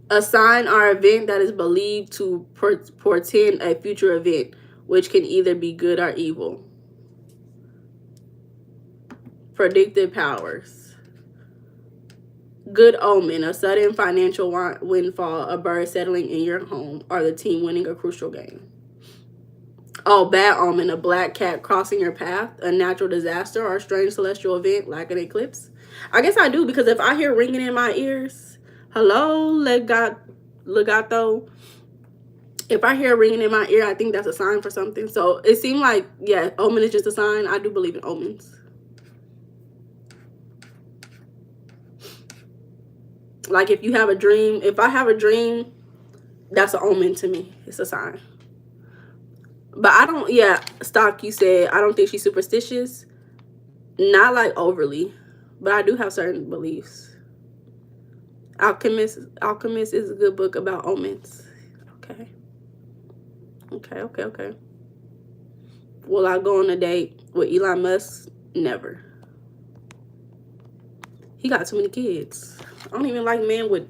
A sign or event that is believed to portend a future event, which can either be good or evil. Predictive powers. Good omen, a sudden financial windfall, a bird settling in your home, or the team winning a crucial game. Oh, bad omen, a black cat crossing your path, a natural disaster, or a strange celestial event like an eclipse. I guess I do, because if I hear ringing in my ears, hello, legato. If I hear ringing in my ear, I think that's a sign for something. So it seemed like, yeah, omen is just a sign. I do believe in omens. Like if you have a dream, if I have a dream, that's an omen to me. It's a sign. But I don't, yeah, Stock, you said, I don't think she's superstitious. Not like overly, but I do have certain beliefs. Alchemist is a good book about omens. Okay. Okay. Will I go on a date with Elon Musk? Never. He got too many kids. I don't even like men with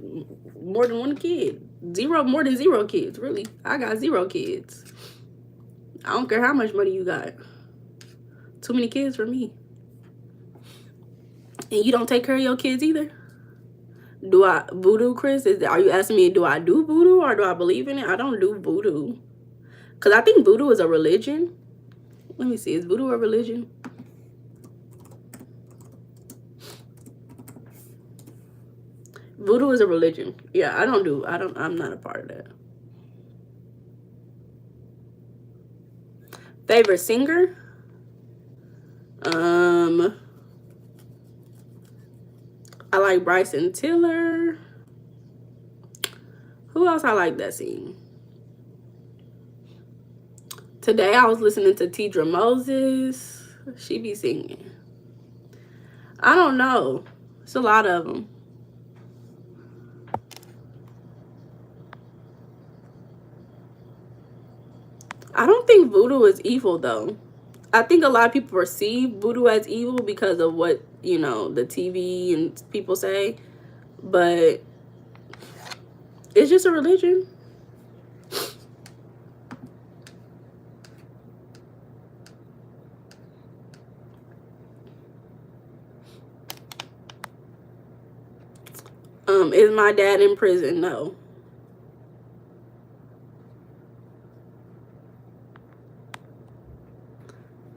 more than one kid. More than zero kids, really. I got 0 kids. I don't care how much money you got. Too many kids for me. And you don't take care of your kids either? Do I voodoo, Chris? Are you asking me, do I do voodoo or do I believe in it? I don't do voodoo. Because I think voodoo is a religion. Let me see. Is voodoo a religion? Voodoo is a religion. Yeah, I'm not a part of that. Favorite singer? I like Bryson Tiller. Who else I like that sing? Today I was listening to Tidra Moses. She be singing. I don't know. It's a lot of them. I don't think voodoo is evil though. I think a lot of people perceive voodoo as evil because of what, you know, the TV and people say. But it's just a religion. Is my dad in prison? No.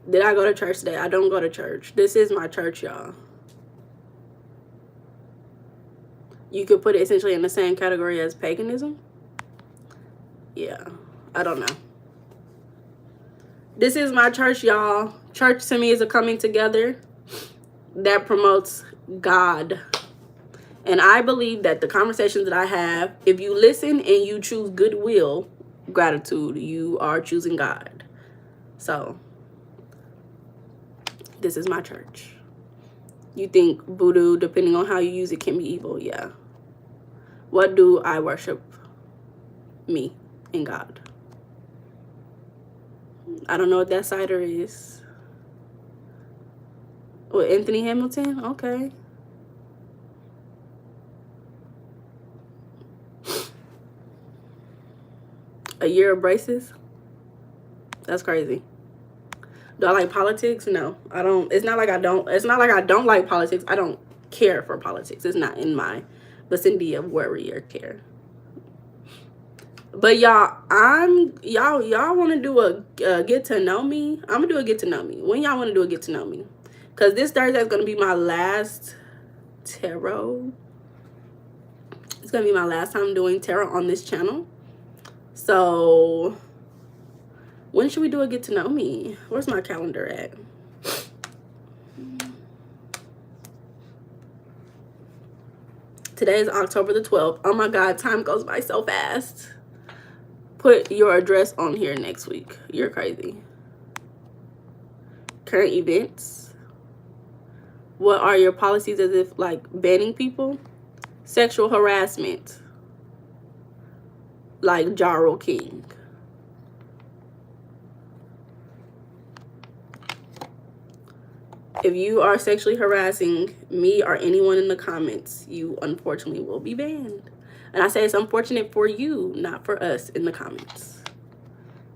Did I go to church today? I don't go to church. This is my church, y'all. You could put it essentially in the same category as paganism. Yeah, I don't know. This is my church, y'all. Church to me is a coming together that promotes God. And I believe that the conversations that I have, if you listen and you choose goodwill, gratitude, you are choosing God. So, this is my church. You think voodoo, depending on how you use it, can be evil? Yeah. What do I worship? Me and God. I don't know what that cider is. What, Anthony Hamilton? Okay. A year of braces? That's crazy. Do I like politics? No, I don't. It's not like I don't like politics. I don't care for politics. It's not in my vicinity of worry or care. But y'all, y'all want to do a get to know me? I'm gonna do a get to know me. When y'all want to do a get to know me? Because this Thursday is gonna be my last tarot. It's gonna be my last time doing tarot on this channel. So when should we do a get to know me? Where's my calendar at? Today is October the 12th. Oh my God, time goes by so fast. Put your address on here next week. You're crazy. Current events. What are your policies, as if like banning people? Sexual harassment. Like Jarrell King. If you are sexually harassing me or anyone in the comments, you unfortunately will be banned. And I say it's unfortunate for you, not for us in the comments.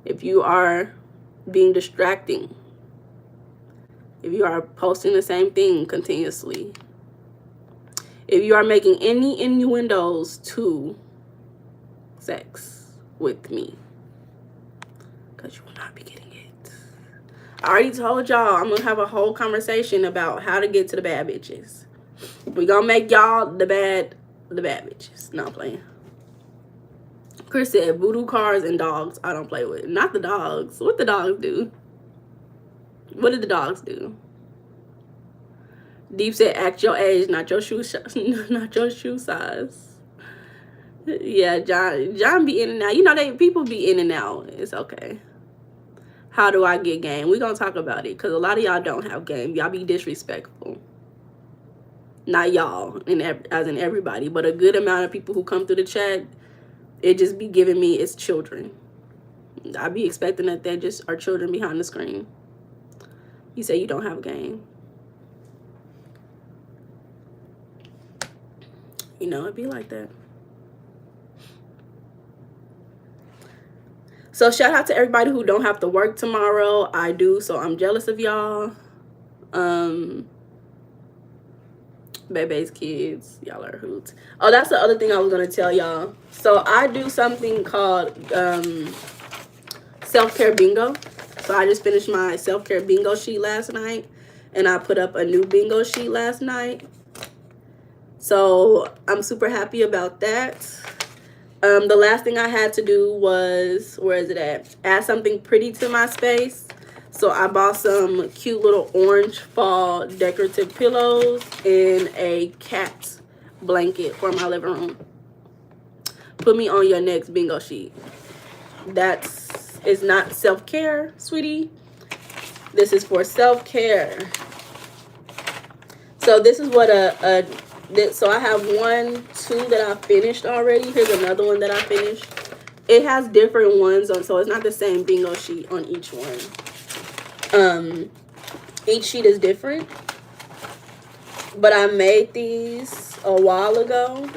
If you are being distracting, if you are posting the same thing continuously, if you are making any innuendos to sex with me, because you will not be getting it. I already told y'all I'm gonna have a whole conversation about how to get to the bad bitches. We gonna make y'all the bad bitches. No, I'm playing. Chris said voodoo cars and dogs I don't play with. Not the dogs. What the dogs do? What did the dogs do? Deep said act your age, not your shoe not your shoe size. Yeah, John be in and out. You know, people be in and out. It's okay. How do I get game? We gonna talk about it because a lot of y'all don't have game. Y'all be disrespectful. Not y'all, as in everybody, but a good amount of people who come through the chat, it just be giving me it's children. I be expecting that they just are children behind the screen. You say you don't have a game. You know, it'd be like that. So shout out to everybody who don't have to work tomorrow. I do, so I'm jealous of y'all. Bebe's kids, y'all are hoots. Oh, that's the other thing I was gonna tell y'all. So I do something called self-care bingo. So I just finished my self-care bingo sheet last night, and I put up a new bingo sheet last night. So I'm super happy about that. The last thing I had to do was, where is it at? Add something pretty to my space. So I bought some cute little orange fall decorative pillows and a cat blanket for my living room. Put me on your next bingo sheet. It's not self-care, sweetie. This is for self-care. So this is what so I have 1, 2 that I finished already. Here's another one that I finished. It has different ones on, so it's not the same bingo sheet on each one. Each sheet is different, but I made these a while ago.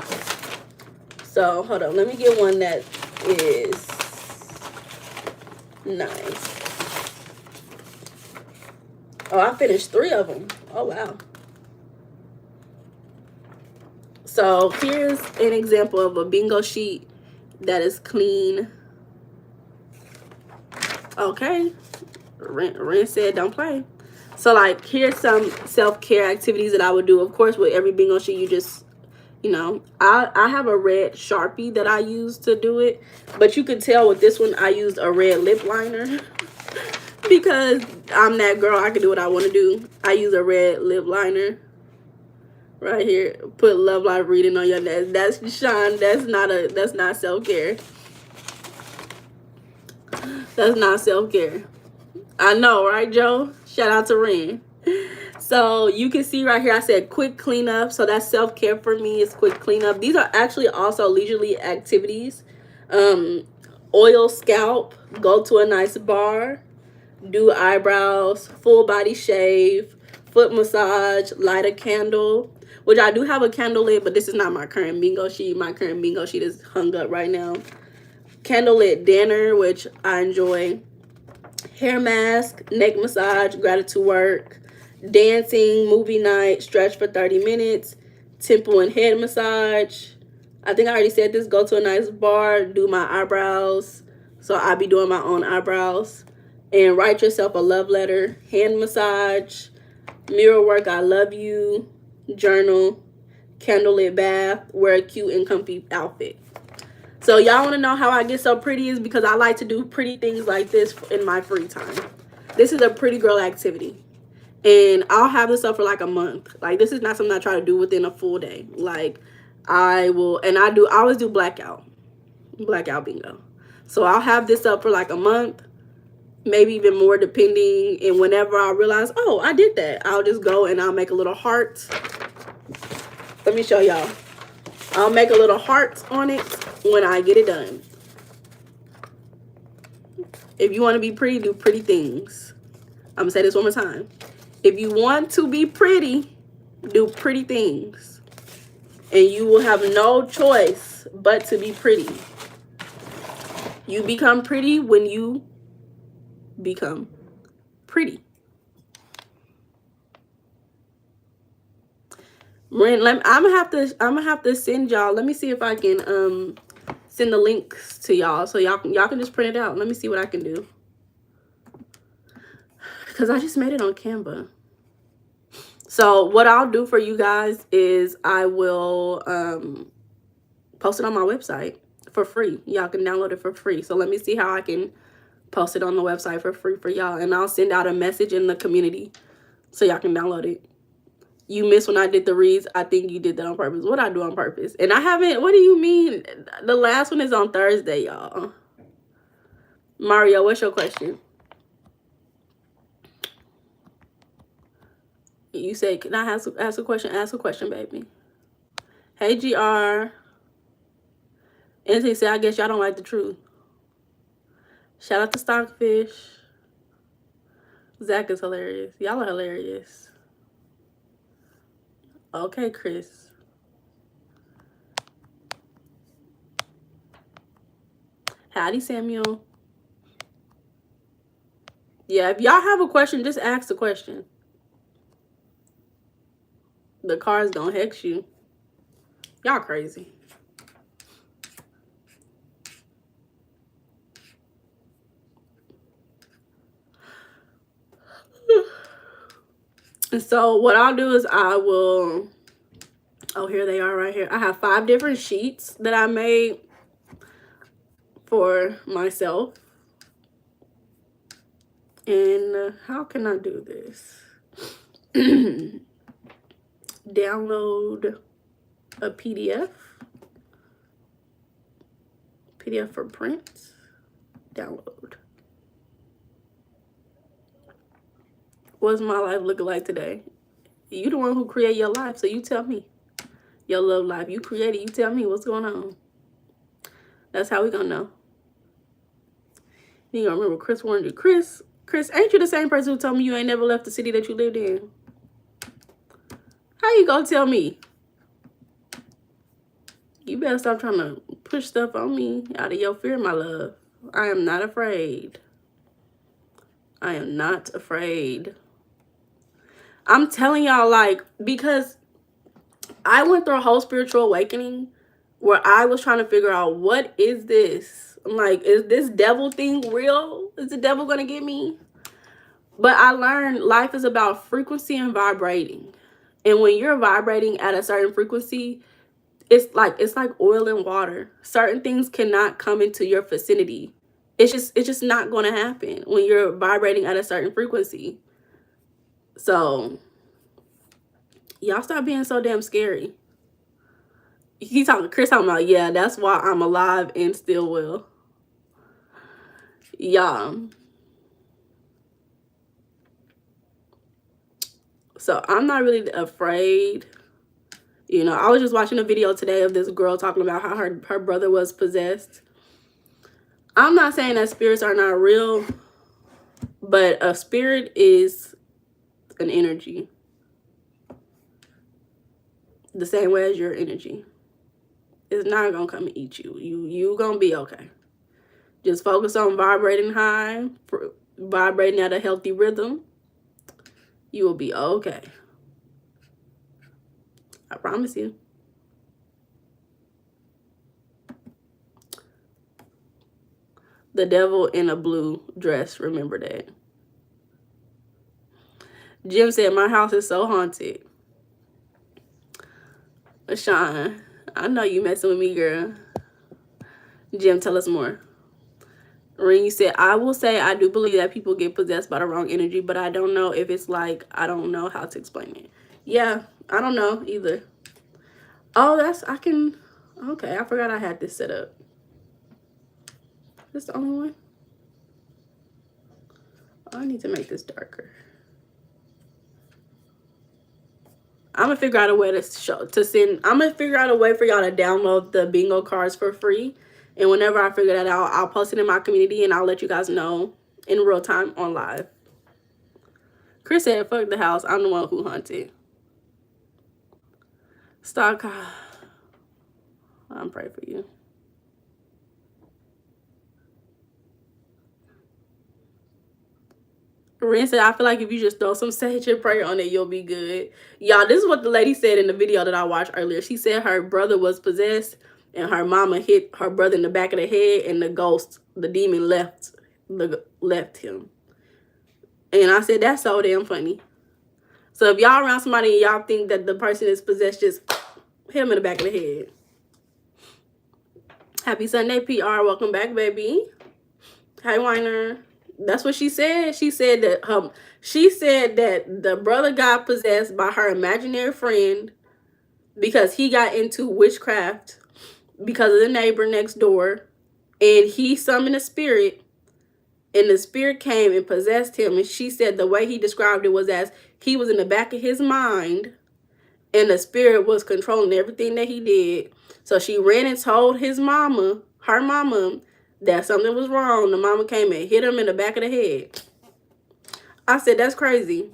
So hold on, let me get one that is nice. Oh, I finished 3 of them. Oh wow. So here's an example of a bingo sheet that is clean. Okay. Ren said don't play. So like here's some self-care activities that I would do. Of course, with every bingo sheet, you just, you know, I have a red Sharpie that I use to do it, but you could tell with this one I used a red lip liner because I'm that girl. I can do what I want to do. I use a red lip liner right here. Put love life reading on your neck. That's Sean. That's not self-care. That's not self-care. I know, right, Joe? Shout out to Ren. So you can see right here, I said quick cleanup. So that's self-care for me, is quick cleanup. These are actually also leisurely activities. Oil scalp, go to a nice bar, do eyebrows, full body shave, foot massage, light a candle, which I do have a candle lit, but this is not my current bingo sheet. My current bingo sheet is hung up right now. Candlelit dinner, which I enjoy. Hair mask, neck massage, gratitude work, dancing, movie night, stretch for 30 minutes, temple and head massage. I think I already said this. Go to a nice bar, do my eyebrows. So I'll be doing my own eyebrows. And write yourself a love letter, hand massage, mirror work, I love you, journal, candlelit bath, wear a cute and comfy outfit. So y'all want to know how I get so pretty is because I like to do pretty things like this in my free time. This is a pretty girl activity. And I'll have this up for like a month. Like this is not something I try to do within a full day. Like I always do blackout bingo. So I'll have this up for like a month, maybe even more depending. And whenever I realize, oh, I did that, I'll just go and I'll make a little heart. Let me show y'all. I'll make a little heart on it when I get it done. If you want to be pretty, do pretty things. I'm going to say this one more time. If you want to be pretty, do pretty things. And you will have no choice but to be pretty. You become pretty when you become pretty. I'm gonna have to send y'all. Let me see if I can send the links to y'all so y'all can just print it out. Let me see what I can do, because I just made it on Canva. So what I'll do for you guys is I will post it on my website for free. Y'all can download it for free. So let me see how I can post it on the website for free for y'all, and I'll send out a message in the community so y'all can download it. You missed when I did the reads. I think you did that on purpose. What I do on purpose? And I haven't. What do you mean? The last one is on Thursday, y'all. Mario, what's your question? You say, can I ask a question? Ask a question, baby. Hey, GR. Anthony said, I guess y'all don't like the truth. Shout out to Stockfish. Zach is hilarious. Y'all are hilarious. Okay, Chris. Howdy, Samuel. Yeah, if y'all have a question, just ask the question. The car's gonna hex you. Y'all crazy. And so what I'll do is I will, oh, here they are right here. I have 5 different sheets that I made for myself. And how can I do this? Download a PDF. PDF for print. Download. What's my life looking like today? You the one who create your life, so you tell me. Your love life. You created, you tell me what's going on. That's how we gonna know. You gonna remember Chris warned you. Chris, ain't you the same person who told me you ain't never left the city that you lived in? How you gonna tell me? You better stop trying to push stuff on me out of your fear, my love. I am not afraid. I am not afraid. I'm telling y'all, like, because I went through a whole spiritual awakening where I was trying to figure out, what is this? I'm like, is this devil thing real? Is the devil gonna get me? But I learned life is about frequency and vibrating. And when you're vibrating at a certain frequency, it's like oil and water. Certain things cannot come into your vicinity. It's just not going to happen when you're vibrating at a certain frequency. So y'all stop being so damn scary. Chris talking about, yeah, that's why I'm alive and still well. Yeah. So I'm not really afraid. You know, I was just watching a video today of this girl talking about how her brother was possessed. I'm not saying that spirits are not real, but a spirit is an energy. The same way as your energy. It's not going to come and eat you. You going to be okay. Just focus on vibrating high, vibrating at a healthy rhythm. You will be okay. I promise you. The devil in a blue dress. Remember that. Jim said, my house is so haunted. Sean, I know you messing with me, girl. Jim, tell us more. Ring said, I will say I do believe that people get possessed by the wrong energy, but I don't know if it's like, I don't know how to explain it. Yeah, I don't know either. Oh, okay, I forgot I had this set up. This the only one? Oh, I need to make this darker. I'm gonna figure out a way I'm gonna figure out a way for y'all to download the bingo cards for free. And whenever I figure that out, I'll post it in my community and I'll let you guys know in real time on live. Chris said, fuck the house. I'm the one who hunted. Stock. I'm praying for you. Ren said, I feel like if you just throw some sage and prayer on it, you'll be good. Y'all, this is what the lady said in the video that I watched earlier. She said her brother was possessed and her mama hit her brother in the back of the head and the demon left him. And I said, that's so damn funny. So if y'all around somebody and y'all think that the person is possessed, just hit him in the back of the head. Happy Sunday, PR. Welcome back, baby. Hi, Weiner. That's what she said. She said that the brother got possessed by her imaginary friend because he got into witchcraft because of the neighbor next door, and he summoned a spirit and the spirit came and possessed him. And she said the way he described it was as he was in the back of his mind, and the spirit was controlling everything that he did. So she ran and told his mama, her mama, that something was wrong. The mama came and hit him in the back of the head. I said, that's crazy.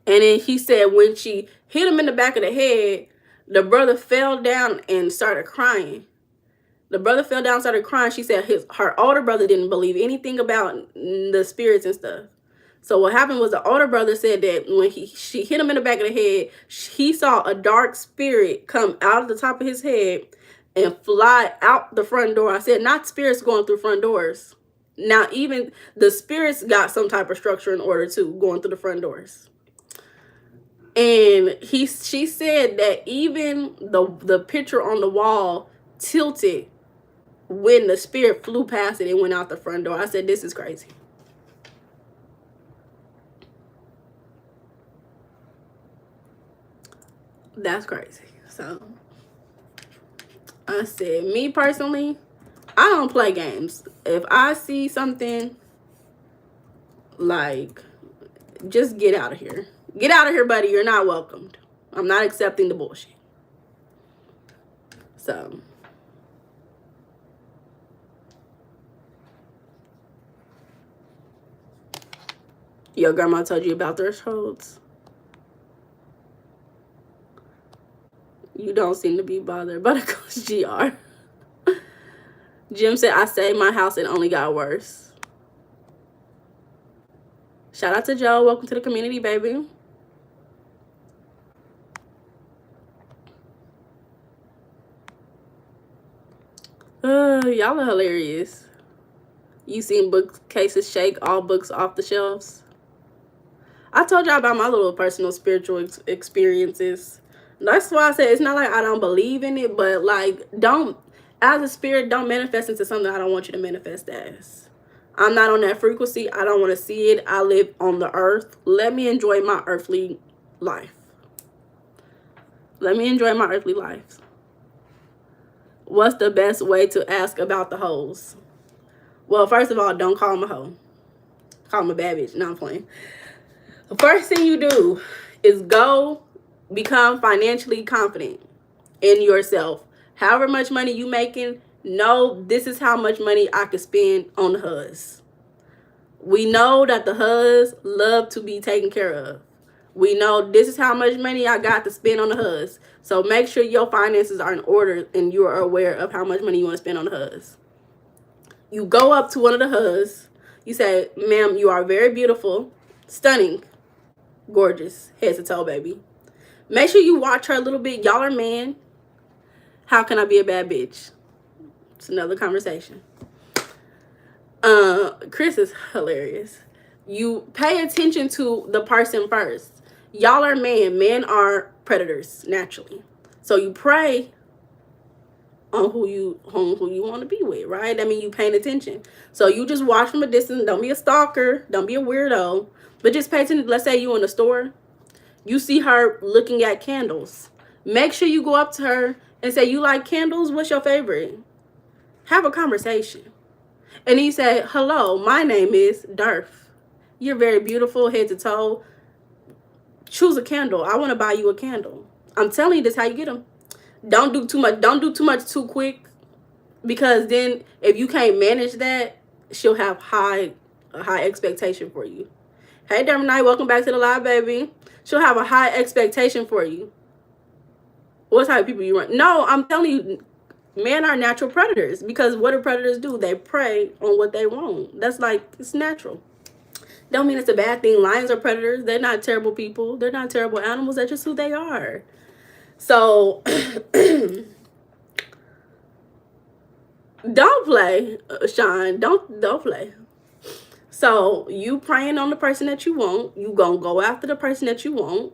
And then he said when she hit him in the back of the head, the brother fell down and started crying. The brother fell down and started crying. She said her older brother didn't believe anything about the spirits and stuff. So what happened was the older brother said that when she hit him in the back of the head, he saw a dark spirit come out of the top of his head and fly out the front door. I said, not spirits going through front doors. Now, even the spirits got some type of structure in order too, going through the front doors. And she said that even the picture on the wall tilted when the spirit flew past it and went out the front door. I said, this is crazy. That's crazy. So I said, me personally, I don't play games. If I see something, like, just get out of here. Get out of here, buddy. You're not welcomed. I'm not accepting the bullshit. So your grandma told you about thresholds? You don't seem to be bothered by the Coach GR. Jim said, I saved my house and only got worse. Shout out to Joe. Welcome to the community, baby. Y'all are hilarious. You seen bookcases shake, all books off the shelves? I told y'all about my little personal spiritual experiences. That's why I said it's not like I don't believe in it, but like, don't, as a spirit, don't manifest into something I don't want you to manifest as. I'm not on that frequency. I don't want to see it. I live on the earth. Let me enjoy my earthly life. Let me enjoy my earthly life. What's the best way to ask about the hoes? Well, first of all, don't call them a hoe. Call them a bad bitch. No, I'm playing. The first thing you do is go become financially confident in yourself. However much money you making, know this is how much money I could spend on the huz. We know that the huz love to be taken care of. We know this is how much money I got to spend on the huz. So make sure your finances are in order and you are aware of how much money you want to spend on the huz. You go up to one of the huz. You say, ma'am, you are very beautiful, stunning, gorgeous, head to toe, baby. Make sure you watch her a little bit. Y'all are men. How can I be a bad bitch? It's another conversation. Chris is hilarious. You pay attention to the person first. Y'all are men. Men are predators naturally. So you pray on who you want to be with, right? That means you paying attention. So you just watch from a distance. Don't be a stalker. Don't be a weirdo. But just pay attention. Let's say you in the store. You see her looking at candles. Make sure you go up to her and say, you like candles? What's your favorite? Have a conversation. And he said, hello, my name is Durf. You're very beautiful, head to toe. Choose a candle. I want to buy you a candle. I'm telling you, this is how you get them. Don't do too much. Don't do too much too quick. Because then if you can't manage that, she'll have a high expectation for you. Hey, Dermonite, welcome back to the live, baby. She'll have a high expectation for you. What type of people you run? No, I'm telling you, men are natural predators. Because what do predators do? They prey on what they want. That's like, it's natural. Don't mean it's a bad thing. Lions are predators. They're not terrible people. They're not terrible animals. That's just who they are. So, don't play, Sean. Don't play. So, you praying on the person that you want. You gonna go after the person that you want.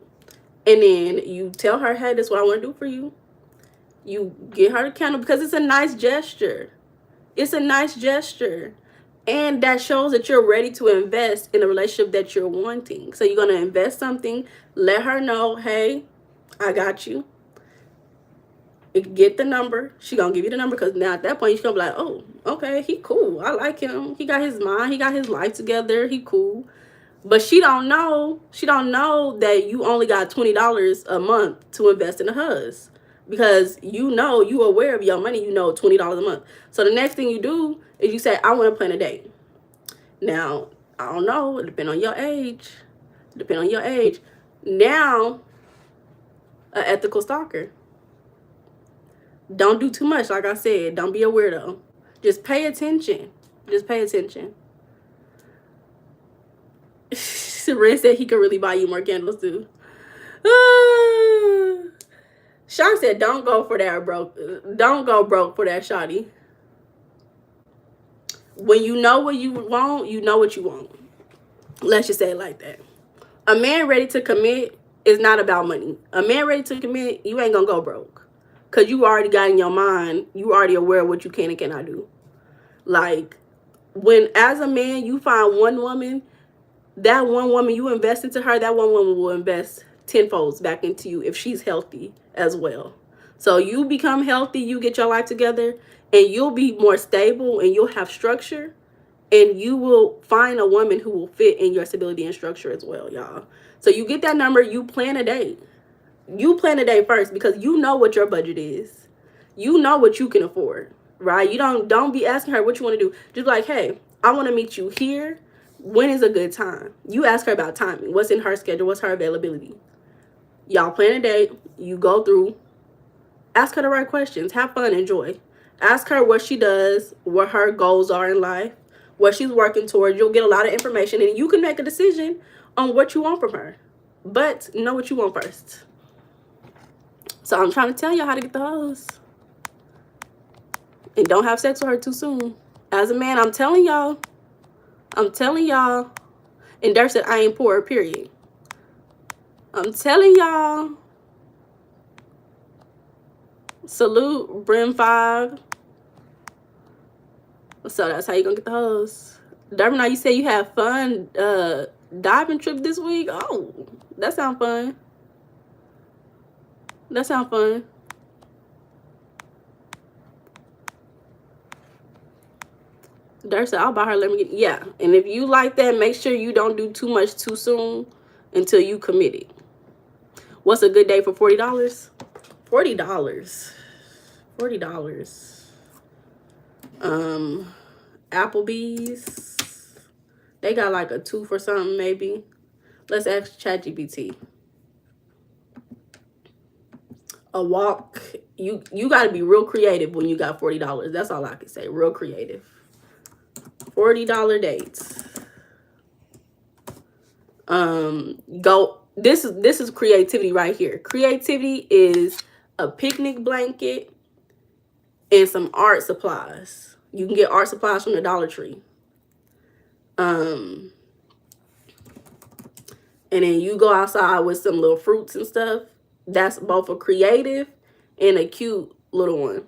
And then you tell her, hey, this is what I want to do for you. You get her the candle because it's a nice gesture. It's a nice gesture. And that shows that you're ready to invest in a relationship that you're wanting. So you're going to invest something. Let her know, hey, I got you. Get the number. She gonna give you the number, because now at that point she's gonna be like, oh, okay, he cool. I like him. He got his mind. He got his life together. He cool. But she don't know. She don't know that you only got $20 a month to invest in a hus, because you aware of your money. You know $20 a month. So the next thing you do is you say, I want to plan a date. Now I don't know. It depends on your age. Now, an ethical stalker. Don't do too much. Like I said, don't be a weirdo. Just pay attention. Ren said he could really buy you more candles too. Sean said, don't go for that broke. Don't go broke for that, shawty. When you know what you want, you know what you want. Let's just say it like that. A man ready to commit is not about money. A man ready to commit, you ain't gonna go broke. Because you already got in your mind, you already aware of what you can and cannot do. Like, when as a man, you find one woman, that one woman, you invest into her, that one woman will invest tenfolds back into you if she's healthy as well. So you become healthy, you get your life together, and you'll be more stable, and you'll have structure, and you will find a woman who will fit in your stability and structure as well, y'all. So you get that number, you plan a date. You plan a date first, because you know what your budget is. You know what you can afford, right? You don't be asking her what you want to do. Just like, hey, I want to meet you here. When is a good time? You ask her about timing. What's in her schedule? What's her availability? Y'all plan a date. You go through. Ask her the right questions. Have fun. Enjoy. Ask her what she does, what her goals are in life, what she's working towards. You'll get a lot of information, and you can make a decision on what you want from her. But know what you want first. So I'm trying to tell y'all how to get the hose. And don't have sex with her too soon. As a man, I'm telling y'all. And Dirk said, I ain't poor, period. I'm telling y'all. Salute, Brim 5. So that's how you gonna get the hose. Durbin, now you say you have fun diving trip this week. Oh, that sounds fun. Dirk said, I'll buy her, let me get, yeah. And if you like that, make sure you don't do too much too soon until you committed. What's a good day for $40? $40. Applebee's. They got like a 2 for something, maybe. Let's ask ChatGPT. A walk. You got to be real creative when you got $40. That's all I can say. Real creative. $40 dates. Go. This is creativity right here. Creativity is a picnic blanket and some art supplies. You can get art supplies from the Dollar Tree. And then you go outside with some little fruits and stuff. That's both a creative and a cute little one.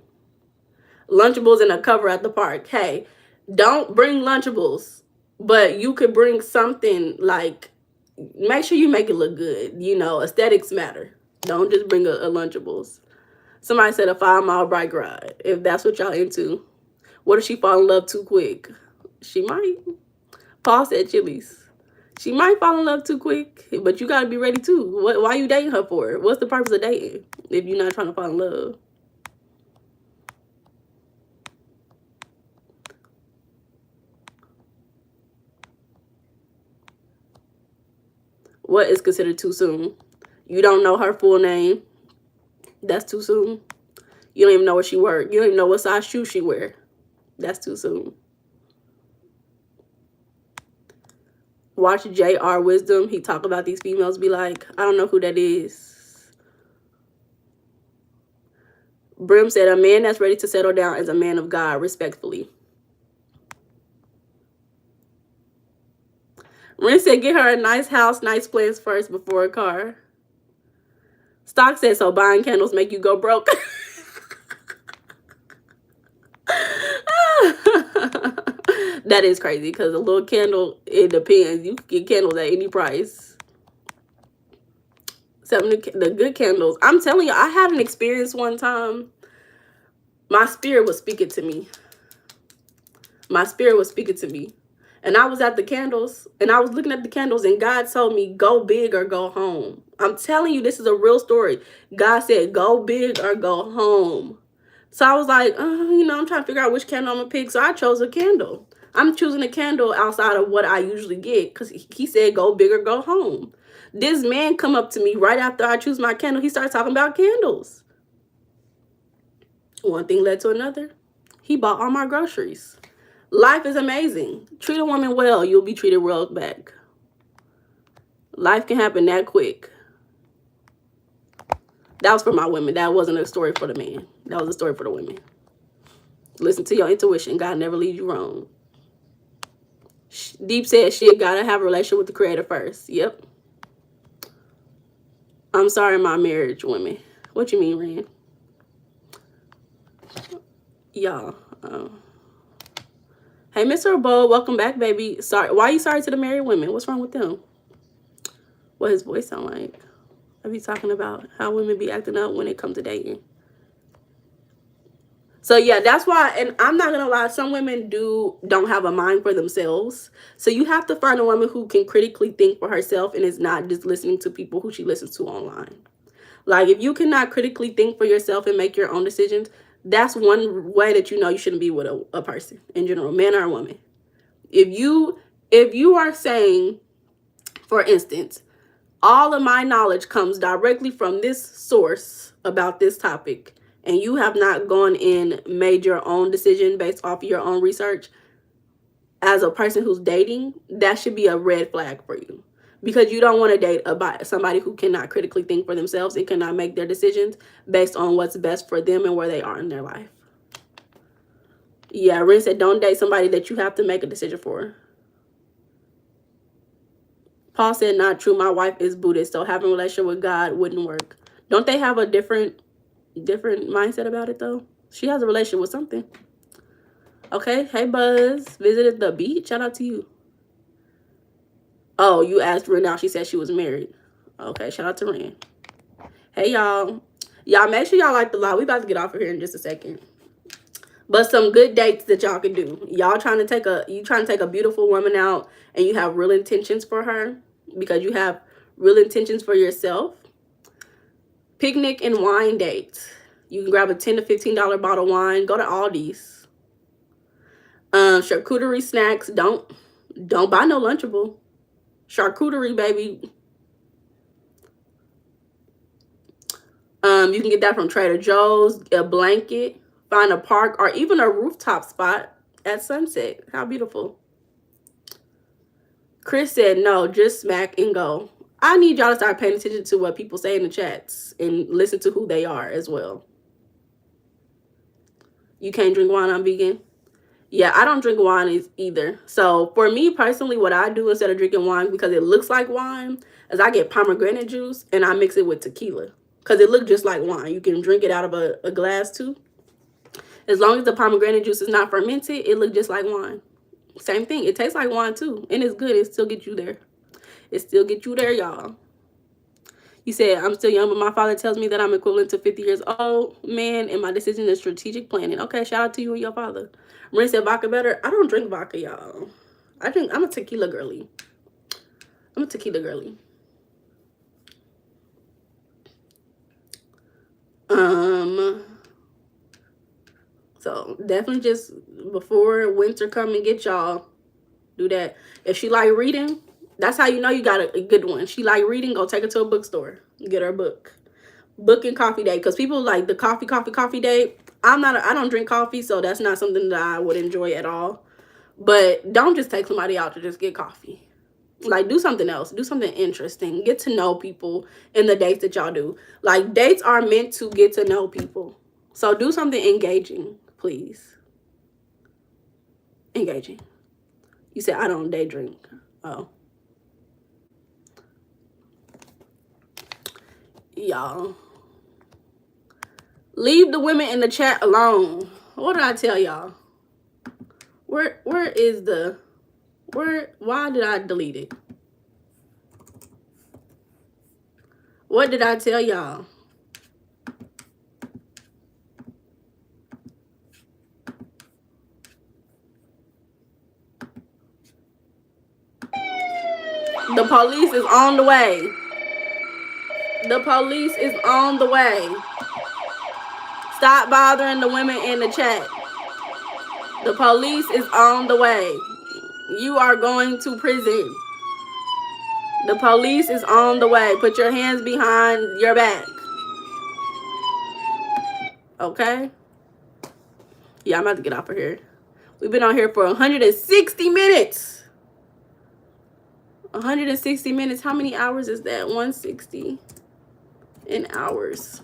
Lunchables and a cover at the park. Hey, don't bring Lunchables, but you could bring something like, make sure you make it look good. You know, aesthetics matter. Don't just bring a Lunchables. Somebody said a 5-mile bike ride, if that's what y'all into. What if she fall in love too quick? She might. Paul said Chili's. She might fall in love too quick, but you got to be ready too. Why are you dating her for? What's the purpose of dating if you're not trying to fall in love? What is considered too soon? You don't know her full name. That's too soon. You don't even know where she works. You don't even know what size shoes she wear. That's too soon. Watch J.R. Wisdom. He talk about these females. Be like, I don't know who that is. Brim said, a man that's ready to settle down is a man of God, respectfully. Ren said, get her a nice house, nice plans first before a car. Stock said, so buying candles make you go broke. That is crazy, because a little candle, it depends. You can get candles at any price. Some of the good candles. I'm telling you, I had an experience one time My spirit was speaking to me. My spirit was speaking to me. And I was at the candles, and I was looking at the candles, and God told me, go big or go home. I'm telling you, this is a real story. God said, go big or go home. So I was like, I'm trying to figure out which candle I'm going to pick. So I chose a candle. I'm choosing a candle outside of what I usually get because he said, go big or go home. This man come up to me right after I choose my candle. He started talking about candles. One thing led to another. He bought all my groceries. Life is amazing. Treat a woman well, you'll be treated well back. Life can happen that quick. That was for my women. That wasn't a story for the man. That was a story for the women. Listen to your intuition. God never leads you wrong. Deep said, shit, gotta have a relationship with the creator first. Yep. I'm sorry, my marriage women. What you mean, Rand? Y'all. Hey, Mr. Bo, welcome back, baby. Sorry. Why are you sorry to the married women? What's wrong with them? What his voice sound like? I be talking about how women be acting up when it comes to dating. So yeah, that's why, and I'm not gonna lie, some women don't have a mind for themselves. So you have to find a woman who can critically think for herself and is not just listening to people who she listens to online. Like, if you cannot critically think for yourself and make your own decisions, that's one way that you know you shouldn't be with a person in general, man or woman. If you are saying, for instance, all of my knowledge comes directly from this source about this topic, and you have not gone in, made your own decision based off of your own research, as a person who's dating, that should be a red flag for you. Because you don't want to date somebody who cannot critically think for themselves and cannot make their decisions based on what's best for them and where they are in their life. Yeah, Ren said, don't date somebody that you have to make a decision for. Paul said, not true. My wife is Buddhist, so having a relationship with God wouldn't work. Don't they have a different mindset about it, though? She has a relationship with something. Okay. Hey, Buzz. Visited the beach. Shout out to you. Oh, you asked Ren out. She said she was married. Okay. Shout out to Ren. Hey, y'all. Y'all, make sure y'all like the live. We about to get off of here in just a second. But some good dates that y'all can do. Y'all trying to take a beautiful woman out and you have real intentions for her because you have real intentions for yourself. Picnic and wine dates. You can grab a $10 to $15 bottle of wine. Go to Aldi's. Charcuterie snacks. Don't buy no Lunchable. Charcuterie, baby. You can get that from Trader Joe's. A blanket. Find a park or even a rooftop spot at sunset. How beautiful. Chris said, no, just smack and go. I need y'all to start paying attention to what people say in the chats and listen to who they are as well. You can't drink wine, I'm vegan. Yeah, I don't drink wine either. So for me personally, what I do instead of drinking wine, because it looks like wine, is I get pomegranate juice and I mix it with tequila. Because it looks just like wine. You can drink it out of a glass too. As long as the pomegranate juice is not fermented, it looks just like wine. Same thing. It tastes like wine too. And it's good. It still gets you there. It still gets you there, y'all. You said, I'm still young, but my father tells me that I'm equivalent to 50 years old. Man, and my decision is strategic planning. Okay, shout out to you and your father. Marie said, vodka better. I don't drink vodka, y'all. I'm a tequila girly. So definitely just before winter come and get y'all, do that. If she like reading, that's how you know you got a good one. She like reading, go take her to a bookstore, get her a book. Book and coffee date, because people like the coffee date. I don't drink coffee, so that's not something that I would enjoy at all. But don't just take somebody out to just get coffee. Like, do something else. Do something interesting. Get to know people in the dates that y'all do. Like, dates are meant to get to know people. So do something engaging, please. Engaging. You said, I don't day drink. Oh. Y'all. Leave the women in the chat alone. What did I tell y'all? Why did I delete it? What did I tell y'all? The police is on the way. The police is on the way. Stop bothering the women in the chat. The police is on the way. You are going to prison. The police is on the way. Put your hands behind your back. Okay? Yeah, I'm about to get off of here. We've been on here for 160 minutes. 160 minutes. How many hours is that? 160 in hours.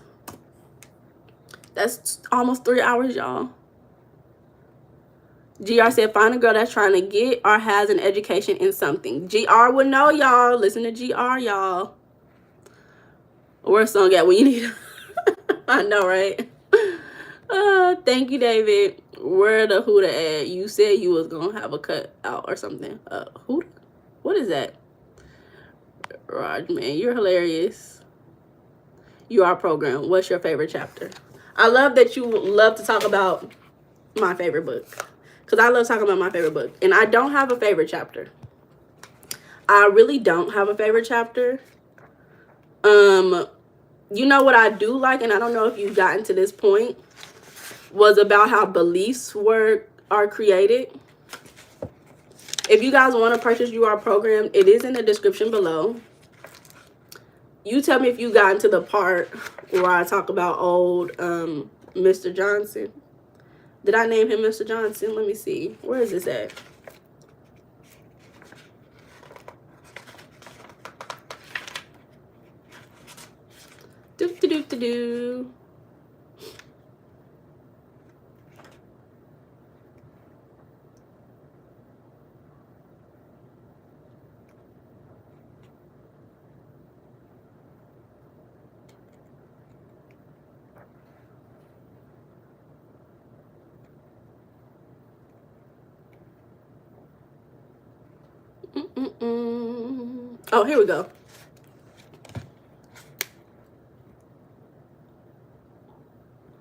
That's almost 3 hours, y'all. GR said, find a girl that's trying to get or has an education in something. GR would know, y'all. Listen to GR, y'all. Where's song at when you need it? I know, right? Thank you, David. Where the Huda at? You said you was going to have a cut out or something. Huda? What is that? Raj, man, you're hilarious. You are programmed. What's your favorite chapter? I love that you love to talk about my favorite book. Because I love talking about my favorite book. And I don't have a favorite chapter. I really don't have a favorite chapter. You know what I do like, and I don't know if you've gotten to this point, was about how beliefs are created. If you guys want to purchase You Are Programmed, it is in the description below. You tell me if you got into the part where I talk about old Mr. Johnson. Did I name him Mr. Johnson? Let me see. Where is this at? Do. Oh, here we go.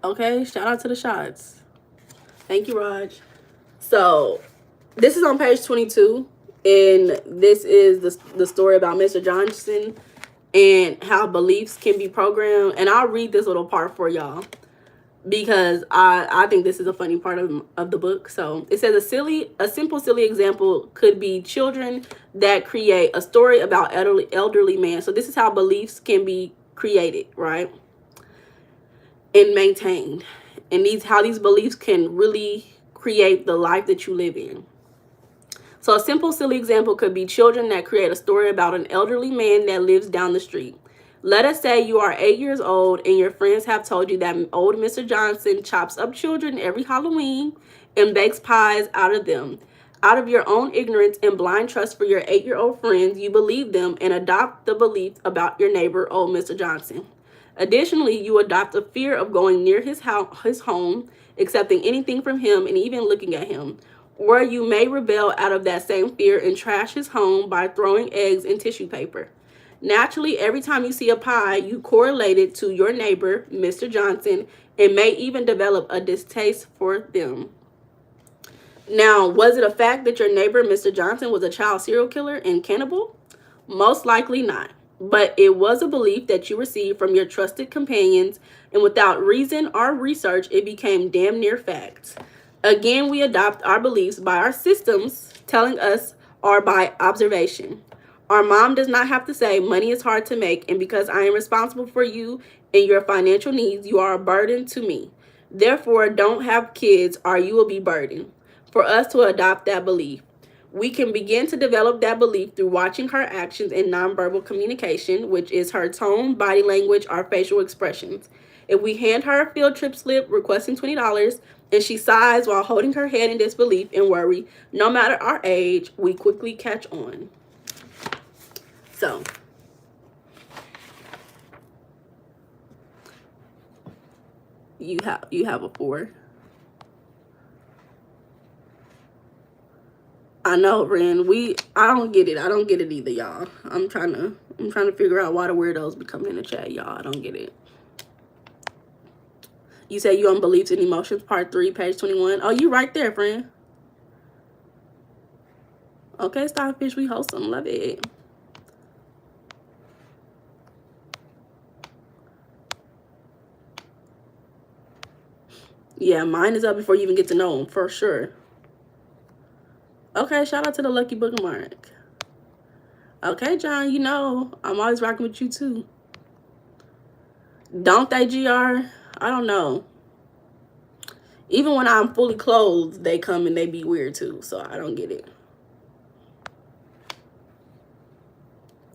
Okay, shout out to the shots. Thank you, Raj. So, this is on page 22, and this is the story about Mr. Johnson and how beliefs can be programmed. And I'll read this little part for y'all because I think this is a funny part of the book. So, it says a simple, silly example could be children that create a story about elderly man. So, this is how beliefs can be created, right? And maintained, and how these beliefs can really create the life that you live in. So a simple, silly example could be children that create a story about an elderly man that lives down the street. Let us say you are 8 years old and your friends have told you that old Mr. Johnson chops up children every Halloween and bakes pies out of them. Out of your own ignorance and blind trust for your 8-year-old friends, you believe them and adopt the belief about your neighbor, old Mr. Johnson. Additionally, you adopt a fear of going near his home, accepting anything from him, and even looking at him. Or you may rebel out of that same fear and trash his home by throwing eggs in tissue paper. Naturally, every time you see a pie, you correlate it to your neighbor, Mr. Johnson, and may even develop a distaste for them. Now, was it a fact that your neighbor, Mr. Johnson, was a child serial killer and cannibal? Most likely not. But it was a belief that you received from your trusted companions, and without reason or research, it became damn near facts. Again, we adopt our beliefs by our systems telling us or by observation. Our mom does not have to say money is hard to make, and because I am responsible for you and your financial needs, you are a burden to me. Therefore, don't have kids or you will be burdened. For us to adopt that belief, we can begin to develop that belief through watching her actions and nonverbal communication, which is her tone, body language, or facial expressions. If we hand her a field trip slip requesting $20 and she sighs while holding her head in disbelief and worry, no matter our age, we quickly catch on. So, you have a 4. I know, Ren. I don't get it. I don't get it either, y'all. I'm trying to figure out why the weirdos be coming in the chat, y'all. I don't get it. You say you on Beliefs and Emotions, part 3, page 21. Oh, you right there, friend. Okay, Starfish, we wholesome. Love it. Yeah, mine is up before you even get to know them, for sure. Okay, shout out to the lucky bookmark. Okay, John, you know, I'm always rocking with you too. Don't they, GR? I don't know. Even when I'm fully clothed, they come and they be weird too, so I don't get it.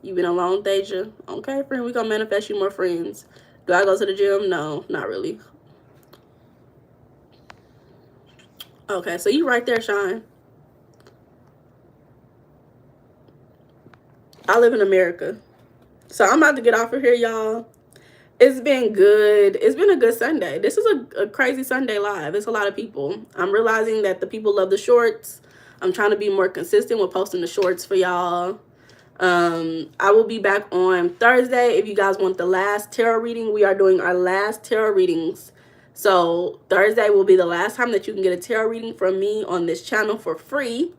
You been alone, Deja? Okay, friend, we gonna manifest you more friends. Do I go to the gym? No, not really. Okay, so you right there, Sean. I live in America. So I'm about to get off of here, y'all. It's been good. It's been a good Sunday. This is a crazy Sunday live. It's a lot of people. I'm realizing that the people love the shorts. I'm trying to be more consistent with posting the shorts for y'all. I will be back on Thursday. If you guys want the last tarot reading, we are doing our last tarot readings. So Thursday will be the last time that you can get a tarot reading from me on this channel for free.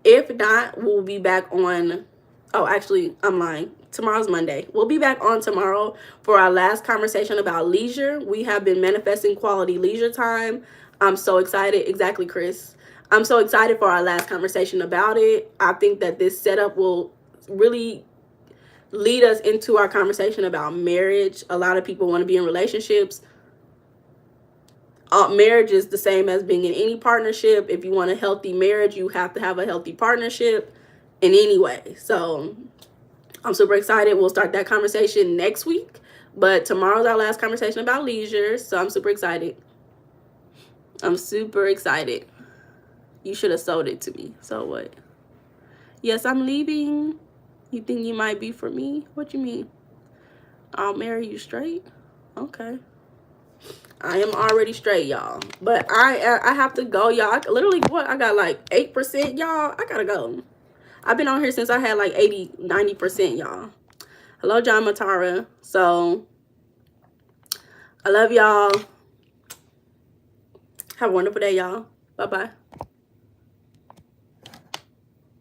If not, we'll be back on, oh, actually, I'm lying. Tomorrow's Monday. We'll be back on tomorrow for our last conversation about leisure. We have been manifesting quality leisure time. I'm so excited. Exactly, Chris. I'm so excited for our last conversation about it. I think that this setup will really lead us into our conversation about marriage. A lot of people want to be in relationships. Marriage is the same as being in any partnership. If you want a healthy marriage, you have to have a healthy partnership in any way. So I'm super excited. We'll start that conversation next week. But tomorrow's our last conversation about leisure. So I'm super excited. I'm super excited. You should have sold it to me. So what? Yes, I'm leaving. You think you might be for me? What you mean? I'll marry you straight? Okay. I am already straight, y'all. But I have to go, y'all. Literally, what? I got like 8%, y'all. I gotta go. I've been on here since I had like 80, 90%, y'all. Hello, John Matara. So, I love y'all. Have a wonderful day, y'all. Bye-bye.